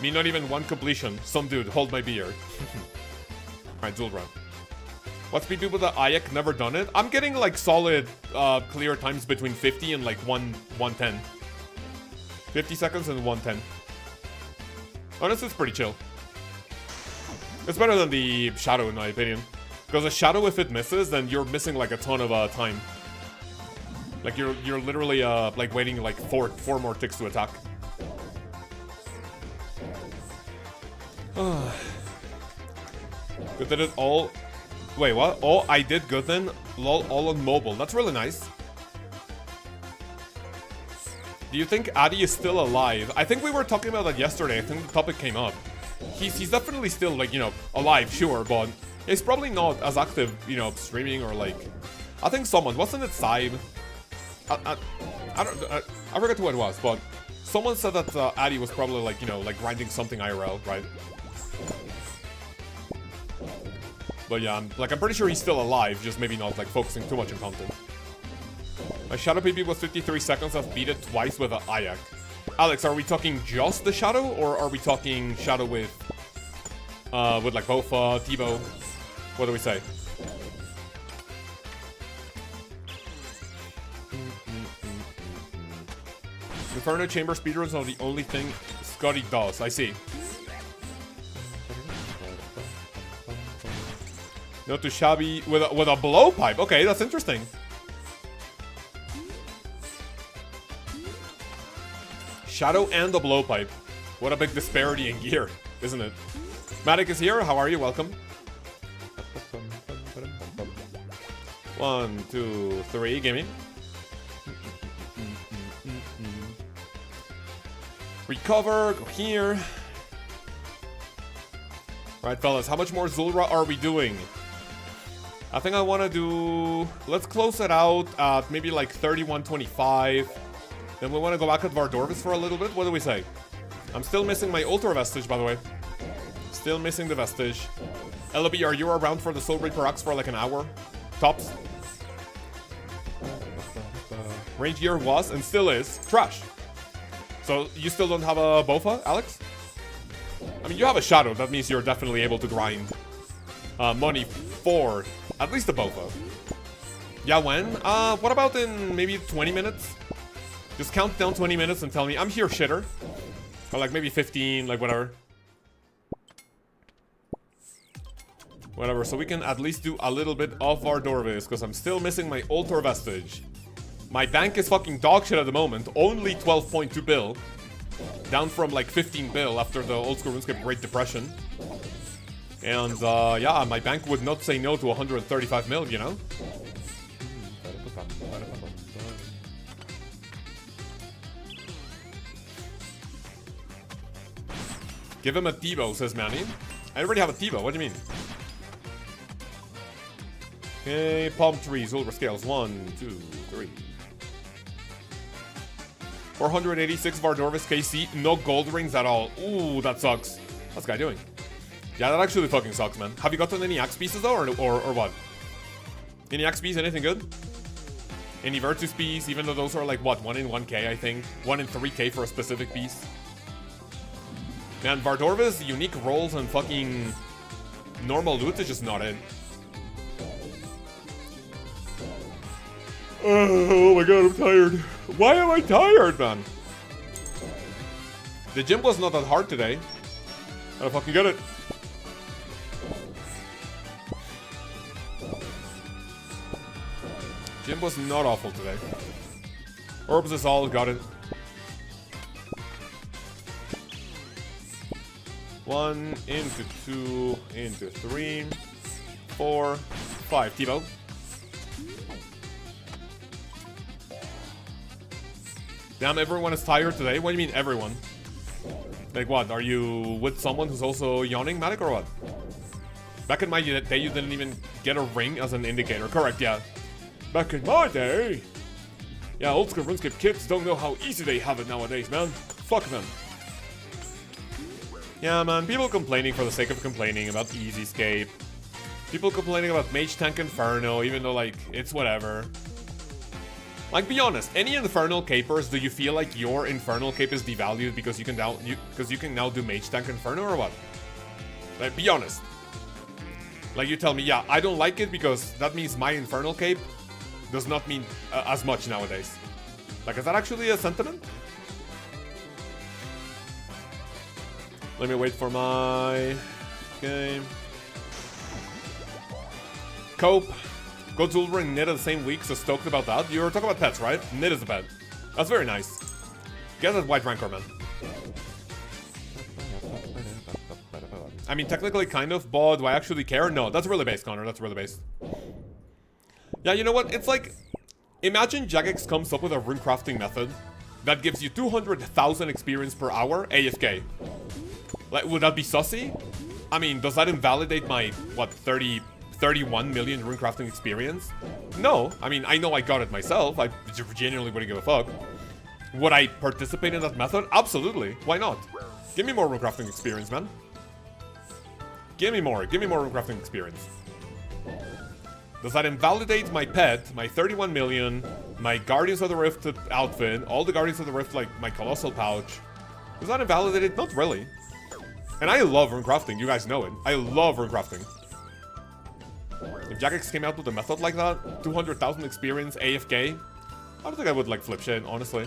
Me, not even one completion. Some dude, hold my beer. Alright, Zulrah. What's speed with the Ayak? Never done it. I'm getting like solid clear times between 50 and like 110. 50 seconds and 110. Honestly, it's pretty chill. It's better than the Shadow in my opinion. Because the Shadow, if it misses, then you're missing like a ton of time. Like you're literally like waiting like four more ticks to attack. Good did it all. Wait, what? Oh, I did good then. Lol, all on mobile. That's really nice. Do you think Addy is still alive? I think we were talking about that yesterday. I think the topic came up. He's definitely still like, you know, alive, sure, but he's probably not as active, you know, streaming or like. I think someone wasn't it Sybe? I forget who it was, but someone said that Addy was probably like, you know, like grinding something IRL, right? But yeah, I'm pretty sure he's still alive, just maybe not like focusing too much on content. My Shadow PB was 53 seconds. I've beat it twice with an Ayak. Alex, are we talking just the Shadow, or are we talking Shadow with like both T-Bow? What do we say? Inferno Chamber speedruns are the only thing Scotty does. I see. Not too shabby with a blowpipe. Okay, that's interesting. Shadow and the blowpipe. What a big disparity in gear, isn't it? Matic is here. How are you? Welcome. 1, 2, 3. Gimme. Recover. Go here. Right, fellas. How much more Zulrah are we doing? I think I want to do... Let's close it out at maybe like 31.25. Then we want to go back at Vardorvis for a little bit. What do we say? I'm still missing my Ultra Vestige, by the way. Still missing the Vestige. LB, are you around for the Soul Reaper Axe for like an hour? Tops. Range gear was and still is trash. So you still don't have a Bofa, Alex? I mean, you have a Shadow. That means you're definitely able to grind money for at least a Bofa. Yeah, when? What about in maybe 20 minutes? Just count down 20 minutes and tell me I'm here, shitter. Or like maybe 15, like whatever. Whatever, so we can at least do a little bit of Vardorvis, because I'm still missing my Ultra Vestige. My bank is fucking dog shit at the moment. Only 12.2 bill. Down from like 15 bill after the old school RuneScape Great Depression. And yeah, my bank would not say no to 135 mil, you know? Give him a Tivo, says Manny. I already have a Tivo, what do you mean? Okay, palm tree, Zulrah scales. 1, 2, 3. 486 Vardorvis KC, no gold rings at all. Ooh, that sucks. What's this guy doing? Yeah, that actually fucking sucks, man. Have you gotten any axe pieces though, or what? Any axe pieces, anything good? Any Virtus piece, even though those are like, what, 1 in 1k, I think? 1 in 3k for a specific piece. Man, Vardorvis, unique rolls and fucking normal loot is just not it. Oh my god, I'm tired. Why am I tired, man? The gym was not that hard today. I don't fucking get it. Gym was not awful today. Orbs is all, got it. 1 into 2 into 3 4 5. Tivo. Damn, everyone is tired today? What do you mean, everyone? Like what? Are you with someone who's also yawning, Matic, or what? Back in my day, you didn't even get a ring as an indicator. Correct, yeah. Back in my day. Yeah, old school RuneScape kids don't know how easy they have it nowadays, man. Fuck them. Yeah, man, people complaining for the sake of complaining about Easy Scape. People complaining about Mage Tank Inferno, even though, like, it's whatever. Like, be honest, any Infernal Capers, do you feel like your Infernal Cape is devalued because you can now do Mage Tank Inferno, or what? Like, be honest. Like, you tell me, yeah, I don't like it because that means my Infernal Cape does not mean as much nowadays. Like, is that actually a sentiment? Let me wait for my game. Cope. Go Zulrah and Nid the same week, so stoked about that. You were talking about pets, right? Nid is a pet. That's very nice. Get that white rancor, man. I mean, technically kind of, but do I actually care? No, that's really based, Connor. That's really based. Yeah, you know what? It's like, imagine Jagex comes up with a rune crafting method that gives you 200,000 experience per hour AFK. Like, would that be sussy? I mean, does that invalidate my, what, 31 million rune crafting experience? No. I mean, I know I got it myself. I genuinely wouldn't give a fuck. Would I participate in that method? Absolutely. Why not? Give me more rune crafting experience, man. Give me more. Give me more rune crafting experience. Does that invalidate my pet, my 31 million, my Guardians of the Rift outfit, all the Guardians of the Rift, like my Colossal pouch? Does that invalidate it? Not really. And I love rune crafting. You guys know it. I love rune crafting. If Jagex came out with a method like that, 200,000 experience, AFK, I don't think I would, like, flip shit, honestly.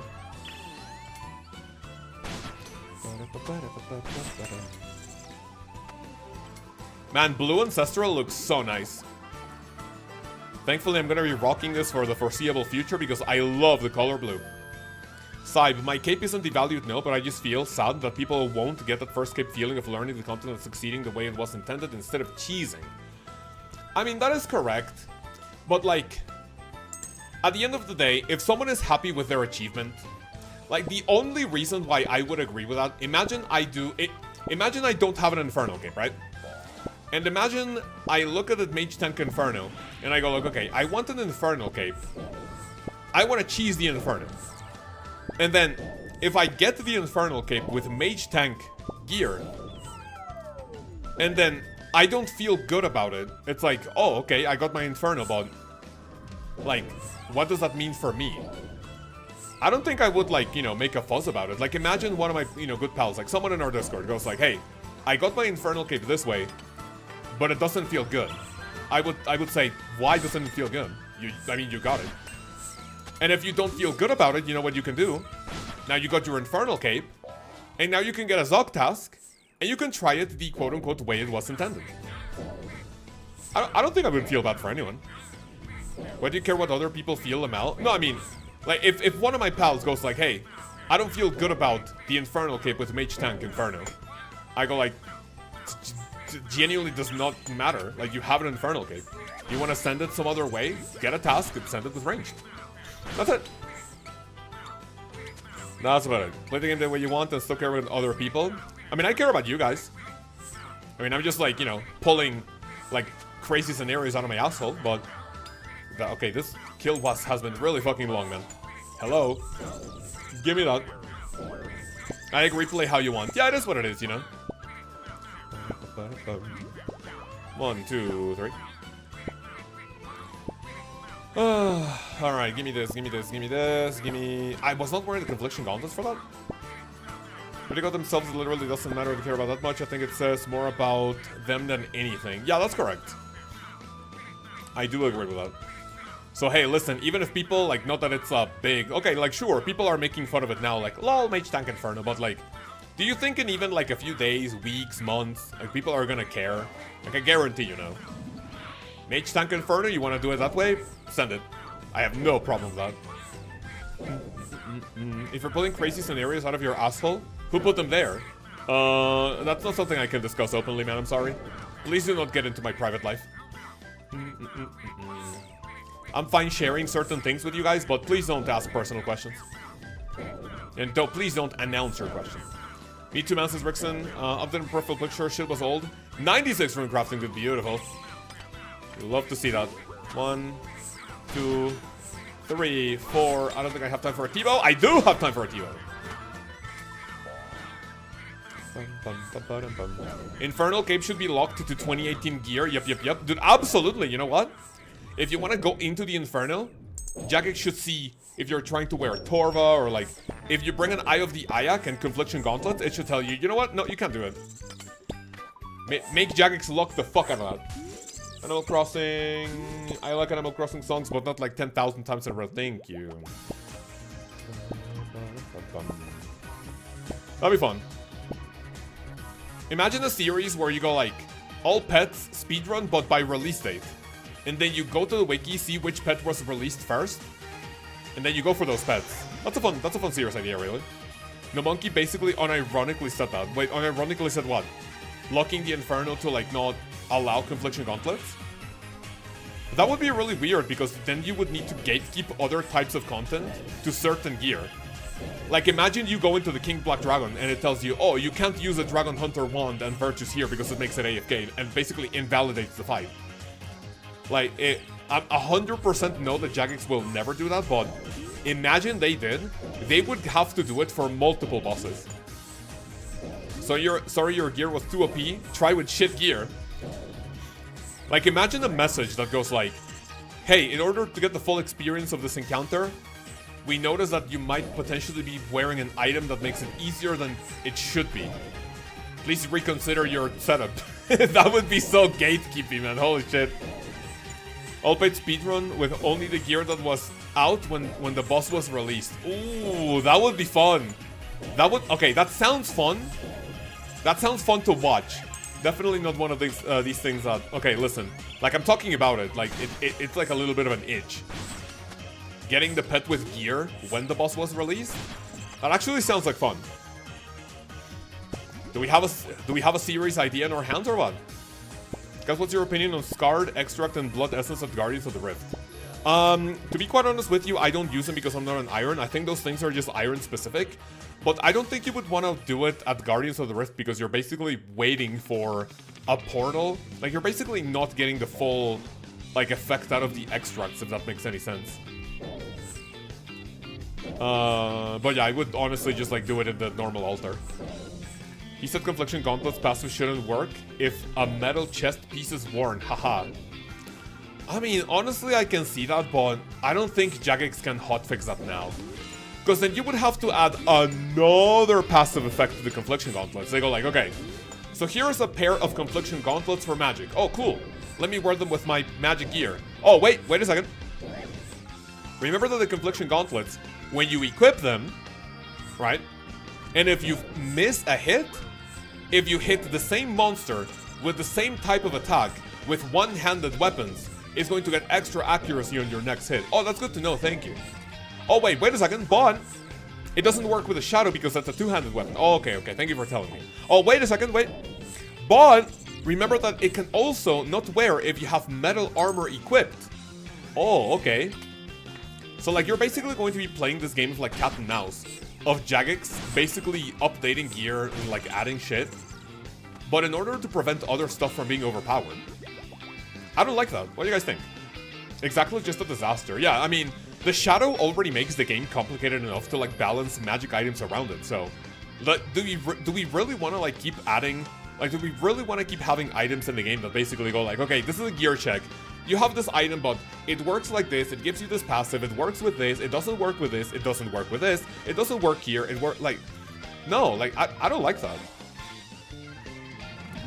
Man, Blue Ancestral looks so nice. Thankfully, I'm gonna be rocking this for the foreseeable future because I love the color blue. Saib, my cape isn't devalued, no, but I just feel sad that people won't get that first cape feeling of learning the content and succeeding the way it was intended instead of cheesing. I mean, that is correct, but like, at the end of the day, if someone is happy with their achievement, like the only reason why I would agree with that, imagine I don't have an Inferno cape, right? And imagine I look at the Mage Tank Inferno, and I go like, okay, I want an Infernal cape. I want to cheese the Inferno. And then, if I get the Infernal cape with Mage Tank gear, and then I don't feel good about it, it's like, oh, okay, I got my Inferno, but like, what does that mean for me? I don't think I would, like, you know, make a fuss about it. Like, imagine one of my, you know, good pals, like someone in our Discord goes like, hey, I got my Infernal cape this way, but it doesn't feel good. I would say, why doesn't it feel good? I mean, you got it. And if you don't feel good about it, you know what you can do? Now you got your Infernal cape, and now you can get a Zog task, and you can try it the quote-unquote way it was intended. I don't think I would feel bad for anyone. Why do you care what other people feel, Amal? No, I mean, like, if one of my pals goes like, hey, I don't feel good about the Infernal cape with Mage Tank Inferno, I go like, genuinely does not matter. Like, you have an Infernal cape. You want to send it some other way? Get a task and send it with ranged. That's it. That's about it. Play the game the way you want and still care about other people. I mean, I care about you guys. I mean, I'm just like, you know, pulling like crazy scenarios out of my asshole, but okay, this kill has been really fucking long, man. Hello. Give me that. I agree, play how you want. Yeah, it is what it is, you know. 1, 2, 3. Alright, give me this, give me this, give me this, give me... I was not wearing the Confliction Gauntlets for that. But they got themselves, it literally doesn't matter to care about that much. I think it says more about them than anything. Yeah, that's correct. I do agree with that. So hey, listen, even if people, like, not that it's big... Okay, like, sure, people are making fun of it now, like, lol, Mage Tank Inferno, but, like, do you think in even, like, a few days, weeks, months, like, people are gonna care? Like, I guarantee you know. Mage Tank Inferno, you wanna do it that way? Send it. I have no problem with that. If you're pulling crazy scenarios out of your asshole, who put them there? That's not something I can discuss openly, man, I'm sorry. Please do not get into my private life. I'm fine sharing certain things with you guys, but please don't ask personal questions. And please don't announce your questions. Me too, man, says Rickson. Updated profile picture, shit was old. 96 rune crafting, good, beautiful. Love to see that. 1, 2, 3, 4. I don't think I have time for a TiVo. I do have time for a TiVo. Infernal cape should be locked to 2018 gear. Yep. Dude, absolutely. You know what? If you want to go into the Inferno, Jagex should see if you're trying to wear Torva or like if you bring an Eye of the Ayak and Confliction Gauntlets, it should tell you, you know what? No, you can't do it. Make Jagex lock the fuck out of that. Animal Crossing. I like Animal Crossing songs, but not like 10,000 times in a row. Thank you. That'd be fun. Imagine a series where you go like all pets speedrun, but by release date. And then you go to the wiki, see which pet was released first, and then you go for those pets. That's a fun serious idea, really. The monkey basically unironically said that. Wait, unironically said what? Locking the Inferno to like not allow Confliction Gauntlets? That would be really weird because then you would need to gatekeep other types of content to certain gear. Like imagine you go into the King Black Dragon and it tells you, oh, you can't use a Dragon Hunter wand and Virtues here because it makes it AFK and basically invalidates the fight. Like, I 100% know that Jagex will never do that, but imagine they did. They would have to do it for multiple bosses. So sorry your gear was too OP, try with shit gear. Like, imagine a message that goes like, hey, in order to get the full experience of this encounter, we notice that you might potentially be wearing an item that makes it easier than it should be. Please reconsider your setup. That would be so gatekeeping, man. Holy shit. All paid speedrun with only the gear that was out when the boss was released. Ooh, that would be fun. Okay, that sounds fun. That sounds fun to watch. Definitely not one of these things that... Okay, listen. Like, I'm talking about it. Like, it's like a little bit of an itch. Getting the pet with gear when the boss was released? That actually sounds like fun. Do we have a series idea in our hands or what? Guys, what's your opinion on Scarred, Extract, and Blood Essence of Guardians of the Rift? To be quite honest with you, I don't use them because I'm not an Iron. I think those things are just Iron specific. But I don't think you would want to do it at Guardians of the Rift because you're basically waiting for a portal. Like, you're basically not getting the full, like, effect out of the extracts, if that makes any sense. But yeah, I would honestly just, like, do it in the normal altar. He said Confliction Gauntlet's passive shouldn't work if a metal chest piece is worn. Haha. I mean, honestly, I can see that, but I don't think Jagex can hotfix that now. Because then you would have to add another passive effect to the Confliction Gauntlets. They go like, okay, so here's a pair of Confliction Gauntlets for magic. Oh, cool. Let me wear them with my magic gear. Oh, wait a second. Remember that the Confliction Gauntlets, when you equip them, right? And if you miss a hit, if you hit the same monster with the same type of attack with one-handed weapons, it's going to get extra accuracy on your next hit. Oh, that's good to know, thank you. Oh, wait a second, but it doesn't work with a shadow because that's a two-handed weapon. Oh, okay, thank you for telling me. Oh, wait a second, but remember that it can also not wear if you have metal armor equipped. Oh, okay. So, like, you're basically going to be playing this game of, like, cat and mouse. Of Jagex basically updating gear and, like, adding shit. But in order to prevent other stuff from being overpowered. I don't like that. What do you guys think? Exactly, just a disaster. Yeah, I mean, the shadow already makes the game complicated enough to, like, balance magic items around it, so... Do we really want to, like, keep adding... Like, do we really want to keep having items in the game that basically go like, okay, this is a gear check. You have this item, but it works like this, it gives you this passive, it works with this, it doesn't work with this, it doesn't work with this, it doesn't work here, it work like... No, like, I don't like that.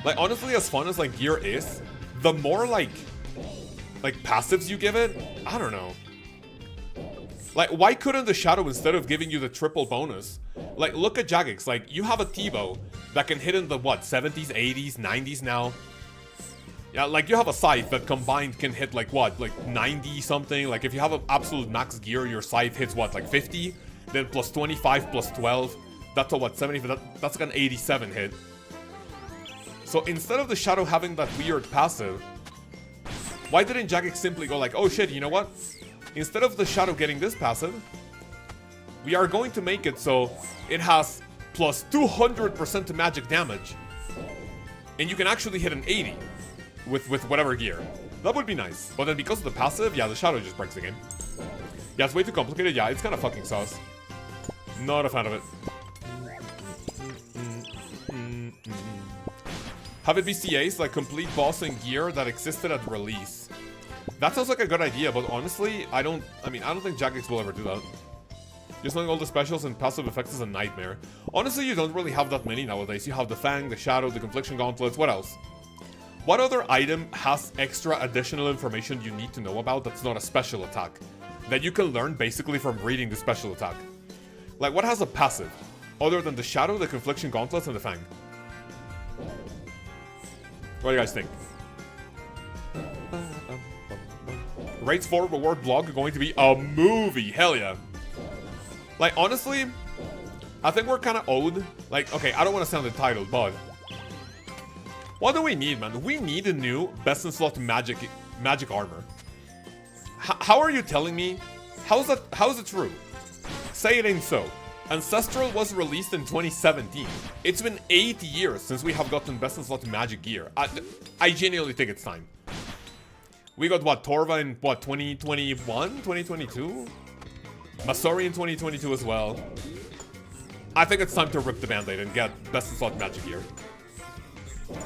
Like, honestly, as fun as, like, gear is, the more, like, passives you give it, I don't know. Like, why couldn't the shadow, instead of giving you the triple bonus, like, look at Jagex, like, you have a T-bow that can hit in the, what, 70s, 80s, 90s now? Yeah, like, you have a scythe that combined can hit, like, what, like, 90 something? Like, if you have an absolute max gear, your scythe hits, what, like, 50? Then plus 25, plus 12, that's a, what, 70? That's like an 87 hit. So instead of the shadow having that weird passive, why didn't Jagex simply go like, oh shit, you know what? Instead of the shadow getting this passive, we are going to make it so it has plus 200% to magic damage. And you can actually hit an 80 with whatever gear. That would be nice. But then because of the passive, yeah, the shadow just breaks the game. Yeah, it's way too complicated. Yeah, it's kind of fucking sauce. Not a fan of it. Have it be CAs, like complete boss and gear that existed at release. That sounds like a good idea, but honestly, I don't think Jagex will ever do that. Just knowing all the specials and passive effects is a nightmare. Honestly, you don't really have that many nowadays. You have the Fang, the Shadow, the Confliction Gauntlets, what else? What other item has extra additional information you need to know about that's not a special attack? That you can learn basically from reading the special attack? Like, what has a passive? Other than the Shadow, the Confliction Gauntlets, and the Fang? What do you guys think? Raids 4 reward blog going to be a movie. Hell yeah. Like, honestly, I think we're kind of owed. Like, okay, I don't want to sound entitled, but what do we need, man? We need a new best in slot magic armor. How are you telling me? How is it true? Say it ain't so. Ancestral was released in 2017. It's been 8 years since we have gotten best in slot magic gear. I genuinely think it's time. We got, what, Torva in, what, 2021? 2022? Masori in 2022 as well. I think it's time to rip the band-aid and get best in slot magic gear.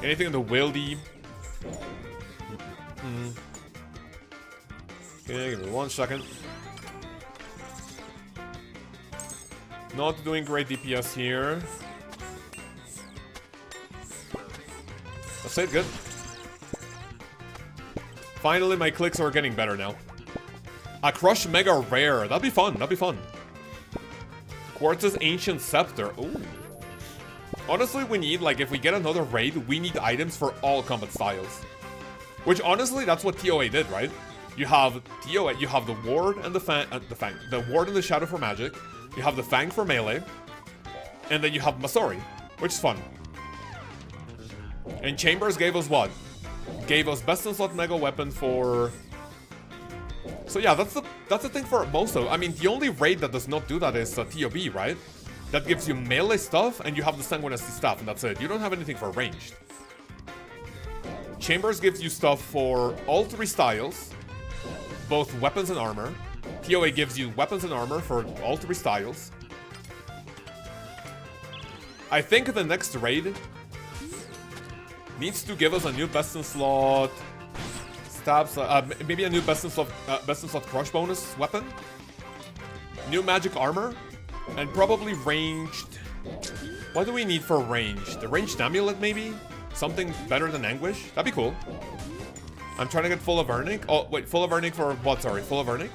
Anything in the wildy? Okay, give me 1 second. Not doing great DPS here. That's it, good. Finally, my clicks are getting better now. A Crush Mega Rare. That'd be fun. That'd be fun. Quartz's Ancient Scepter. Ooh. Honestly, we need, like, if we get another raid, we need items for all combat styles. Which, honestly, that's what TOA did, right? You have TOA, you have the Ward and the Fang, the Ward and the Shadow for magic, You have the Fang for melee. And then you have Masori, which is fun. And Chambers gave us what? Gave us best in slot mega weapon for... So yeah, that's the thing for most of... I mean, the only raid that does not do that is TOB, right? That gives you melee stuff, and you have the Sanguinity staff, and that's it. You don't have anything for ranged. Chambers gives you stuff for all 3 styles, both weapons and armor. TOA gives you weapons and armor for all 3 styles. I think the next raid needs to give us a new best in slot stabs, maybe a new best in slot crush bonus weapon, new magic armor, and probably ranged. What do we need for ranged? The ranged amulet, maybe? Something better than Anguish? That'd be cool. I'm trying to get full of Vernic. Oh, wait, full of Vernic for what? Sorry, full of Vernic?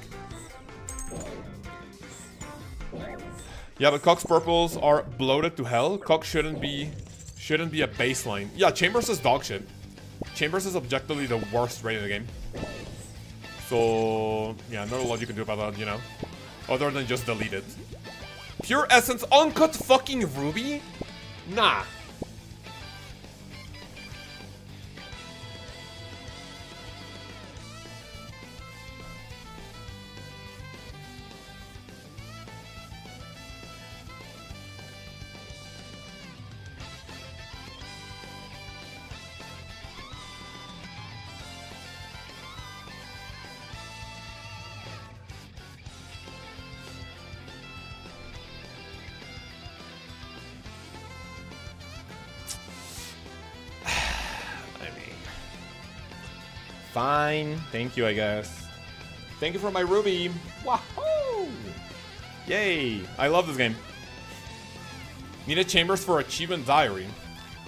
Yeah, but Cox purples are bloated to hell. Cox shouldn't be a baseline. Yeah, Chambers is dog shit. Chambers is objectively the worst raid in the game. So, yeah, not a lot you can do about that, you know? Other than just delete it. Pure Essence Uncut fucking Ruby? Nah. Fine. Thank you, I guess. Thank you for my Ruby. Wahoo! Yay. I love this game. Needed Chambers for Achievement Diary.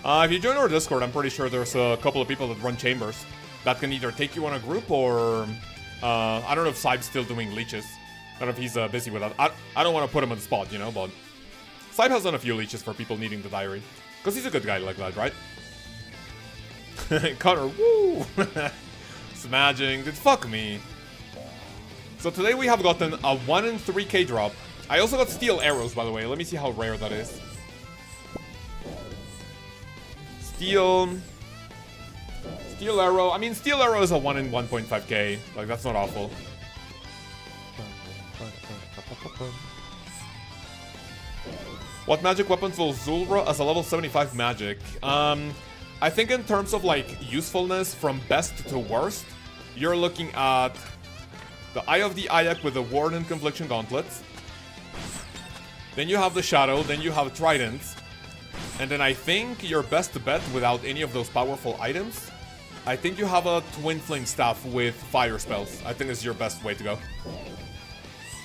If you join our Discord, I'm pretty sure there's a couple of people that run Chambers that can either take you on a group or... I don't know if Saib's still doing leeches. I don't know if he's busy with that. I don't want to put him on the spot, you know, but... Saib has done a few leeches for people needing the diary. Because he's a good guy like that, right? Connor, woo! Smashing, dude, fuck me. So today we have gotten a 1 in 3k drop. I also got steel arrows, by the way. Let me see how rare that is. Steel arrow. I mean, steel arrow is a 1 in 1.5k. Like, that's not awful. What magic weapons will Zulrah as a level 75 magic? I think in terms of, like, usefulness from best to worst, you're looking at the Eye of the Ayak with the Ward and Confliction Gauntlets. Then you have the Shadow, then you have Tridents. And then I think your best bet without any of those powerful items, I think you have a Twin Flame Staff with fire spells. I think it's your best way to go.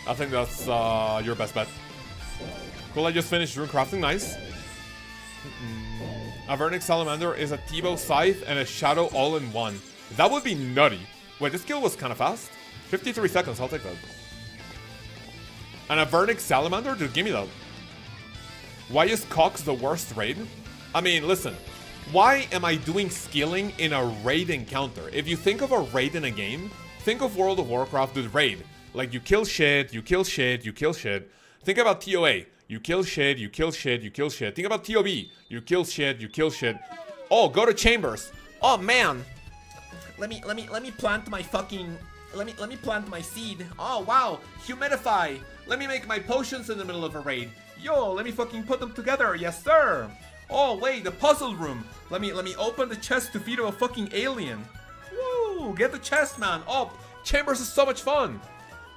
I think that's your best bet. Cool, I just finished rune crafting, nice. A Vernic Salamander is a T-bow Scythe and a Shadow all in one. That would be nutty. Wait, this kill was kind of fast. 53 seconds, I'll take that. And a Vernic Salamander? Dude, give me that. Why is Cox the worst raid? I mean, listen. Why am I doing skilling in a raid encounter? If you think of a raid in a game, think of World of Warcraft with raid. Like, you kill shit, you kill shit, you kill shit. Think about TOA. You kill shit, you kill shit, you kill shit. Think about TOB. You kill shit, you kill shit. Oh, go to Chambers. Oh man. Let me plant my fucking let me plant my seed. Oh wow. Humidify. Let me make my potions in the middle of a raid. Yo, let me fucking put them together. Yes, sir. Oh wait, the puzzle room. Let me open the chest to feed a fucking alien. Woo, get the chest, man. Oh, Chambers is so much fun.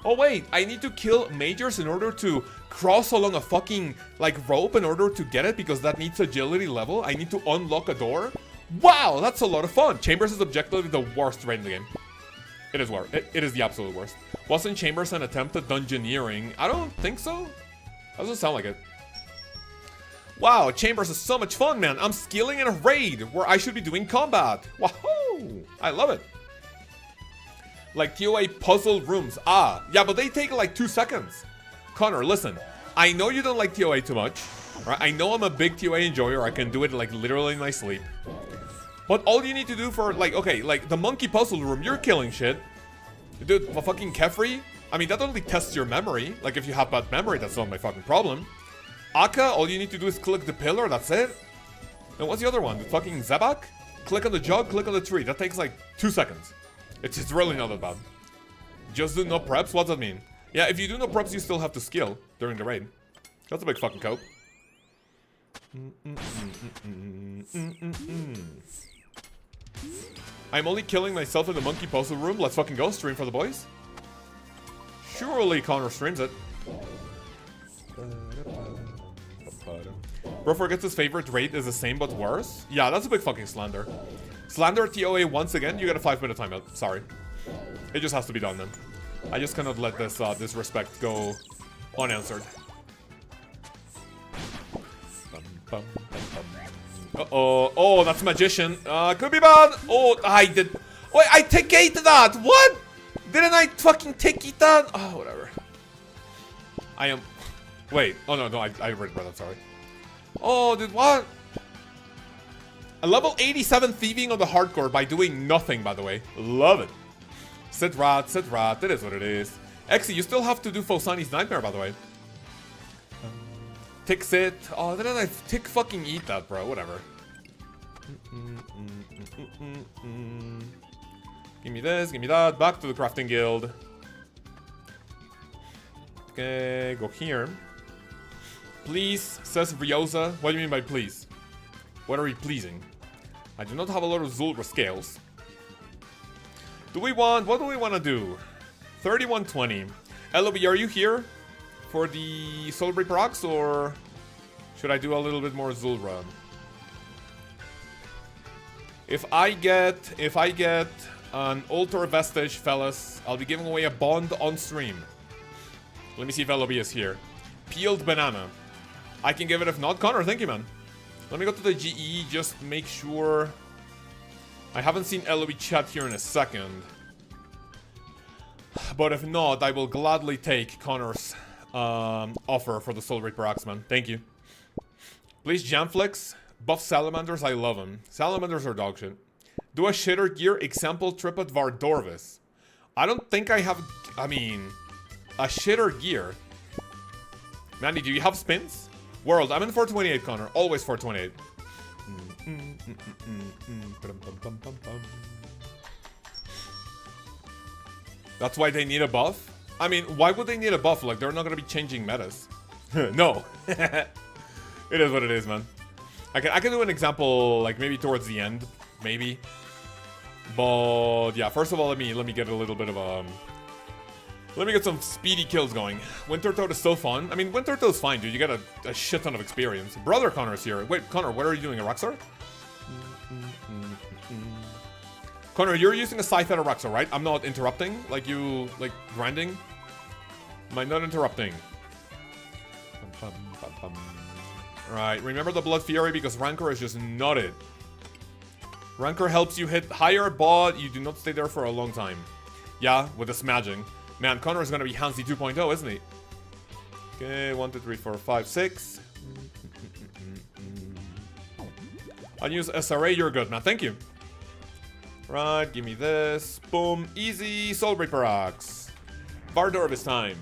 Oh wait, I need to kill Magers in order to cross along a fucking, like, rope in order to get it because that needs agility level. I need to unlock a door. Wow, that's a lot of fun. Chambers is objectively the worst raid in the game. It is worse. It is the absolute worst. Wasn't Chambers an attempt at dungeoneering? I don't think so. That doesn't sound like it. Wow, Chambers is so much fun, man. I'm skilling in a raid where I should be doing combat. Wahoo! I love it. Like TOA puzzle rooms. Ah, yeah, but they take like 2 seconds. Connor, listen. I know you don't like TOA too much. Right? I know I'm a big TOA enjoyer. I can do it like literally in my sleep. But all you need to do for like, okay, like the monkey puzzle room, you're killing shit. Dude, fucking Kefri, I mean, that only tests your memory. Like, if you have bad memory, that's not my fucking problem. Akka, all you need to do is click the pillar, that's it. And what's the other one? The fucking Zebak? Click on the jug, click on the tree. That takes like 2 seconds. It's really not that bad. Just do no preps? What does that mean? Yeah, if you do no preps, you still have to skill during the raid. That's a big fucking cope. I'm only killing myself in the monkey puzzle room. Let's fucking go. Stream for the boys. Surely Connor streams it. Bro forgets his favorite raid is the same but worse. Yeah, that's a big fucking slander. Slander TOA once again. You get a 5-minute timeout. Sorry. It just has to be done then. I just cannot let this disrespect go unanswered. Uh-oh. Oh, that's magician. Could be bad. Oh, I did. Wait, I take-ate that. What? Didn't I fucking take-ate that? Oh, whatever. I am... Wait. Oh, no, I already read that, sorry. Oh, dude, what? A level 87 thieving on the hardcore by doing nothing, by the way. Love it. Sit rat. It is what it is. Exy, you still have to do Fosani's Nightmare, by the way. Tick sit. Oh, didn't I tick fucking eat that, bro? Whatever. Give me this, give me that. Back to the crafting guild. Okay, go here. Please, says Ryoza. What do you mean by please? What are we pleasing? I do not have a lot of Zulrah scales. What do we want to do? 3120. LOB, are you here for the Soul Reaper rocks, or should I do a little bit more Zulrah? If I get an Altar Vestige, fellas, I'll be giving away a bond on stream. Let me see if LOB is here. Peeled banana. I can give it if not. Connor, thank you, man. Let me go to the GE, just make sure. I haven't seen LOB chat here in a second. But if not, I will gladly take Connor's offer for the Soul Reaper Axe, man. Thank you. Please, Jamflex. Buff Salamanders, I love them. Salamanders are dog shit. Do a shitter gear, example trip at Vardorvis. I don't think I have, a shitter gear. Mandy, do you have spins? World, I'm in 428, Connor. Always 428. That's why they need a buff? I mean, why would they need a buff? Like, they're not gonna be changing metas. No. It is what it is, man. I can do an example, like, maybe towards the end. Maybe. But, yeah, first of all, let me get a little bit of, let me get some speedy kills going. Winter Toad is so fun. I mean, Winter Toad's fine, dude. You get a shit ton of experience. Brother Connor's here. Wait, Connor, what are you doing? A Rockstar? Connor, you're using a scythe at a Rockstar, right? I'm not interrupting. Like you, like, grinding. Am I not interrupting? Right, remember the Blood Fury because Rancor is just not it. Rancor helps you hit higher, but you do not stay there for a long time. Yeah, with the smudging. Man, Connor is gonna be Hansi 2.0, isn't he? Okay, 1, 2, 3, 4, 5, 6. Unused SRA, you're good, man. Thank you. Right, give me this. Boom, easy. Soul Reaper Axe. Vardorvis time.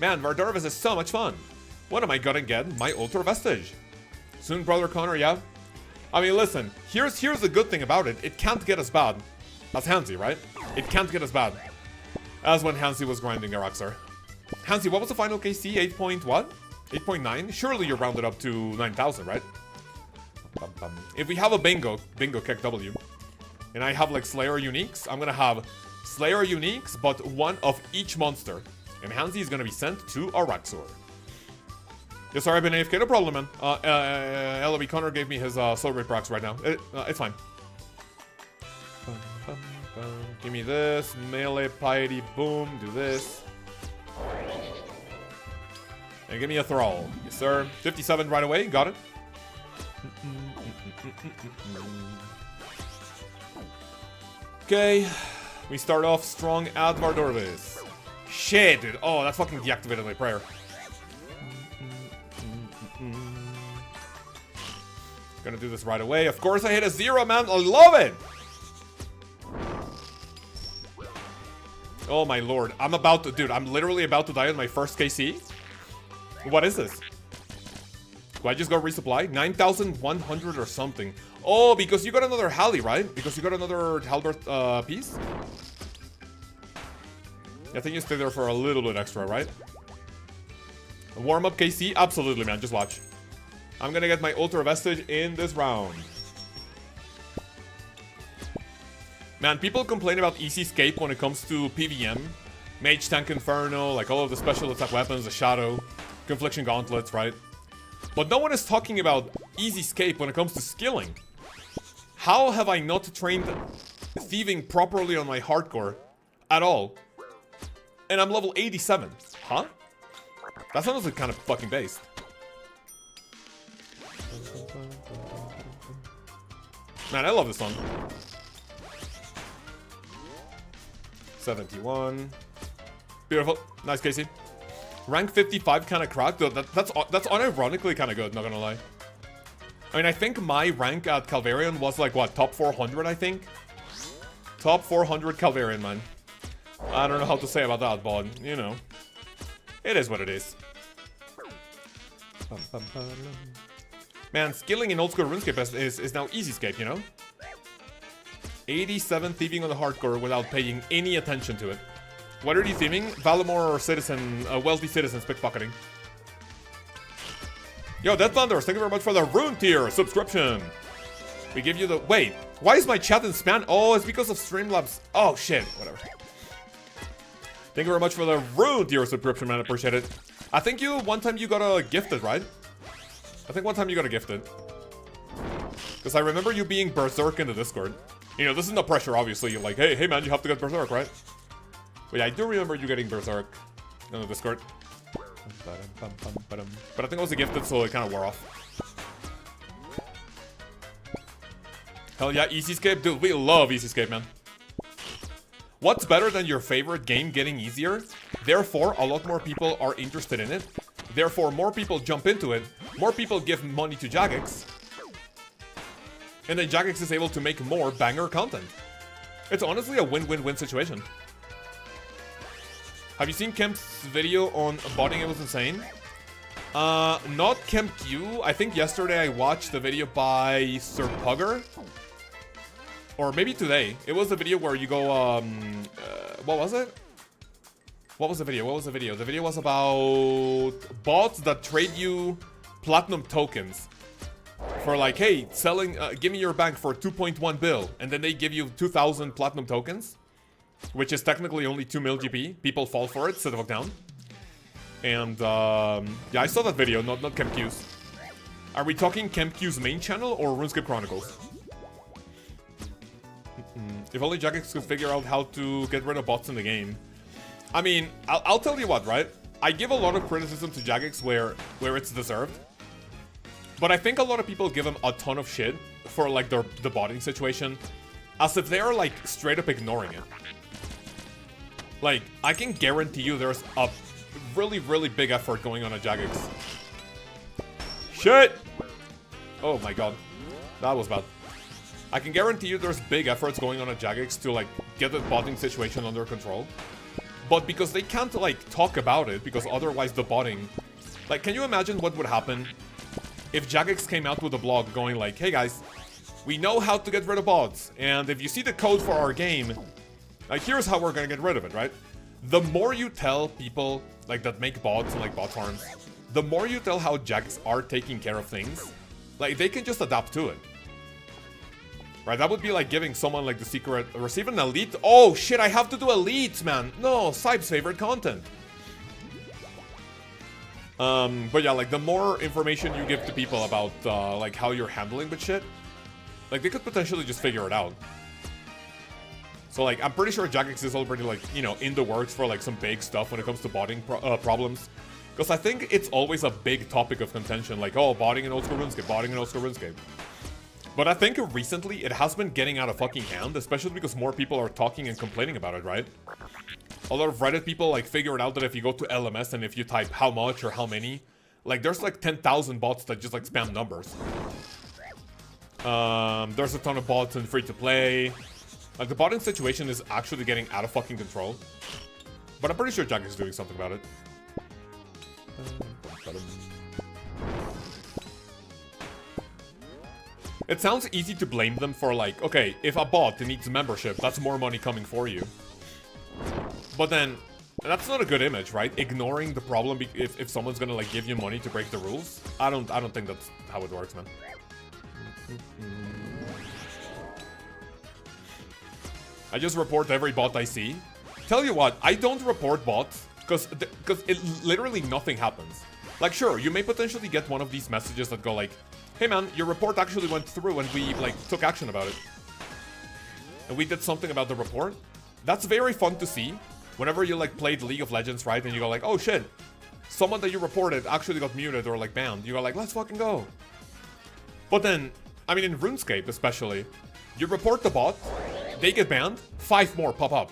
Man, Vardorvis is so much fun. What am I gonna get? My Altar Vestige. Soon, Brother Connor, yeah? I mean, listen. Here's the good thing about it. It can't get as bad as Hansi, right? It can't get as bad as when Hansi was grinding Araxar. Hansi, what was the final KC? 8 point what? 8.9? Surely you're rounded up to 9,000, right? If we have a bingo kick W, and I have like Slayer uniques, I'm gonna have Slayer uniques, but one of each monster. And Hansi is gonna be sent to Araxor. Yes, sorry, I've been AFK, no problem, man. LB Connor gave me his Soul Reaper Axe right now. It's fine. Give me this. Melee, piety, boom. Do this. And give me a Thrall. Yes, sir. 57 right away. Got it. Okay. We start off strong at Vardorvis. Shit, dude. Oh, that fucking deactivated my prayer. Gonna do this right away. Of course I hit a 0, man. I love it. Oh my lord. I'm about to... Dude, I'm literally about to die on my first KC. What is this? Do I just go resupply? 9,100 or something. Oh, because you got another Halley, right? Because you got another Halbert piece? I think you stay there for a little bit extra, right? A warm-up KC? Absolutely, man. Just watch. I'm gonna get my Ultra Vestige in this round. Man, people complain about easy escape when it comes to PVM. Mage, Tank, Inferno, like all of the special attack weapons, the Shadow, Confliction Gauntlets, right? But no one is talking about easy escape when it comes to skilling. How have I not trained thieving properly on my hardcore at all? And I'm level 87. Huh? That sounds like kind of fucking based. Man, I love this song. 71. Beautiful. Nice, Casey. Rank 55 kind of cracked, though. That's unironically kind of good, not gonna lie. I mean, I think my rank at Calvarian was like, what, top 400, I think? Top 400 Calvarian, man. I don't know how to say about that, but, you know. It is what it is. Man, skilling in old school RuneScape is now easy escape, you know? 87 thieving on the hardcore without paying any attention to it. What are you thieving? Valamore or citizen, wealthy citizens pickpocketing. Yo, Death Thunders, thank you very much for the Rune tier subscription. We give you the... Wait, why is my chat in span? Oh, it's because of Streamlabs. Oh, shit, whatever. Thank you very much for the Rune tier subscription, man. I appreciate it. I think one time you got a gifted, right? I think one time you got a gifted. Because I remember you being Berserk in the Discord. You know, this is no pressure, obviously. You're like, hey, man, you have to get Berserk, right? But yeah, I do remember you getting Berserk in the Discord. But I think it was a gifted, so it kind of wore off. Hell yeah, Easy Escape. Dude, we love Easy Escape, man. What's better than your favorite game getting easier? Therefore, a lot more people are interested in it. Therefore, more people jump into it. More people give money to Jagex. And then Jagex is able to make more banger content. It's honestly a win-win-win situation. Have you seen Kemp's video on botting? It was insane. Not Kemp Q. I think yesterday I watched the video by Sir Pugger. Or maybe today. It was a video where you go, what was it? What was the video? What was the video? The video was about bots that trade you platinum tokens. For like, hey, selling, give me your bank for 2.1 bill. And then they give you 2,000 platinum tokens. Which is technically only 2 mil GP. People fall for it, sit the fuck down. And, yeah, I saw that video, not ChemQ's. Are we talking ChemQ's main channel or RuneScape Chronicles? If only Jagex could figure out how to get rid of bots in the game. I mean, I'll tell you what, right? I give a lot of criticism to Jagex where it's deserved. But I think a lot of people give him a ton of shit for, like, the botting situation. As if they're, like, straight up ignoring it. Like, I can guarantee you there's a really, really big effort going on at Jagex. Shit! Oh my god. That was bad. I can guarantee you there's big efforts going on at Jagex to, like, get the botting situation under control. But because they can't, like, talk about it, because otherwise the botting... Like, can you imagine what would happen if Jagex came out with a blog going like, hey guys, we know how to get rid of bots, and if you see the code for our game, like, here's how we're gonna get rid of it, right? The more you tell people, like, that make bots and, like, bot farms, the more you tell how Jagex are taking care of things, like, they can just adapt to it. Right, that would be like giving someone, like, the secret, receive an elite. Oh shit, I have to do elites, man. No, Sype's favorite content. But yeah, like, the more information you give to people about, like, how you're handling with shit, like, they could potentially just figure it out. So, like, I'm pretty sure Jagex is already, like, you know, in the works for, like, some big stuff when it comes to botting problems. Because I think it's always a big topic of contention, like, oh, botting in old school RuneScape, botting in old school RuneScape. But I think recently it has been getting out of fucking hand, especially because more people are talking and complaining about it, right? A lot of Reddit people, like, figured out that if you go to LMS and if you type how much or how many, like, there's like 10,000 bots that just, like, spam numbers. There's a ton of bots in free-to-play. Like, the botting situation is actually getting out of fucking control. But I'm pretty sure Jack is doing something about it. It sounds easy to blame them for like, okay, if a bot needs membership, that's more money coming for you. But then, that's not a good image, right? Ignoring the problem if someone's gonna like give you money to break the rules. I don't think that's how it works, man. I just report every bot I see. Tell you what, I don't report bots because it literally nothing happens. Like, sure, you may potentially get one of these messages that go like, hey man, your report actually went through and we like took action about it. And we did something about the report. That's very fun to see. Whenever you like played League of Legends, right, and you go like, oh shit, someone that you reported actually got muted or like banned. You go like, let's fucking go. But then, I mean in RuneScape especially, you report the bot, they get banned, 5 more pop up.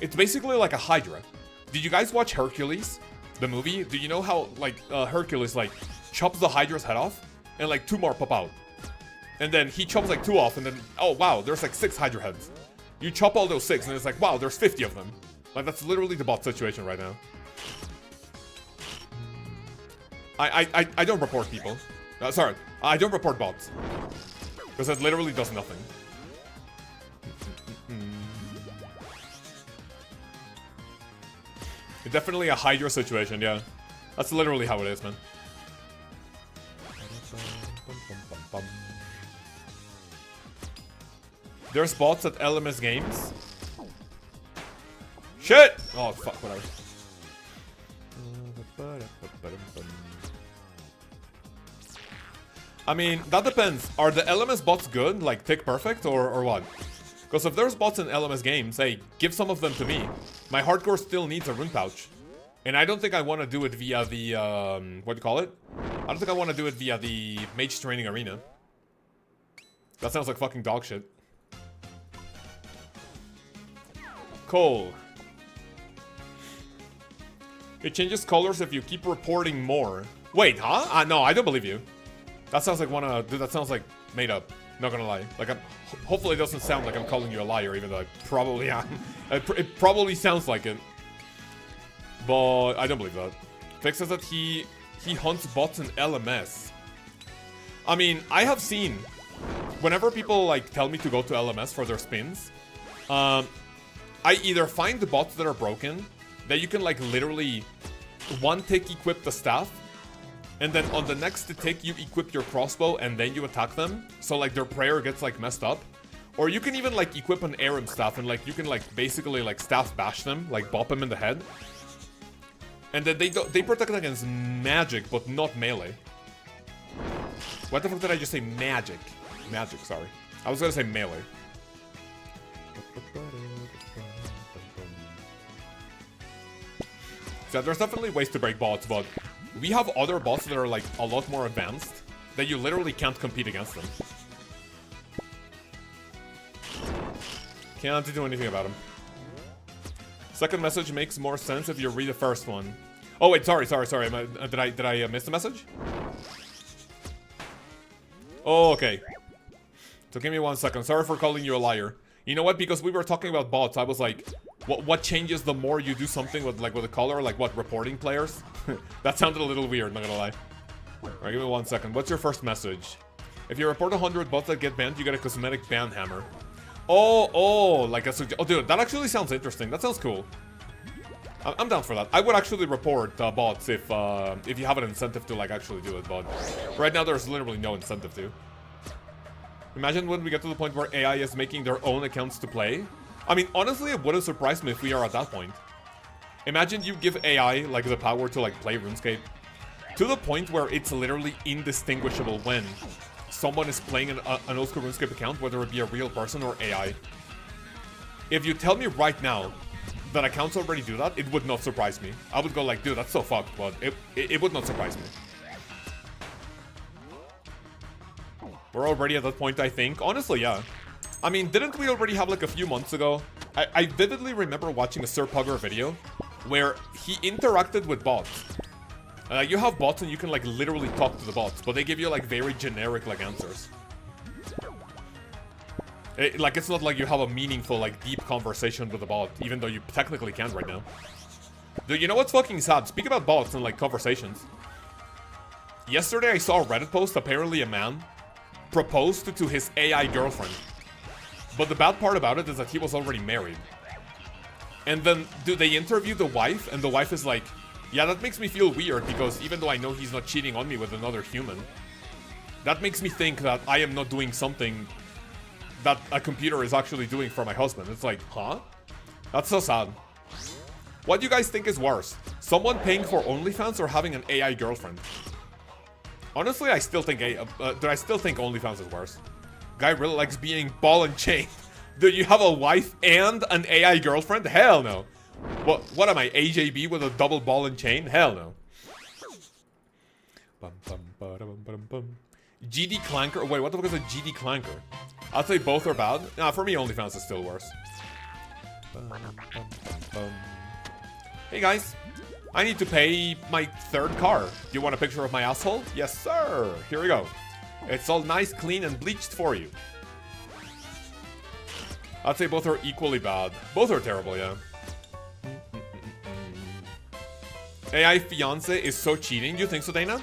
It's basically like a Hydra. Did you guys watch Hercules, the movie? Do you know how like Hercules like chops the Hydra's head off and like 2 more pop out? And then he chops like 2 off and then, oh wow, there's like 6 Hydra heads. You chop all those 6 and it's like, wow, there's 50 of them. Like that's literally the bot situation right now. I don't report people. Sorry, I don't report bots. Because it literally does nothing. It's definitely a Hydra situation, yeah. That's literally how it is, man. There's bots at LMS games. Shit! Oh, fuck, whatever. I mean, that depends. Are the LMS bots good? Like, tick perfect or what? Because if there's bots in LMS games, hey, give some of them to me. My hardcore still needs a rune pouch. And I don't think I want to do it via the, what do you call it? I don't think I want to do it via the Mage training arena. That sounds like fucking dog shit. Cole. It changes colors if you keep reporting more. Wait, huh? No, I don't believe you. That sounds like dude, that sounds like made up. Not gonna lie. Like, hopefully it doesn't sound like I'm calling you a liar, even though I probably am. It probably sounds like it. But I don't believe that. Fix says that he hunts bots in LMS. I mean, I have seen, whenever people like tell me to go to LMS for their spins, I either find the bots that are broken, that you can like literally one tick equip the staff, and then on the next tick you equip your crossbow and then you attack them, so like their prayer gets like messed up. Or you can even like equip an Aram staff and like you can like basically like staff bash them, like bop them in the head. And then they protect against magic, but not melee. What the fuck did I just say? Magic. Magic, sorry. I was gonna say melee. So there's definitely ways to break bots, but we have other bots that are like a lot more advanced that you literally can't compete against them. Can't do anything about them. Second message makes more sense if you read the first one. Oh wait, sorry. Did I miss the message? Oh, okay. So give me 1 second. Sorry for calling you a liar. You know what? Because we were talking about bots, I was like, what changes the more you do something with a color? Like what, reporting players? That sounded a little weird, not gonna lie. Alright, give me 1 second. What's your first message? If you report 100 bots that get banned, you get a cosmetic ban hammer. Oh, like a oh, dude, that actually sounds interesting. That sounds cool. I'm down for that. I would actually report bots if you have an incentive to like actually do it, but right now there's literally no incentive to. Imagine when we get to the point where AI is making their own accounts to play. I mean, honestly, it wouldn't surprise me if we are at that point. Imagine you give AI like the power to like play RuneScape to the point where it's literally indistinguishable when someone is playing an old school RuneScape account, whether it be a real person or AI. If you tell me right now that accounts already do that, it would not surprise me. I would go like, dude, that's so fucked, but it would not surprise me. We're already at that point, I think. Honestly, yeah. I mean, didn't we already have like a few months ago? I vividly remember watching a Sir Pugger video where he interacted with bots. You have bots and you can like literally talk to the bots, but they give you like very generic like answers. Like it's not like you have a meaningful like deep conversation with the bot, even though you technically can right now. Dude, you know what's fucking sad? Speak about bots and like conversations. Yesterday I saw a Reddit post, apparently a man proposed to his AI girlfriend. But the bad part about it is that he was already married. And then they interview the wife, and the wife is like, yeah, that makes me feel weird because even though I know he's not cheating on me with another human, that makes me think that I am not doing something that a computer is actually doing for my husband. It's like, huh? That's so sad. What do you guys think is worse? Someone paying for OnlyFans or having an AI girlfriend? Honestly, I still think OnlyFans is worse. Guy really likes being ball and chain. Do you have a wife and an AI girlfriend? Hell no. What am I, AJB with a double ball and chain? Hell no. GD Clanker. Wait, what the fuck is a GD Clanker? I'd say both are bad. Nah, for me, OnlyFans is still worse. Hey guys, I need to pay my third car. Do you want a picture of my asshole? Yes, sir. Here we go. It's all nice, clean, and bleached for you. I'd say both are equally bad. Both are terrible, yeah. AI fiance is so cheating. Do you think so, Dana?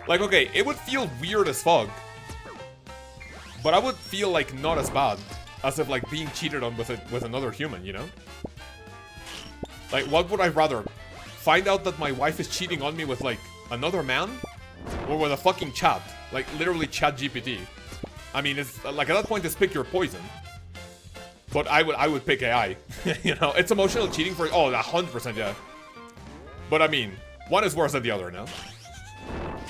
Like, okay, it would feel weird as fuck. But I would feel like not as bad as if like being cheated on with another human, you know? Like, what would I rather? Find out that my wife is cheating on me with like another man? Or with a fucking chat? Like literally chat GPT. I mean, it's like at that point just pick your poison. But I would pick AI. You know, it's emotional cheating for 100%, yeah. But I mean, one is worse than the other now.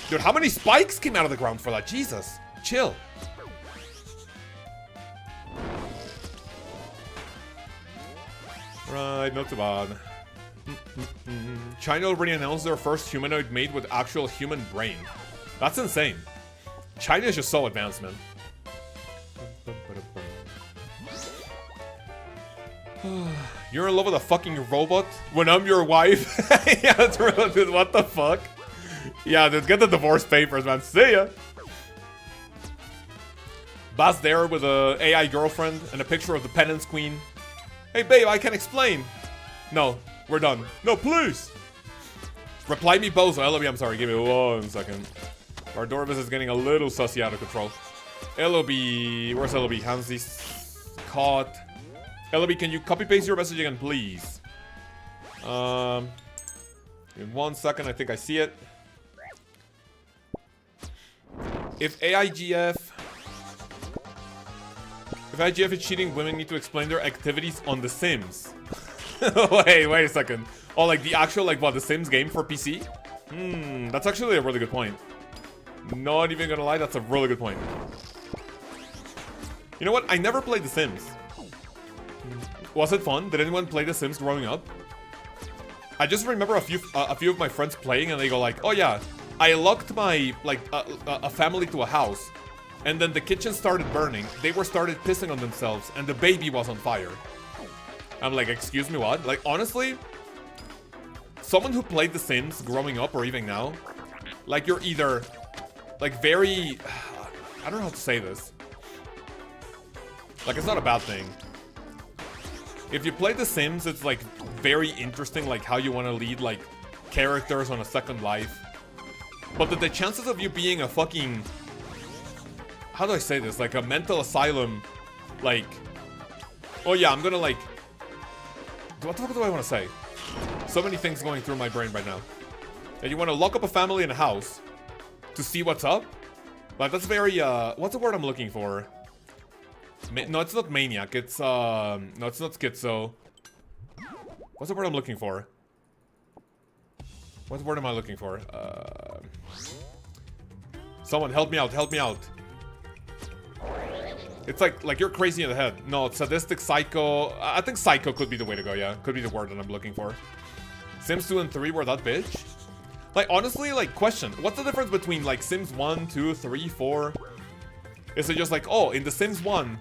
Dude, how many spikes came out of the ground for that? Jesus. Chill. Right, not too bad. China already announced their first humanoid made with actual human brain. That's insane. China is just so advanced, man. You're in love with a fucking robot when I'm your wife? Yeah, that's real, dude. What the fuck? Yeah, dude, get the divorce papers, man. See ya. Bass there with a AI girlfriend and a picture of the penance queen. Hey, babe, I can explain. No, we're done. No, please. Reply me, bozo. LOB, I'm sorry. Give me 1 second. Our Dorvis is getting a little sussy out of control. LOB, where's LOB? Hansi's caught. LOB, can you copy paste your message again, please? In 1 second, I think I see it. If IGF is cheating, women need to explain their activities on The Sims. wait a second. Oh, like the actual, like what, The Sims game for PC? That's actually a really good point. Not even gonna lie, that's a really good point. You know what? I never played The Sims. Was it fun? Did anyone play The Sims growing up? I just remember a few of my friends playing, and they go like, "Oh yeah, I locked my a family to a house, and then the kitchen started burning. They started pissing on themselves, and the baby was on fire." I'm like, "Excuse me, what?" Like honestly, someone who played The Sims growing up or even now, like you're either like very, I don't know how to say this. Like it's not a bad thing. If you play The Sims, it's like very interesting, like how you want to lead like characters on a second life. But the chances of you being a fucking, how do I say this? Like a mental asylum, like, oh yeah, I'm gonna like, what the fuck do I want to say? So many things going through my brain right now. And you want to lock up a family in a house to see what's up? Like that's very, what's the word I'm looking for? No, it's not maniac. It's, no, it's not schizo. What's the word I'm looking for? What word am I looking for? Someone help me out, help me out. It's like you're crazy in the head. No, it's sadistic, psycho. I think psycho could be the way to go, yeah. Could be the word that I'm looking for. Sims 2 and 3 were that bitch? Like, honestly, like, question. What's the difference between, like, Sims 1, 2, 3, 4? Is it just like, oh, in The Sims 1,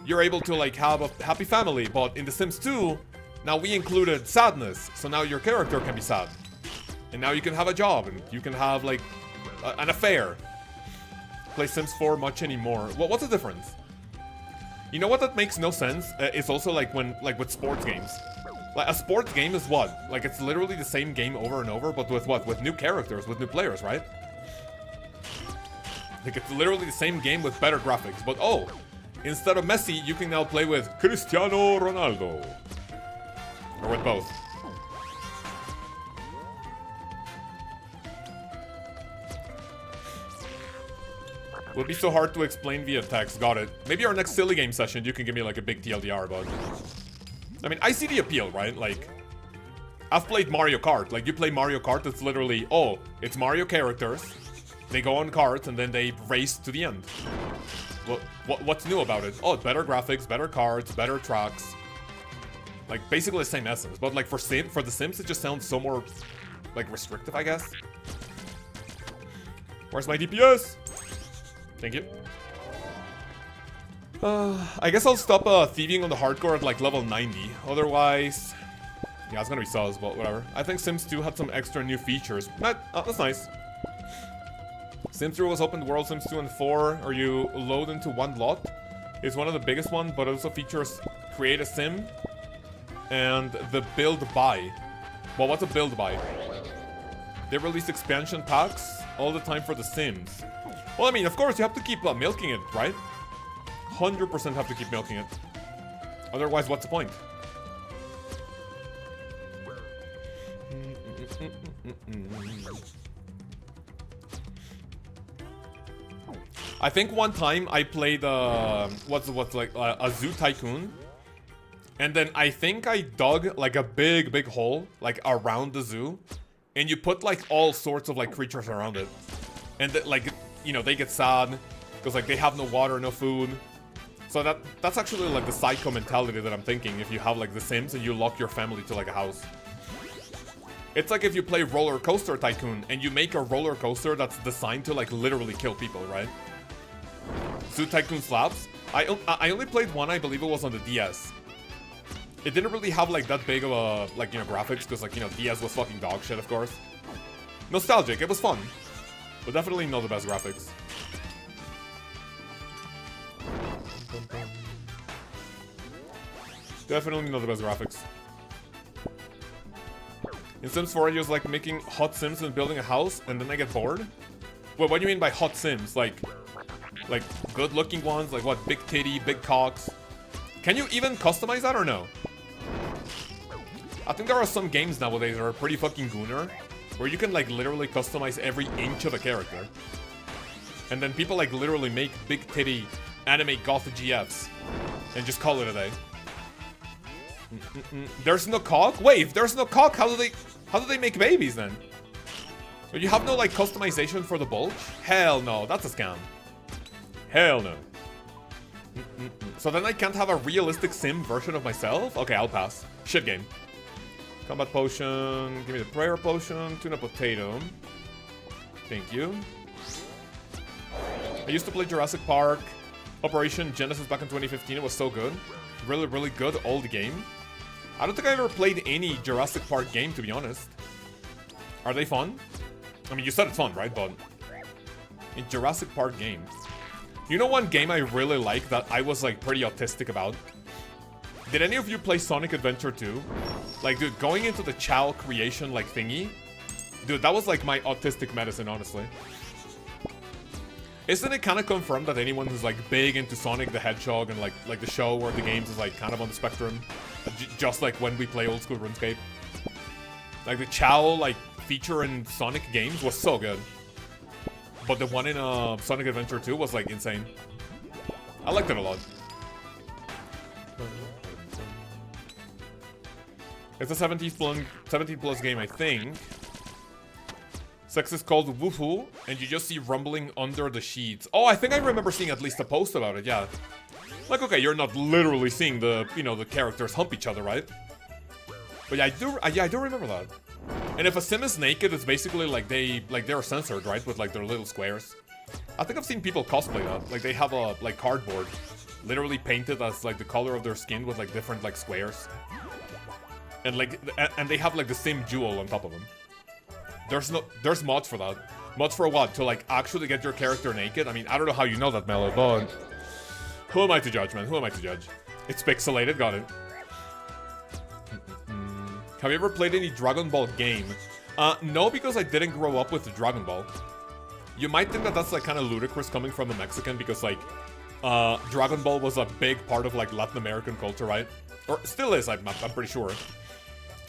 you're able to, like, have a happy family, but in The Sims 2, now we included sadness, so now your character can be sad. And now you can have a job, and you can have, like, an affair. Play Sims 4 much anymore. Well, what's the difference? You know what that makes no sense? It's also, like, when, like, with sports games. Like, a sports game is what? Like, it's literally the same game over and over, but with what? With new characters, with new players, right? Like, it's literally the same game with better graphics, but oh, instead of Messi, you can now play with Cristiano Ronaldo. Or with both. Would be so hard to explain via text, got it. Maybe our next silly game session, you can give me like a big TLDR about it. I mean, I see the appeal, right? Like, I've played Mario Kart. Like, you play Mario Kart, it's literally, oh, it's Mario characters. They go on carts, and then they race to the end. What's new about it? Oh, better graphics, better cards, better tracks. Like, basically the same essence. But, like, for the Sims, it just sounds so more, like, restrictive, I guess. Where's my DPS? Thank you. I guess I'll stop thieving on the hardcore at like level 90. Otherwise, yeah, it's gonna be sus, but whatever. I think Sims 2 had some extra new features. That's nice. Sims 3 was open world, Sims 2 and 4, or you load into one lot. It's one of the biggest one, but it also features create a sim and the build buy. Well, what's a build buy? They release expansion packs all the time for the Sims. Well, I mean, of course, you have to keep milking it, right? 100% have to keep milking it. Otherwise, what's the point? I think one time I played what's like a zoo tycoon, and then I think I dug like a big hole like around the zoo, and you put like all sorts of like creatures around it, and like, you know, they get sad because like they have no water, no food. So that's actually like the psycho mentality that I'm thinking if you have like the Sims and you lock your family to like a house. It's like if you play Roller Coaster Tycoon and you make a roller coaster that's designed to like literally kill people, right? Zoo Tycoon slaps. I only played one, I believe it was on the DS. It didn't really have like that big of a, like, you know, graphics because like, you know, DS was fucking dog shit, of course. Nostalgic, it was fun. But definitely not the best graphics. Definitely not the best graphics. In Sims 4, I just like making hot Sims and building a house, and then I get bored. Wait, what do you mean by hot Sims? Like good-looking ones? Like what? Big titty, big cocks? Can you even customize that or no? I think there are some games nowadays that are pretty fucking gooner, where you can like literally customize every inch of a character. And then people like literally make big titty anime goth GFs and just call it a day. There's no cock? Wait, if there's no cock, how do they make babies then? You have no like customization for the bulge? Hell no, that's a scam. Hell no. So then I can't have a realistic sim version of myself? Okay, I'll pass. Shit game. Combat potion. Give me the prayer potion. Tuna potato. Thank you. I used to play Jurassic Park. Operation Genesis back in 2015. It was so good. Really, really good old game. I don't think I ever played any Jurassic Park game, to be honest. Are they fun? I mean, you said it's fun, right? But in Jurassic Park games. You know one game I really like that I was like pretty autistic about? Did any of you play Sonic Adventure 2? Like, dude, going into the Chow creation like thingy, dude, that was like my autistic medicine, honestly. Isn't it kind of confirmed that anyone who's like big into Sonic the Hedgehog and like the show or the games is like kind of on the spectrum, just like when we play old school RuneScape? Like the Chow like feature in Sonic games was so good, but the one in Sonic Adventure 2 was like insane. I liked it a lot. It's a 17 plus game, I think. Sex is called Woohoo, and you just see rumbling under the sheets. Oh, I think I remember seeing at least a post about it, yeah. Like, okay, you're not literally seeing the, you know, the characters hump each other, right? But yeah, I do remember that. And if a sim is naked, it's basically like they're censored, right? With like their little squares. I think I've seen people cosplay that. Like they have a like cardboard, literally painted as like the color of their skin with like different like squares. And like, and they have like the sim jewel on top of them. There's mods for that. Mods for what? To like actually get your character naked? I mean, I don't know how you know that, Mellow, but who am I to judge, man? Who am I to judge? It's pixelated, got it. Have you ever played any Dragon Ball game? No, because I didn't grow up with the Dragon Ball. You might think that that's like kind of ludicrous coming from a Mexican because like Dragon Ball was a big part of like Latin American culture, right? Or still is, I'm pretty sure.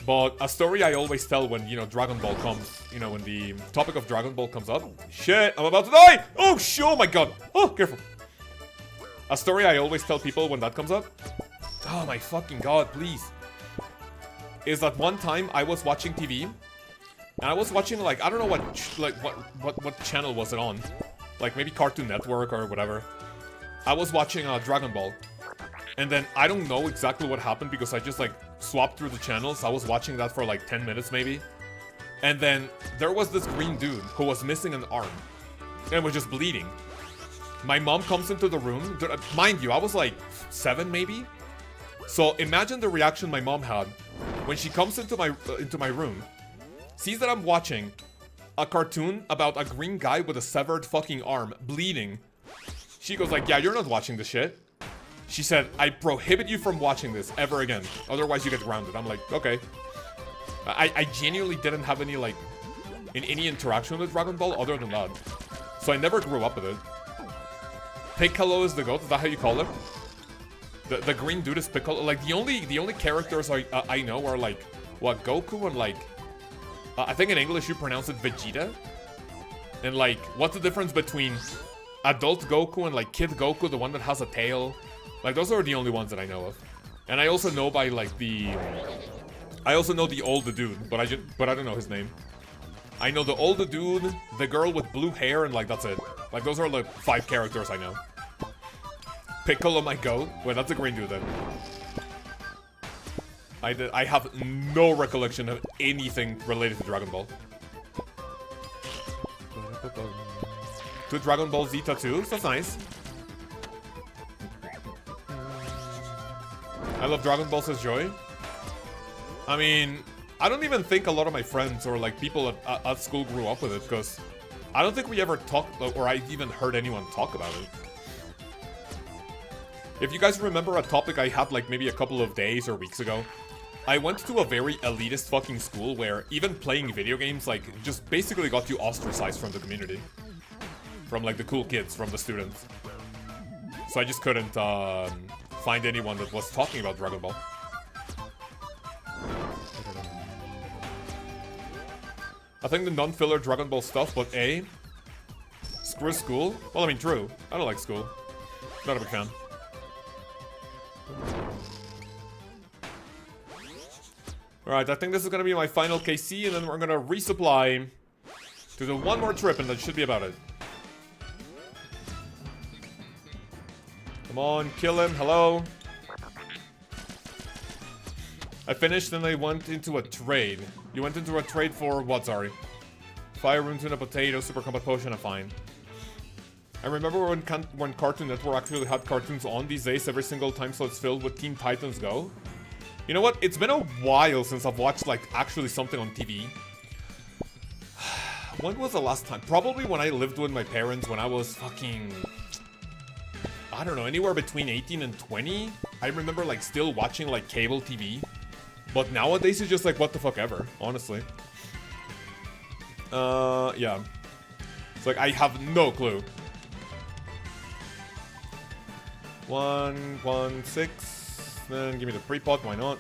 But a story I always tell when, you know, Dragon Ball comes, you know, when the topic of Dragon Ball comes up. Shit, I'm about to die! Oh, shit, oh my god. Oh, careful. A story I always tell people when that comes up. Oh my fucking god, please. Is that one time I was watching TV. And I was watching, like, I don't know what channel was it on. Like, maybe Cartoon Network or whatever. I was watching Dragon Ball. And then I don't know exactly what happened because I just like swapped through the channels. I was watching that for like 10 minutes maybe. And then there was this green dude who was missing an arm and was just bleeding. My mom comes into the room. Mind you, I was like 7 maybe. So imagine the reaction my mom had when she comes into my room, sees that I'm watching a cartoon about a green guy with a severed fucking arm bleeding. She goes like, yeah, you're not watching this shit. She said, I prohibit you from watching this ever again. Otherwise you get grounded. I'm like, okay. I genuinely didn't have any, like, any interaction with Dragon Ball other than that. So I never grew up with it. Piccolo is the goat. Is that how you call him? The green dude is Piccolo. Like, the only characters I know are, like, what, Goku and, like... I think in English you pronounce it Vegeta. And, like, what's the difference between adult Goku and, like, kid Goku, the one that has a tail? Like, those are the only ones that I know of. And I also know by, like, I also know the older dude, but I don't know his name. I know the older dude, the girl with blue hair, and, like, that's it. Like, those are, like, 5 characters I know. Piccolo my goat? Wait, that's a green dude, then. I have no recollection of anything related to Dragon Ball. 2 Dragon Ball Z tattoos? That's nice. I love Dragon Ball, says Joy. I mean, I don't even think a lot of my friends or like people at school grew up with it because I don't think we ever talked or I even heard anyone talk about it. If you guys remember a topic I had like maybe a couple of days or weeks ago, I went to a very elitist fucking school where even playing video games like just basically got you ostracized from the community. From like the cool kids, from the students. So I just couldn't find anyone that was talking about Dragon Ball. I think the non-filler Dragon Ball stuff, but A, screw school. Well, I mean, true. I don't like school. Not a big fan. Alright, I think this is gonna be my final KC, and then we're gonna resupply to do one more trip, and that should be about it. Come on, kill him. Hello. I finished and I went into a trade. You went into a trade for what, sorry? Fire Rune Tuna Potato, Super Combat Potion, I'm fine. I remember when Cartoon Network actually had cartoons on these days every single time slots filled with Teen Titans Go. You know what? It's been a while since I've watched, like, actually something on TV. When was the last time? Probably when I lived with my parents when I was fucking... I don't know, anywhere between 18 and 20. I remember, like, still watching, like, cable TV. But nowadays, it's just, like, what the fuck ever, honestly. Yeah. It's like, I have no clue. 1, 6. Then give me the pre-pot, why not?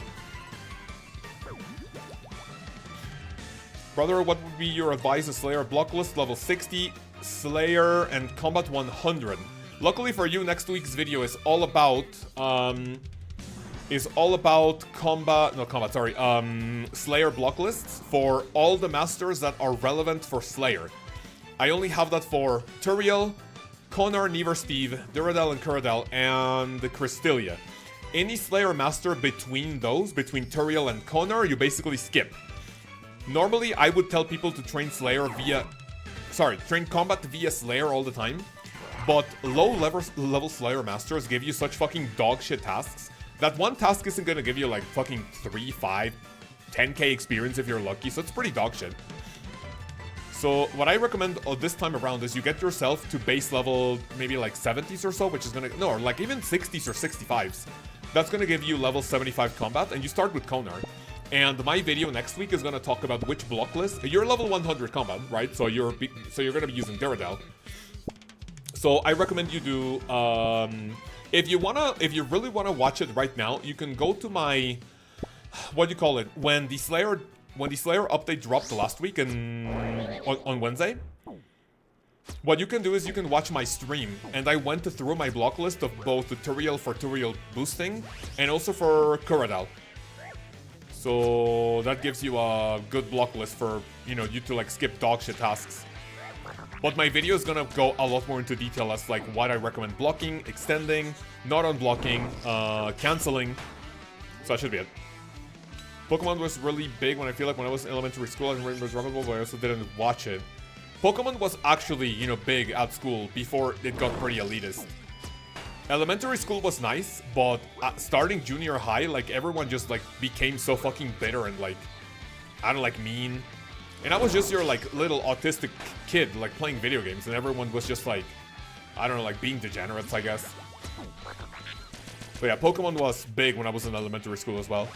Brother, what would be your advice to Slayer block list? Level 60, Slayer, and Combat 100. Luckily for you, next week's video is all about, Slayer block lists for all the masters that are relevant for Slayer. I only have that for Turiel, Konar, Never Steve, Duradel and Kuradel, and the Krystilia. Any Slayer master between those, between Turiel and Konar, you basically skip. Normally, I would tell people to train train combat via Slayer all the time. But low level Slayer masters give you such fucking dog shit tasks that one task isn't gonna give you like fucking 3, 5, 10k experience if you're lucky, so it's pretty dog shit. So what I recommend this time around is you get yourself to base level maybe like 70s or so, which is gonna, no, or like even 60s or 65s. That's gonna give you level 75 combat, and you start with Konar. And my video next week is gonna talk about which block list. You're level 100 combat, right? So you're gonna be using Duradel. So I recommend you do. If you really wanna watch it right now, you can go to my, what do you call it? When the Slayer update dropped last week on Wednesday. What you can do is you can watch my stream, and I went through my block list of both tutorial for Turiel boosting and also for Kuradal. So that gives you a good block list for, you know, you to like skip dogshit tasks. But my video is gonna go a lot more into detail as like what I recommend blocking, extending, not unblocking, canceling. So that should be it. Pokemon was really big when I feel like when I was in elementary school and Rainbow's Rocket Ball, but I also didn't watch it. Pokemon was actually, you know, big at school before it got pretty elitist. Elementary school was nice, but starting junior high, like, everyone just, like, became so fucking bitter and, like, I don't like, mean. And I was just your, like, little autistic kid, like, playing video games, and everyone was just, like, I don't know, like, being degenerates, I guess. But yeah, Pokemon was big when I was in elementary school as well.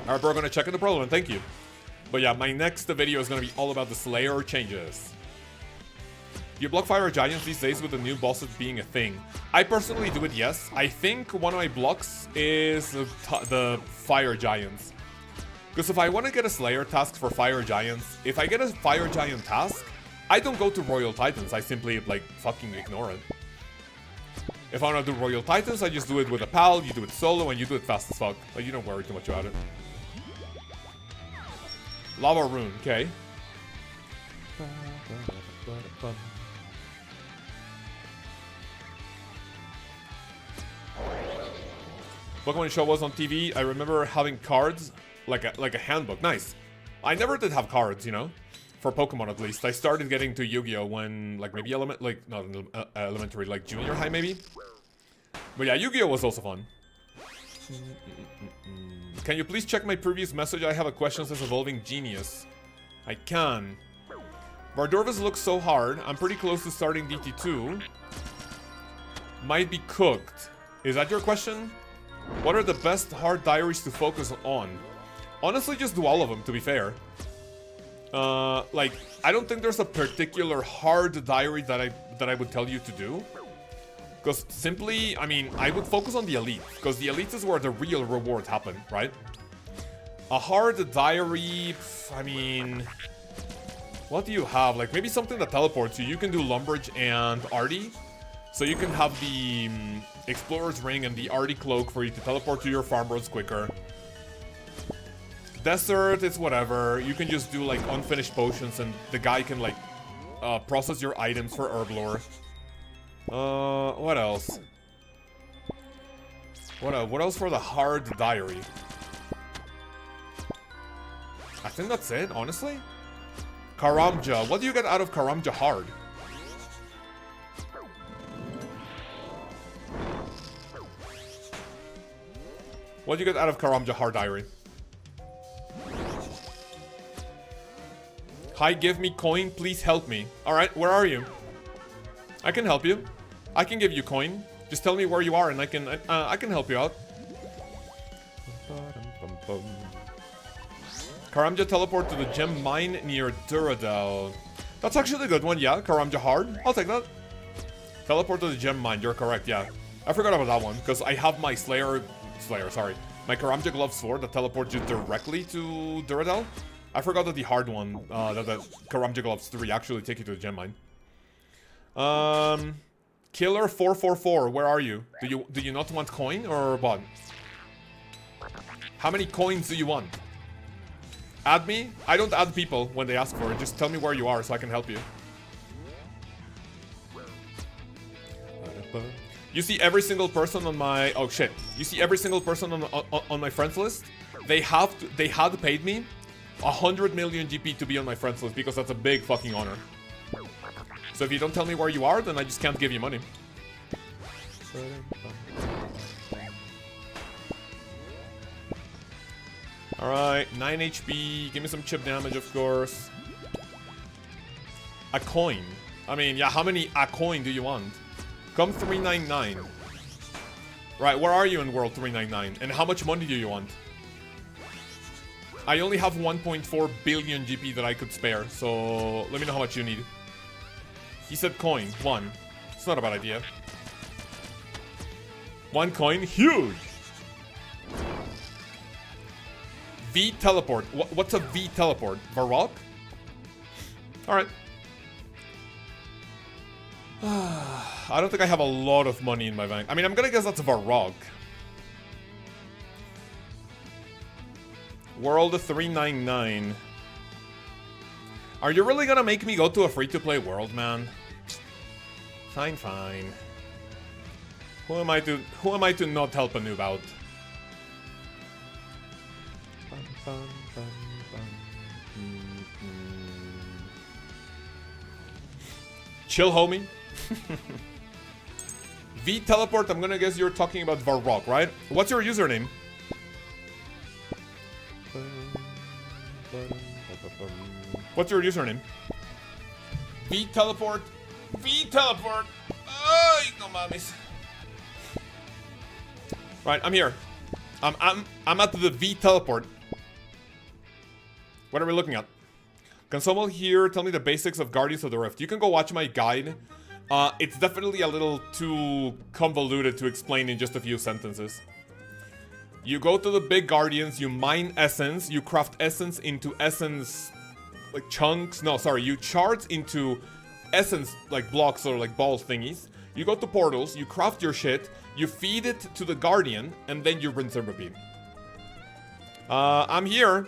Alright, bro, gonna check in the problem, thank you. But yeah, my next video is gonna be all about the Slayer changes. Do you block Fire Giants these days with the new bosses being a thing? I personally do it, yes. I think one of my blocks is the Fire Giants. Because if I want to get a Slayer task for Fire Giants, if I get a Fire Giant task, I don't go to Royal Titans, I simply, like, fucking ignore it. If I want to do Royal Titans, I just do it with a pal, you do it solo, and you do it fast as fuck. Like, you don't worry too much about it. Lava Rune, okay. Pokemon show was on TV. I remember having cards, like a handbook. Nice. I never did have cards, you know, for Pokemon at least. I started getting to Yu-Gi-Oh when, like, maybe not elementary, like junior high maybe. But yeah, Yu-Gi-Oh was also fun. Can you please check my previous message? I have a question since Evolving Genius. I can. Vardorvis looks so hard. I'm pretty close to starting DT2. Might be cooked. Is that your question? What are the best hard diaries to focus on? Honestly, just do all of them, to be fair. Like, I don't think there's a particular hard diary that I would tell you to do. Because simply, I mean, I would focus on the elite. Because the elite is where the real rewards happen, right? A hard diary, I mean... What do you have? Like, maybe something that teleports you. You can do Lumbridge and Artie. So you can have the Explorer's Ring and the Artie Cloak for you to teleport to your farm roads quicker. Desert, it's whatever. You can just do, like, unfinished potions and the guy can, like, process your items for Herblore. What else? What else for the hard diary? I think that's it, honestly. Karamja. What do you get out of Karamja hard? What do you get out of Karamja hard diary? Hi, give me coin. Please help me. Alright, where are you? I can help you. I can give you coin. Just tell me where you are and I can help you out. Karamja teleport to the gem mine near Duradel. That's actually a good one, yeah. Karamja hard. I'll take that. Teleport to the gem mine. You're correct, yeah. I forgot about that one because I have my my Karamja Glove Sword that teleports you directly to Duradel. I forgot that the hard one, that the Karamja Gloves 3 actually take you to the gem mine. Killer 444, where are you? Do you not want coin or what? How many coins do you want? Add me? I don't add people when they ask for it. Just tell me where you are so I can help you. You see every single person on my... Oh, shit. You see every single person on my friends list? They had paid me 100 million GP to be on my friends list because that's a big fucking honor. So if you don't tell me where you are, then I just can't give you money. Alright, 9 HP. Give me some chip damage, of course. A coin. I mean, yeah, how many a coin do you want? Come 399. Right, where are you in World 399? And how much money do you want? I only have 1.4 billion GP that I could spare, so let me know how much you need. He said coin, 1. It's not a bad idea. 1 coin, huge! V teleport. What's a V teleport? Varrock? Alright. I don't think I have a lot of money in my bank. I mean, I'm gonna guess that's Varrock. World 399. Are you really gonna make me go to a free-to-play world, man? Fine, fine. Who am I to not help a noob out? Chill, homie. V teleport, I'm gonna guess you're talking about Varrock, right? What's your username? What's your username? V teleport. V teleport. Ay, no mames. Right, I'm here. I'm at the V teleport. What are we looking at? Can someone here tell me the basics of Guardians of the Rift? You can go watch my guide. It's definitely a little too convoluted to explain in just a few sentences. You go to the big Guardians, you mine essence, you craft essence into essence, like chunks. No, sorry, you charge into essence, like blocks or like balls thingies. You go to portals, you craft your shit, you feed it to the Guardian, and then you rinse and repeat. I'm here.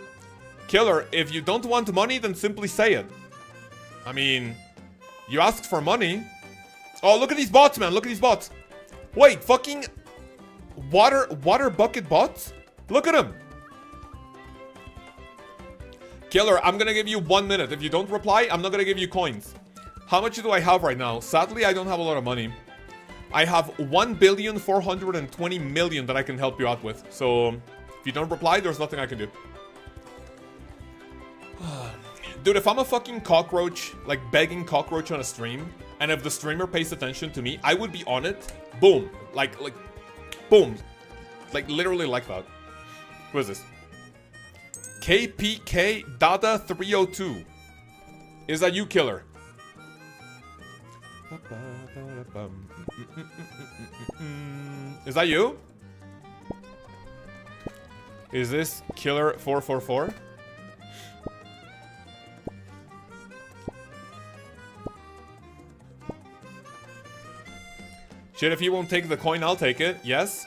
Killer, if you don't want money, then simply say it. I mean, you asked for money. Oh, look at these bots, man. Look at these bots. Wait, fucking water bucket bots? Look at them. Killer, I'm gonna give you 1 minute. If you don't reply, I'm not gonna give you coins. How much do I have right now? Sadly, I don't have a lot of money. I have 1,420,000,000 that I can help you out with. So, if you don't reply, there's nothing I can do. Dude, if I'm a fucking cockroach, like begging cockroach on a stream, and if the streamer pays attention to me, I would be on it. Boom. Like, boom. Like, literally like that. Who is this? KPK Dada 302. Is that you, Killer? Is that you? Is this Killer 444? Shit, if you won't take the coin, I'll take it. Yes?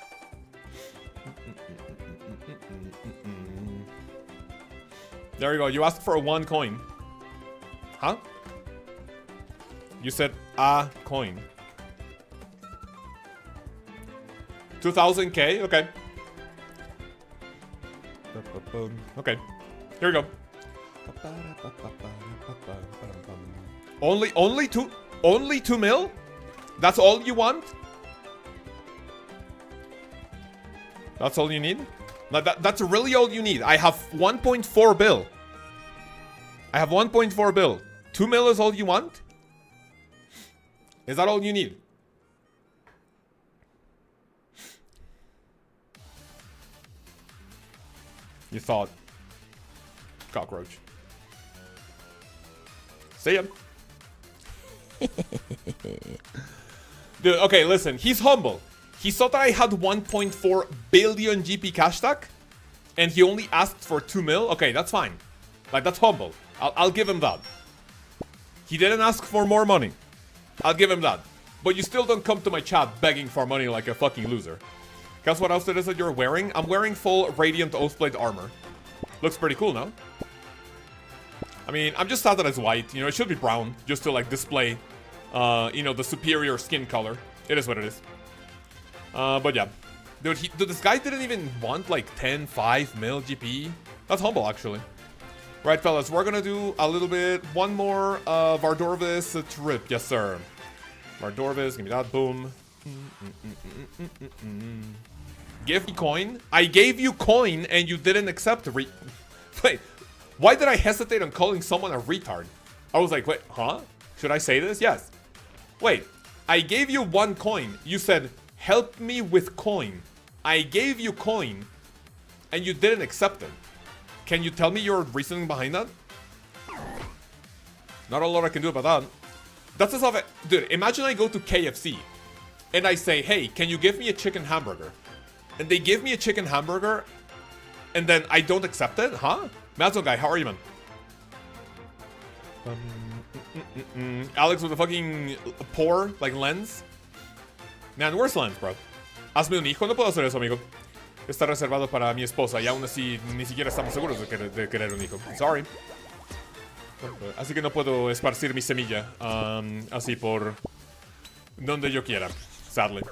There you go. You asked for 1 coin. Huh? You said a coin. 2,000k? Okay. Okay. Here we go. Only 2 mil? That's all you want? That's all you need? That's really all you need. I have 1.4 bill. I have 1.4 bill. 2 mil is all you want? Is that all you need? You thought. Cockroach. See ya. Dude, okay, listen. He's humble. He saw that I had 1.4 billion GP cash stack, and he only asked for 2 mil. Okay, that's fine. Like, that's humble. I'll give him that. He didn't ask for more money. I'll give him that. But you still don't come to my chat begging for money like a fucking loser. Guess what else it is that you're wearing? I'm wearing full Radiant Oathblade armor. Looks pretty cool, no? I mean, I'm just sad that it's white. You know, it should be brown, just to, like, display, you know, the superior skin color. It is what it is. But yeah. Dude, this guy didn't even want, like, 10, 5 mil GP. That's humble, actually. Right, fellas, we're gonna do a little bit, one more Vardorvis trip. Yes, sir. Vardorvis, give me that, boom. Give me coin. I gave you coin and you didn't accept Wait, why did I hesitate on calling someone a retard? I was like, wait, huh? Should I say this? Yes. Wait, I gave you 1 coin. You said, help me with coin. I gave you coin and you didn't accept it. Can you tell me your reasoning behind that? Not a lot I can do about that. That's the stuff. Dude, imagine I go to KFC and I say, hey, can you give me a chicken hamburger? And they give me a chicken hamburger and then I don't accept it? Huh? Mazzo guy, how are you, man? Alex with a fucking poor, like, lens. Man, where's lens, bro? Hazme un hijo. No puedo hacer eso, amigo. Está reservado para mi esposa y aún así ni siquiera estamos seguros de querer un hijo. Sorry. Así que no puedo esparcir mi semilla así por donde yo quiera, sadly.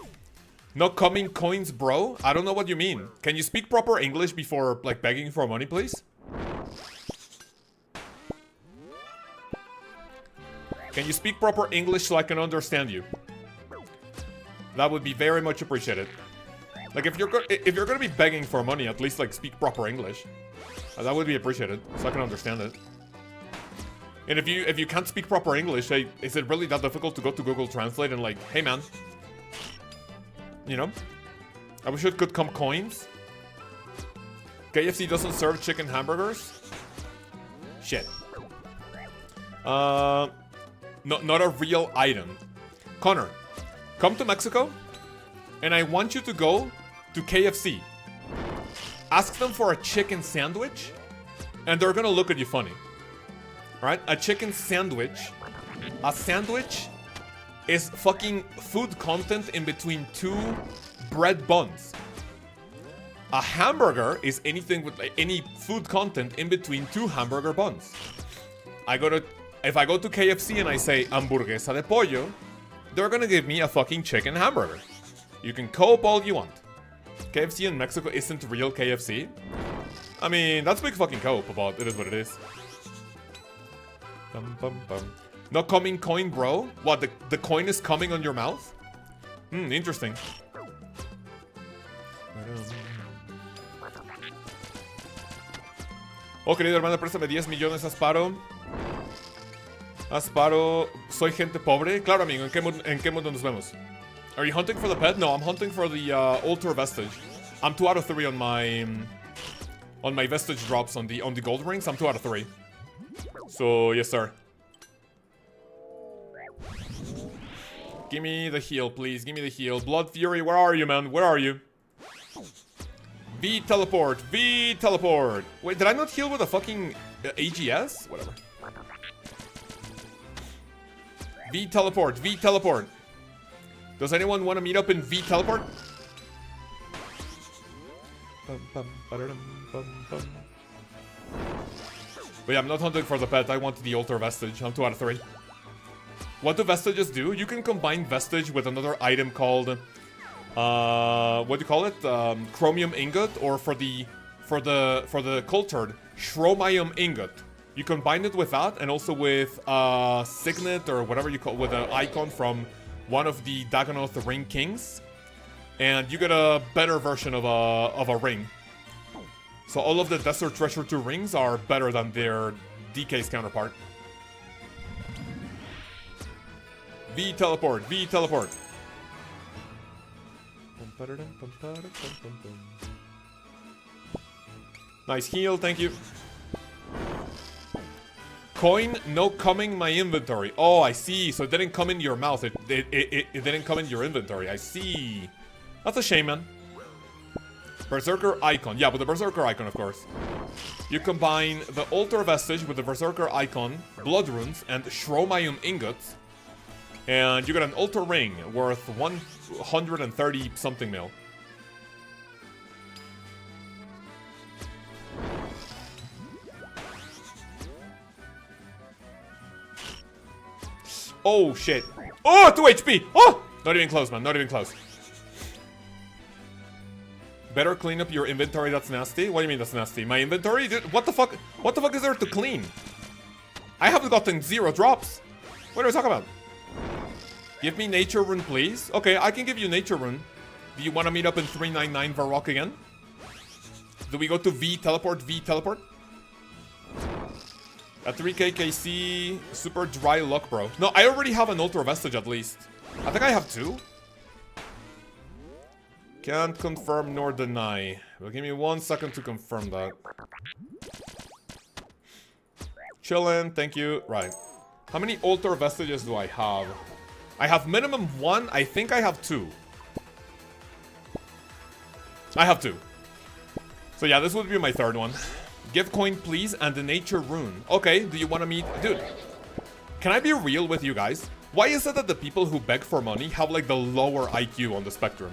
No coming coins, bro? I don't know what you mean. Can you speak proper English before, like, begging for money, please? Can you speak proper English so I can understand you? That would be very much appreciated. Like, if you're gonna be begging for money, at least, like, speak proper English. That would be appreciated, so I can understand it. And if you can't speak proper English, is it really that difficult to go to Google Translate and, like, hey man, you know, I wish it could come coins. KFC doesn't serve chicken hamburgers. Shit. Not a real item. Connor, come to Mexico, and I want you to go to KFC. Ask them for a chicken sandwich, and they're gonna look at you funny. Alright? A chicken sandwich. A sandwich is fucking food content in between two bread buns. A hamburger is anything with, like, any food content in between two hamburger buns. If I go to KFC and I say hamburguesa de pollo, they're gonna give me a fucking chicken hamburger. You can cope all you want. KFC in Mexico isn't real KFC. I mean, that's big fucking cope, but it is what it is. No coming coin, bro? What, the coin is coming on your mouth? Interesting. Oh, querido hermano, préstame 10 millones, Asparo. Asparo, soy gente pobre. Claro, amigo, ¿en qué mundo nos vemos? Are you hunting for the pet? No, I'm hunting for the altar vestige. I'm 2 out of 3 on my vestige drops on the gold rings. I'm 2 out of 3. So, yes, sir. Give me the heal, please. Give me the heal. Blood Fury, where are you, man? Where are you? V teleport. V teleport. Wait, did I not heal with a fucking AGS? Whatever. V teleport. V teleport. Does anyone want to meet up in V teleport? But yeah, I'm not hunting for the pet. I want the altar vestige. I'm 2 out of 3. What do vestiges do? You can combine vestige with another item called what do you call it? Chromium ingot, or for the cultured chromium ingot. You combine it with that, and also with signet or whatever you call, with an icon from one of the Dagonoth Ring Kings, and you get a better version of a ring. So all of the Desert Treasure 2 rings are better than their DK's counterpart. V teleport, V teleport. Nice heal, thank you. Coin no coming my inventory. Oh, I see. So it didn't come in your mouth. It didn't come in your inventory. I see. That's a shame, man. Berserker icon. Yeah, with the Berserker icon, of course. You combine the altar vestige with the Berserker icon, blood runes, and chromium ingots, and you get an altar ring worth 130 something mil. Oh, shit. Oh, 2 HP! Oh! Not even close, man. Not even close. Better clean up your inventory, that's nasty? What do you mean that's nasty? My inventory? Dude, what the fuck? What the fuck is there to clean? I haven't gotten 0 drops. What are we talking about? Give me nature rune, please. Okay, I can give you nature rune. Do you want to meet up in 399 Varrock again? Do we go to V teleport? V teleport? A 3k KC, super dry luck, bro. No, I already have an altar vestige at least. I think I have 2. Can't confirm nor deny. Well, give me 1 second to confirm that. Chillin', thank you. Right. How many altar vestiges do I have? I have minimum 1. I think I have 2. I have 2. So yeah, this would be my 3rd one. Give coin, please, and the nature rune. Okay, do you want to meet... Dude, can I be real with you guys? Why is it that the people who beg for money have, like, the lower IQ on the spectrum?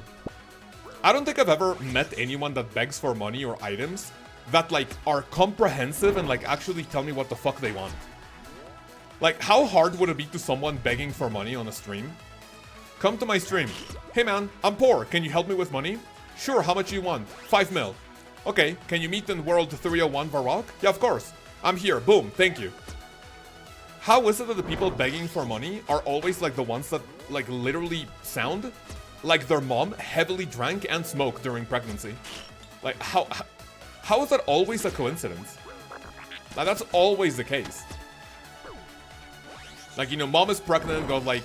I don't think I've ever met anyone that begs for money or items that, like, are comprehensive and, like, actually tell me what the fuck they want. Like, how hard would it be to someone begging for money on a stream? Come to my stream. Hey, man, I'm poor. Can you help me with money? Sure, how much you want? 5 mil. Okay, can you meet in World 301 Varrock? Yeah, of course. I'm here. Boom, thank you. How is it that the people begging for money are always, like, the ones that, like, literally sound like their mom heavily drank and smoked during pregnancy? Like, how is that always a coincidence? Like, that's always the case. Like, you know, mom is pregnant and goes like,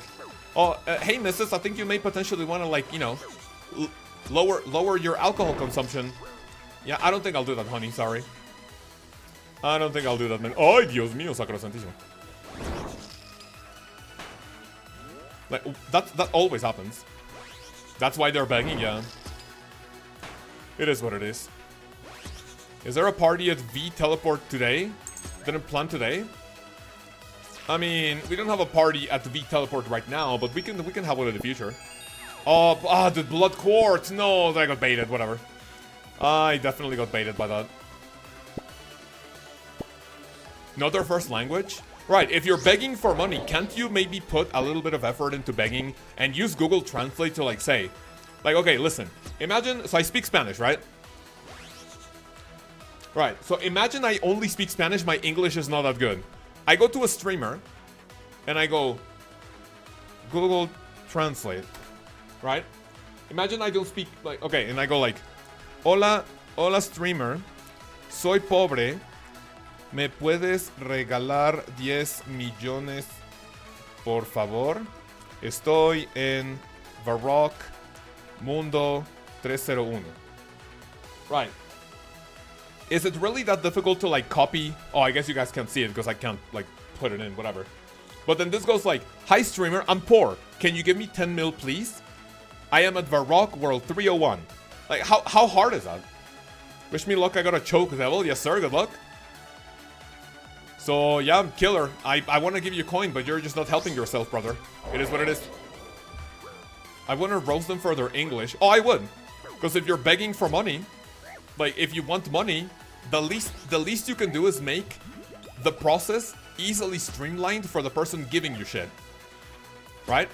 oh, hey, missus, I think you may potentially want to, like, you know, lower your alcohol consumption. Yeah, I don't think I'll do that, honey, sorry. I don't think I'll do that, man. Ay, Dios mío, sacrosantísimo. Like, that always happens. That's why they're begging, yeah. It is what it is. Is there a party at V Teleport today? Didn't plan today? I mean, we don't have a party at the V Teleport right now, but we can have one in the future. Oh, the blood quartz. No, I got baited. Whatever. I definitely got baited by that. Not their first language? Right, if you're begging for money, can't you maybe put a little bit of effort into begging and use Google Translate to, like, say, like, okay, listen, imagine, so I speak Spanish, right? Right, so imagine I only speak Spanish, my English is not that good. I go to a streamer, and I go, Google Translate, right? Imagine I don't speak, like, okay, and I go like, hola streamer, soy pobre, ¿me puedes regalar 10 millones, por favor? Estoy en Varrock Mundo 301. Right. Is it really that difficult to, like, copy? Oh, I guess you guys can't see it because I can't, like, put it in, whatever. But then this goes like, hi streamer, I'm poor. Can you give me 10 mil, please? I am at Varrock World 301. Like, how hard is that? Wish me luck, I got a choke level. Yes, sir, good luck. So, yeah, killer. I want to give you a coin, but you're just not helping yourself, brother. It is what it is. I want to roast them for their English. Oh, I would. Because if you're begging for money, like, if you want money, the least you can do is make the process easily streamlined for the person giving you shit. Right?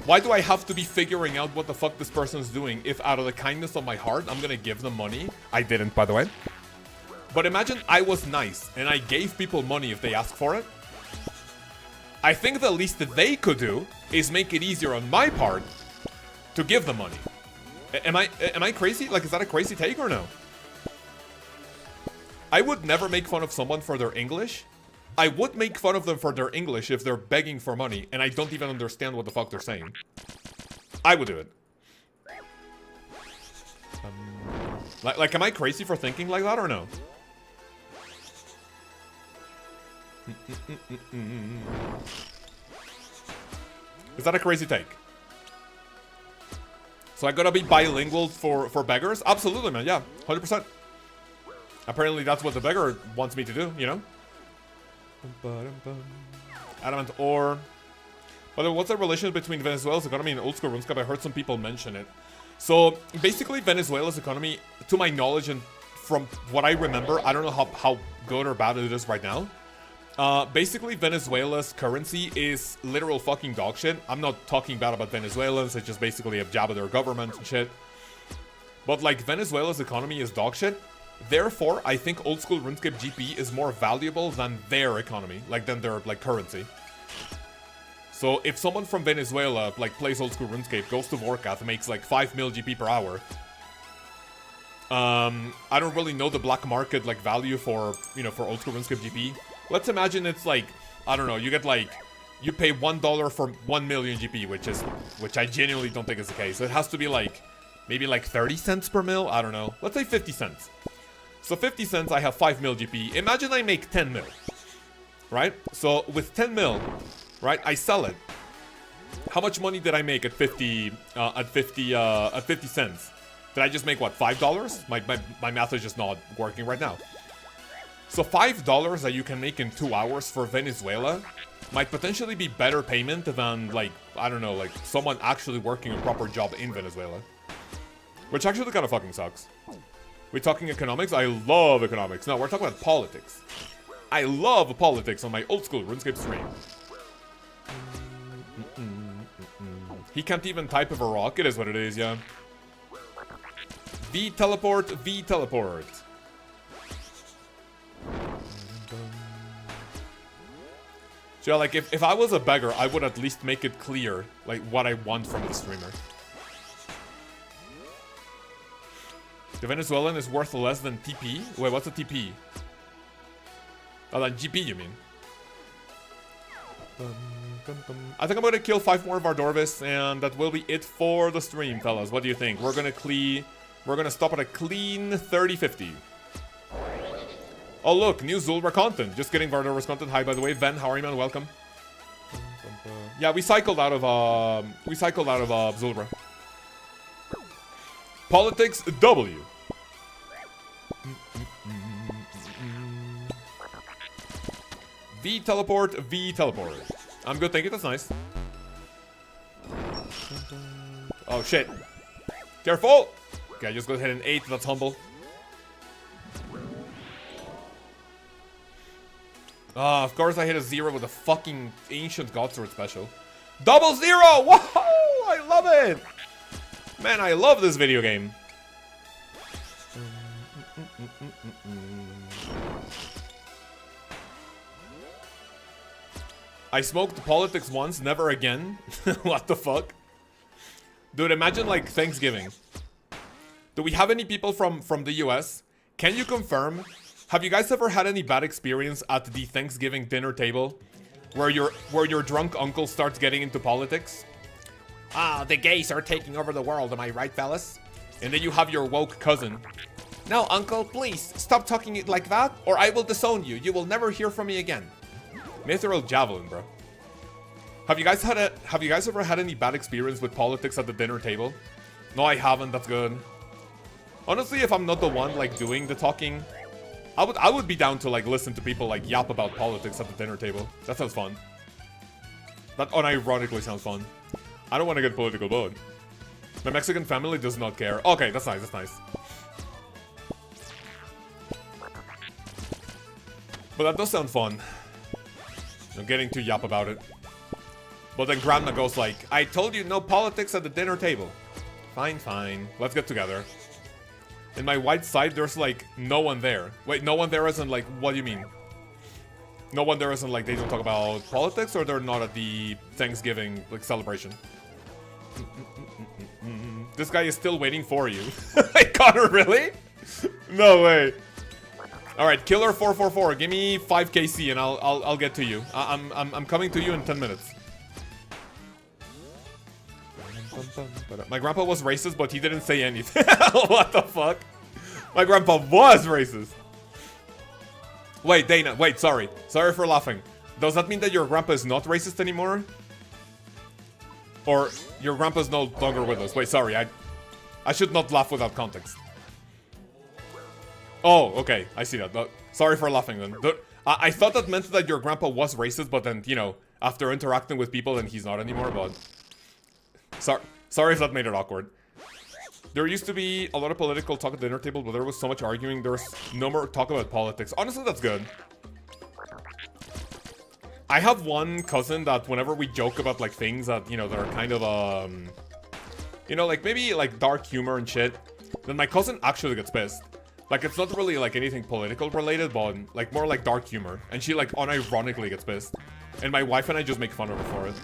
Why do I have to be figuring out what the fuck this person's doing if out of the kindness of my heart, I'm gonna give them money? I didn't, by the way. But imagine I was nice and I gave people money if they ask for it. I think the least that they could do is make it easier on my part to give them money. Am I crazy? Like, is that a crazy take or no? I would never make fun of someone for their English. I would make fun of them for their English if they're begging for money and I don't even understand what the fuck they're saying. I would do it. Like, am I crazy for thinking like that or no? Is that a crazy take? So I gotta be bilingual for beggars? Absolutely, man. Yeah, 100%. Apparently that's what the beggar wants me to do, you know? Adamant ore. But what's the relationship between Venezuela's economy and old school RuneScape? I heard some people mention it. So basically Venezuela's economy, to my knowledge and from what I remember, I don't know how good or bad it is right now. Basically Venezuela's currency is literal fucking dog shit. I'm not talking bad about Venezuelans, it's just basically a jab at their government and shit. But like Venezuela's economy is dog shit. Therefore, I think old school RuneScape GP is more valuable than their economy, like than their like currency. So if someone from Venezuela like plays old school RuneScape, goes to Vorkath, makes like 5 mil GP per hour. I don't really know the black market like value for, you know, for old school RuneScape GP. Let's imagine it's like, I don't know, you get like, you pay $1 for 1 million GP, which I genuinely don't think is the case. It has to be like, maybe like 30 cents per mil? I don't know. Let's say 50 cents. So 50 cents, I have 5 mil GP. Imagine I make 10 mil. right? So with 10 mil, right, I sell it. How much money did I make at 50 cents? Did I just make what, $5? My math is just not working right now. So $5 that you can make in 2 hours for Venezuela might potentially be better payment than, like, I don't know, like someone actually working a proper job in Venezuela. Which actually kind of fucking sucks. We're talking economics? I love economics. No, we're talking about politics. I love politics on my old school RuneScape stream. He can't even type of a rock. It is what it is, yeah. V teleport, V teleport. So yeah, like if I was a beggar, I would at least make it clear like what I want from the streamer. The Venezuelan is worth less than TP? Wait, what's a TP? Oh, than GP, you mean? I think I'm gonna kill 5 more Vardorvis, and that will be it for the stream, fellas. What do you think? We're gonna stop at a clean 30-50. Oh look, new Zulrah content. Just getting Vardorvis content. Hi, by the way, Ven. How are you, man? Welcome. Yeah, we cycled out of Zulrah. Politics W. V teleport, V teleport. I'm good, thank you. That's nice. Oh shit! Careful. Okay, just go ahead and 8. That's humble. Ah, of course I hit a 0 with a fucking ancient Godsword special. Double 0! Whoa! I love it! Man, I love this video game. I smoked politics once, never again. What the fuck? Dude, imagine like Thanksgiving. Do we have any people from the US? Can you confirm? Have you guys ever had any bad experience at the Thanksgiving dinner table? Where your drunk uncle starts getting into politics? Ah, the gays are taking over the world, am I right, fellas? And then you have your woke cousin. No, uncle, please, stop talking it like that, or I will disown you. You will never hear from me again. Mithril Javelin, bro. Have you guys ever had any bad experience with politics at the dinner table? No, I haven't. That's good. Honestly, if I'm not the one like doing the talking, I would be down to like listen to people like yap about politics at the dinner table. That sounds fun. That unironically sounds fun. I don't want to get political, but my Mexican family does not care. Okay, that's nice. That's nice. But that does sound fun. I'm getting too yap about it. But then Grandma goes like, I told you no politics at the dinner table. Fine, fine. Let's get together. In my white side, there's like no one there. Wait, no one there isn't like, what do you mean? No one there isn't like they don't talk about politics, or they're not at the Thanksgiving like celebration? This guy is still waiting for you. Connor, really? No way. All right, Killer 444, give me 5 KC and I'll get to you. I'm coming to you in 10 minutes. My grandpa was racist, but he didn't say anything. What the fuck? My grandpa was racist. Wait, Dana, wait, sorry. Sorry for laughing. Does that mean that your grandpa is not racist anymore? Or your grandpa's no longer with us? Wait, sorry, I should not laugh without context. Oh, okay, I see that. Sorry for laughing then. I thought that meant that your grandpa was racist, but then, you know, after interacting with people, then he's not anymore, but... Sorry if that made it awkward. There used to be a lot of political talk at the dinner table, but there was so much arguing, there was no more talk about politics. Honestly, that's good. I have one cousin that whenever we joke about, like, things that, you know, that are kind of, you know, like, maybe, like, dark humor and shit, then my cousin actually gets pissed. Like, it's not really, like, anything political related, but, like, more like dark humor. And she, like, unironically gets pissed. And my wife and I just make fun of her for it.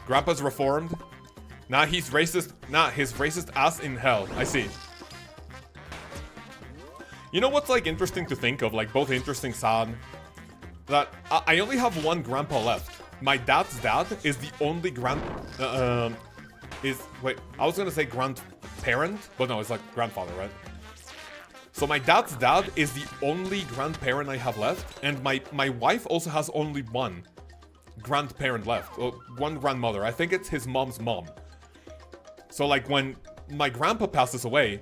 Grandpa's reformed. Nah, he's racist. Nah, his racist ass in hell. I see. You know what's, like, interesting to think of? Like, both interesting, sad. That I only have one grandpa left. My dad's dad is the only wait, I was gonna say grandparent, but no, it's like grandfather, right? So my dad's dad is the only grandparent I have left, and my wife also has only one grandparent left. Well, one grandmother. I think it's his mom's mom. So like when my grandpa passes away,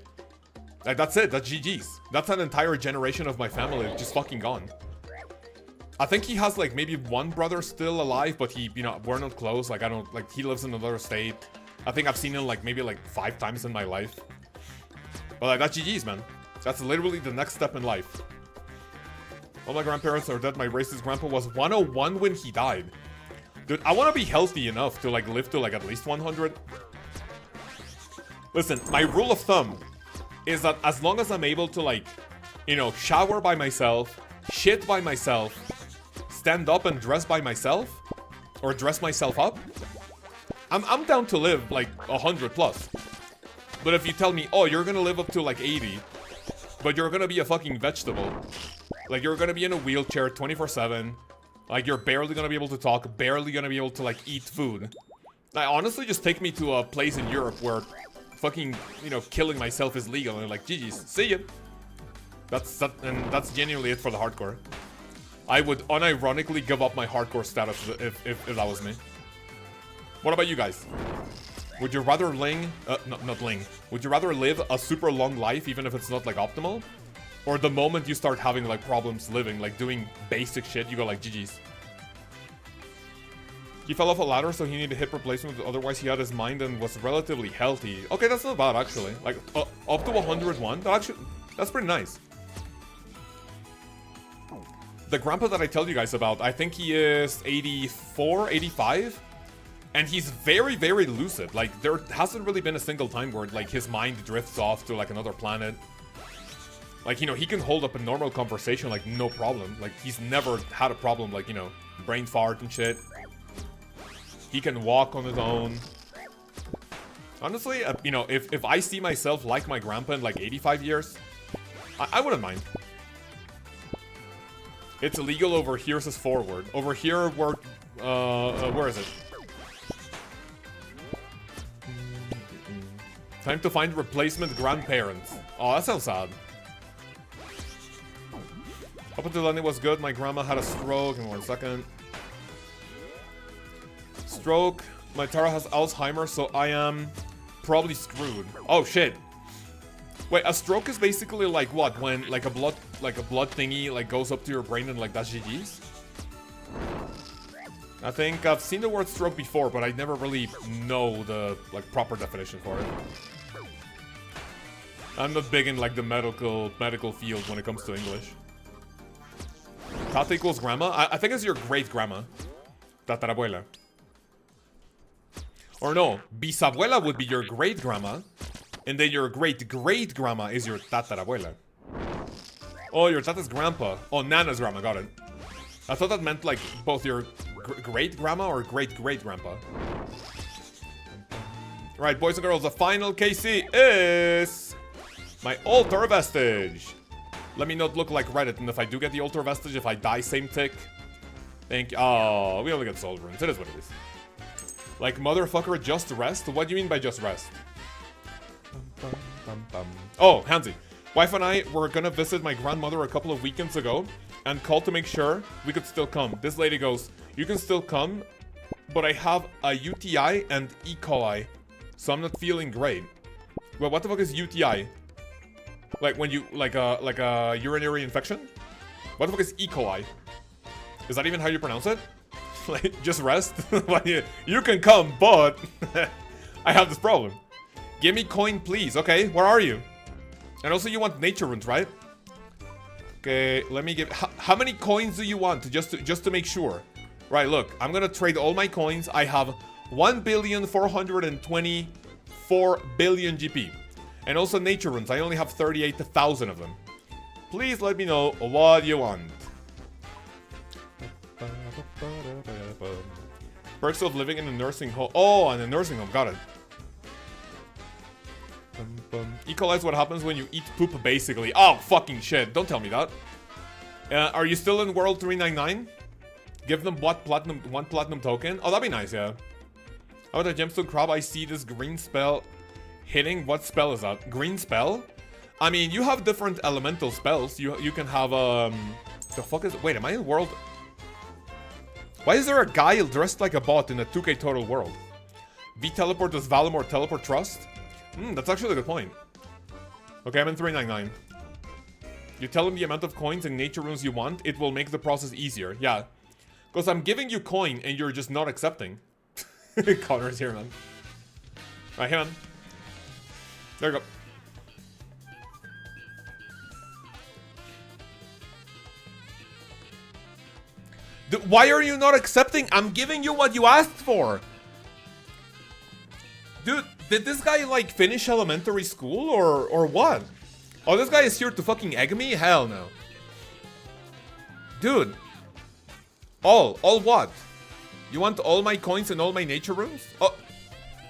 like that's it. That's GG's. That's an entire generation of my family just fucking gone. I think he has like maybe one brother still alive, but he, you know, we're not close. Like I don't, like he lives in another state. I think I've seen him like maybe like 5 times in my life. But like that's GG's, man. That's literally the next step in life. All my grandparents are dead. My racist grandpa was 101 when he died. Dude, I want to be healthy enough to like live to like at least 100. Listen, my rule of thumb is that as long as I'm able to like, you know, shower by myself, shit by myself, stand up and dress by myself, or dress myself up, I'm down to live like 100 plus. But if you tell me, oh, you're gonna live up to like 80, but you're gonna be a fucking vegetable. Like, you're gonna be in a wheelchair 24/7. Like, you're barely gonna be able to talk, barely gonna be able to, like, eat food. Like, honestly, just take me to a place in Europe where fucking, you know, killing myself is legal. And like, GG's, see ya. And that's genuinely it for the hardcore. I would unironically give up my hardcore status if that was me. What about you guys? Would you rather would you rather live a super long life even if it's not like optimal? Or the moment you start having like problems living, like doing basic shit, you go like GG's. He fell off a ladder so he needed hip replacement, otherwise he had his mind and was relatively healthy. Okay, that's not bad actually. Like up to 101, that's pretty nice. The grandpa that I tell you guys about, I think he is 84, 85. And he's very, very lucid. Like, there hasn't really been a single time where, like, his mind drifts off to, like, another planet. Like, you know, he can hold up a normal conversation, like, no problem. Like, he's never had a problem, like, you know, brain fart and shit. He can walk on his own. Honestly, you know, if I see myself like my grandpa in, like, 85 years, I wouldn't mind. It's illegal over here, says forward. Over here, where is it? Time to find replacement grandparents. Oh, that sounds sad. Up until then it was good. My grandma had a stroke. In 1 second. Stroke. My Tara has Alzheimer's, so I am probably screwed. Oh shit. Wait, a stroke is basically like what? When like a blood thingy like goes up to your brain and like that's GG's? I think I've seen the word stroke before, but I never really know the like proper definition for it. I'm not big in like the medical field when it comes to English. Tata equals grandma? I think it's your great-grandma. Tatarabuela. Or no, bisabuela would be your great-grandma. And then your great-great-grandma is your tatarabuela. Oh, your tata's grandpa. Oh, Nana's grandma, got it. I thought that meant like both your great-grandma or great-great-grandpa. Right, boys and girls, the final KC is my altar vestige. Let me not look like Reddit, and if I do get the altar vestige, if I die same tick, oh, we only get soul runes. It is what it is. Like, motherfucker, just rest? What do you mean by just rest? Oh, Hansi. Wife and I were gonna visit my grandmother a couple of weekends ago and called to make sure we could still come. This lady goes, you can still come, but I have a UTI and E. coli, so I'm not feeling great. Well, what the fuck is UTI? Like when you, like a urinary infection? What the fuck is E. coli? Is that even how you pronounce it? Like, just rest? You can come, but I have this problem. Give me coin, please. Okay, where are you? And also you want nature runes, right? Okay, let me give... How many coins do you want? Just to make sure. Right, look. I'm gonna trade all my coins. I have 1,424 billion GP. And also nature runes. I only have 38,000 of them. Please let me know what you want. Perks of living in a nursing home. Oh, in a nursing home. Got it. E. coli is what happens when you eat poop, basically. Oh, fucking shit. Don't tell me that. Are you still in World 399? Give them one platinum token. Oh, that'd be nice, yeah. Oh, the gemstone crab. I see this green spell hitting. What spell is that? Green spell? I mean, you have different elemental spells. You can have, the fuck is... Wait, am I in world... Why is there a guy dressed like a bot in a 2K total world? V-teleport does Valimor teleport trust? That's actually a good point. Okay, I'm in 399. You tell him the amount of coins and nature runes you want, it will make the process easier. Yeah. Because I'm giving you coin and you're just not accepting. Connor's here, man. Right, here, man. There you go. Why are you not accepting? I'm giving you what you asked for. Dude, did this guy, like, finish elementary school or what? Oh, this guy is here to fucking egg me? Hell no. Dude. All what? You want all my coins and all my nature runes? Oh,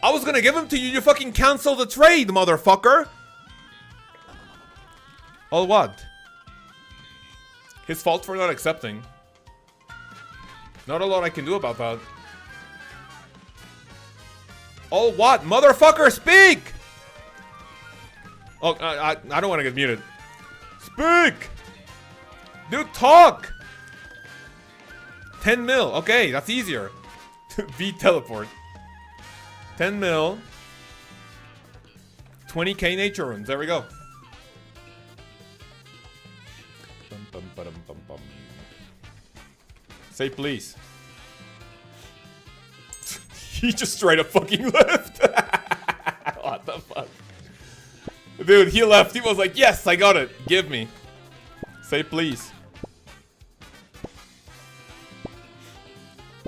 I was gonna give them to you. You fucking cancel the trade, motherfucker. All what? His fault for not accepting. Not a lot I can do about that. All what? Motherfucker, speak! Oh, I don't want to get muted. Speak! Dude, talk! 10 mil. Okay, that's easier. V-teleport. 10 mil. 20k nature runes. There we go. Say please. He just straight up fucking left. What the fuck? Dude, he left. He was like, yes, I got it. Give me. Say please.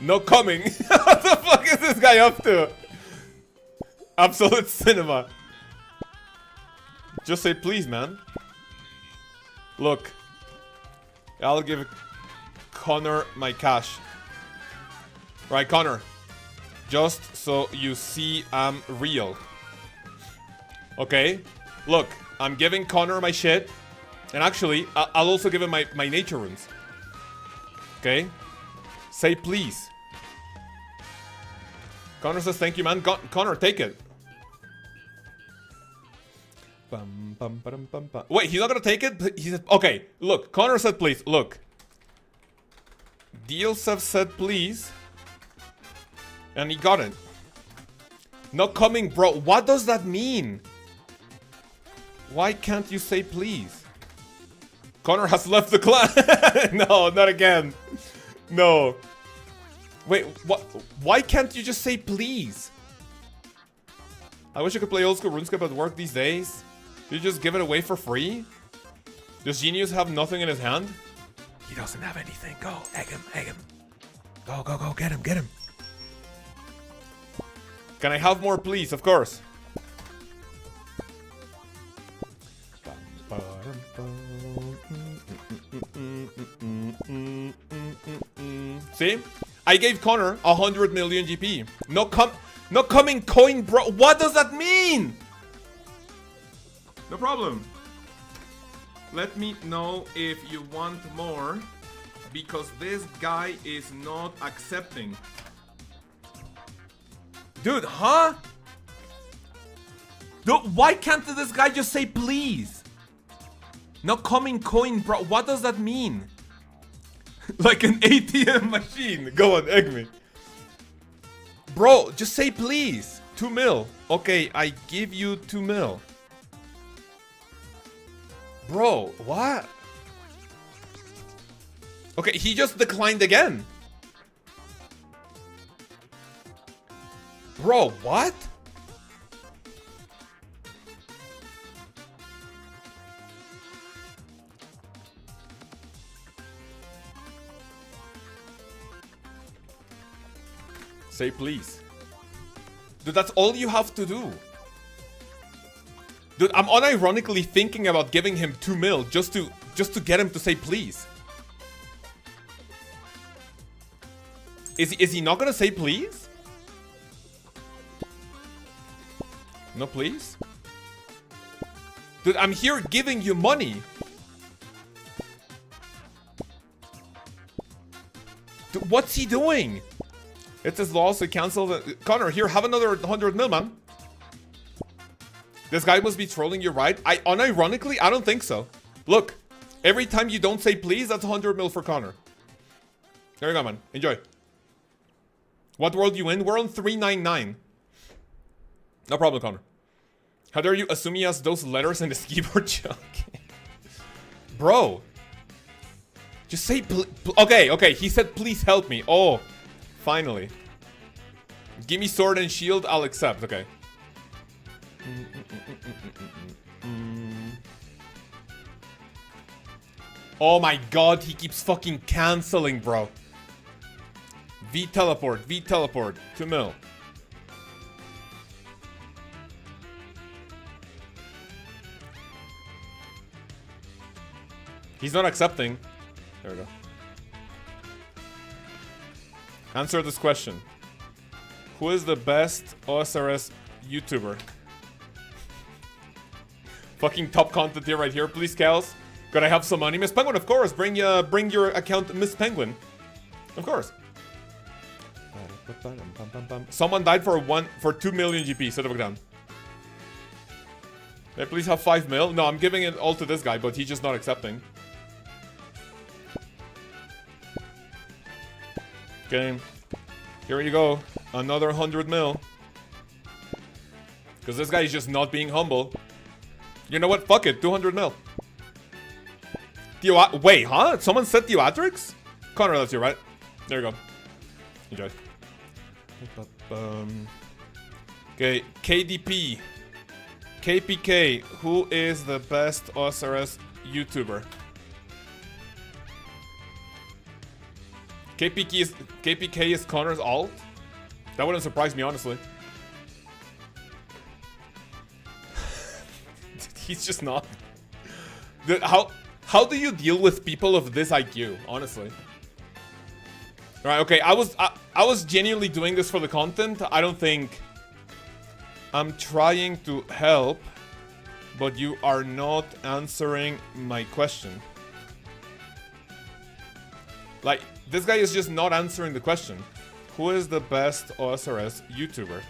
No coming. What the fuck is this guy up to? Absolute cinema. Just say please, man. Look. I'll give Connor my cash. Right, Connor. Just so you see I'm real. Okay? Look, I'm giving Connor my shit. And actually, I'll also give him my nature runes. Okay? Say please. Connor says thank you, man. Connor, take it. Wait, he's not gonna take it? He said, okay, look. Connor said please. Look. Deals have said please. And he got it. Not coming, bro. What does that mean? Why can't you say please? Connor has left the clan. No, not again. No. Wait, what? Why can't you just say please? I wish I could play old school RuneScape at work these days. You just give it away for free? Does Genius have nothing in his hand? He doesn't have anything. Go, egg him, egg him. Go, go, go, get him, get him. Can I have more, please? Of course. See? I gave Connor 100 million GP. No coming coin, bro. What does that mean? No problem. Let me know if you want more, because this guy is not accepting. Dude, huh? Dude, why can't this guy just say please? No coming coin, bro. What does that mean? Like an ATM machine. Go on, egg me. Bro, just say please. 2 mil. Okay, I give you 2 mil. Bro, what? Okay, he just declined again. Bro, what? Say please. Dude, that's all you have to do. Dude, I'm unironically thinking about giving him 2 mil just to get him to say please. Is he not gonna say please? No, please? Dude, I'm here giving you money. Dude, what's he doing? It says loss, so cancel the... Connor, here, have another 100 mil, man. This guy must be trolling you, right? Unironically, I don't think so. Look, every time you don't say please, that's 100 mil for Connor. There you go, man. Enjoy. What world you in? We're on 399. No problem, Connor. How dare you assume he has those letters in his keyboard junk? Bro. Just say okay, he said please help me. Oh, finally. Give me sword and shield, I'll accept. Okay. Oh my god, he keeps fucking canceling, bro. V teleport, 2 mil. He's not accepting. There we go. Answer this question. Who is the best OSRS YouTuber? Fucking top content here right here. Please, Kels. Gotta have some money. Miss Penguin, of course. Bring your account, Miss Penguin. Of course. Someone died for 2 million GP. Set it down. May I please have 5 mil? No, I'm giving it all to this guy, but he's just not accepting. Okay. Here you go. Another 100 mil. Because this guy is just not being humble. You know what? Fuck it. 200 mil. Wait, huh? Someone said Theatrics? Connor, that's you, right? There you go. Enjoy. Okay, KDP. KPK. Who is the best OSRS YouTuber? KPK is Connor's alt? That wouldn't surprise me, honestly. He's just not. How do you deal with people of this IQ, honestly? Alright, okay, I was genuinely doing this for the content. I don't think I'm trying to help, but you are not answering my question. Like, this guy is just not answering the question. Who is the best OSRS YouTuber?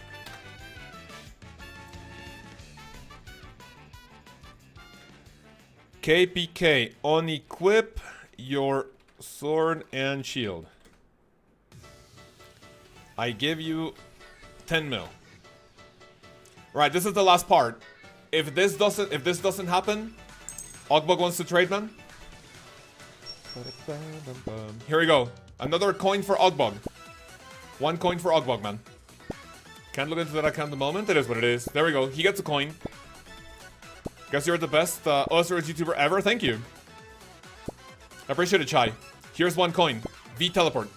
KPK, unequip your sword and shield. I give you 10 mil. Right, this is the last part. If this doesn't happen, Ogbog wants to trade, man. Here we go. Another coin for Ogbog. 1 coin for Ogbog, man. Can't look into that account at the moment. It is what it is. There we go. He gets a coin. Guess you're the best OSRS YouTuber ever. Thank you. I appreciate it, Chai. Here's 1 coin. V teleport.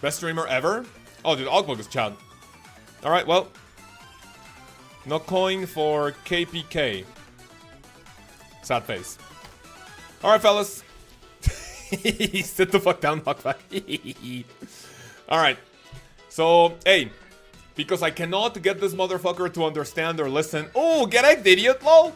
Best streamer ever? Oh, dude, Ogbog is Chad. Alright, well. No coin for KPK. Sad face. Alright, fellas. Sit the fuck down, knockback. Alright. So, hey. Because I cannot get this motherfucker to understand or listen. Oh, get egged, idiot, lol.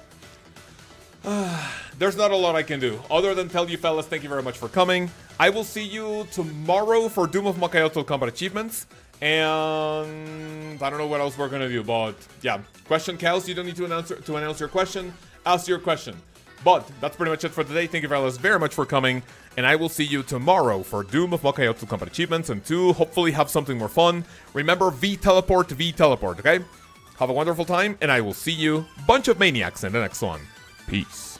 There's not a lot I can do. Other than tell you fellas, thank you very much for coming. I will see you tomorrow for Doom of Makayoto combat achievements. And I don't know what else we're gonna do, but yeah. Question, Kels, you don't need to announce your question. Ask your question. But that's pretty much it for today. Thank you fellas very much for coming. And I will see you tomorrow for Doom of Makayoto combat achievements and to hopefully have something more fun. Remember, V teleport, okay? Have a wonderful time, and I will see you, bunch of maniacs, in the next one. Peace.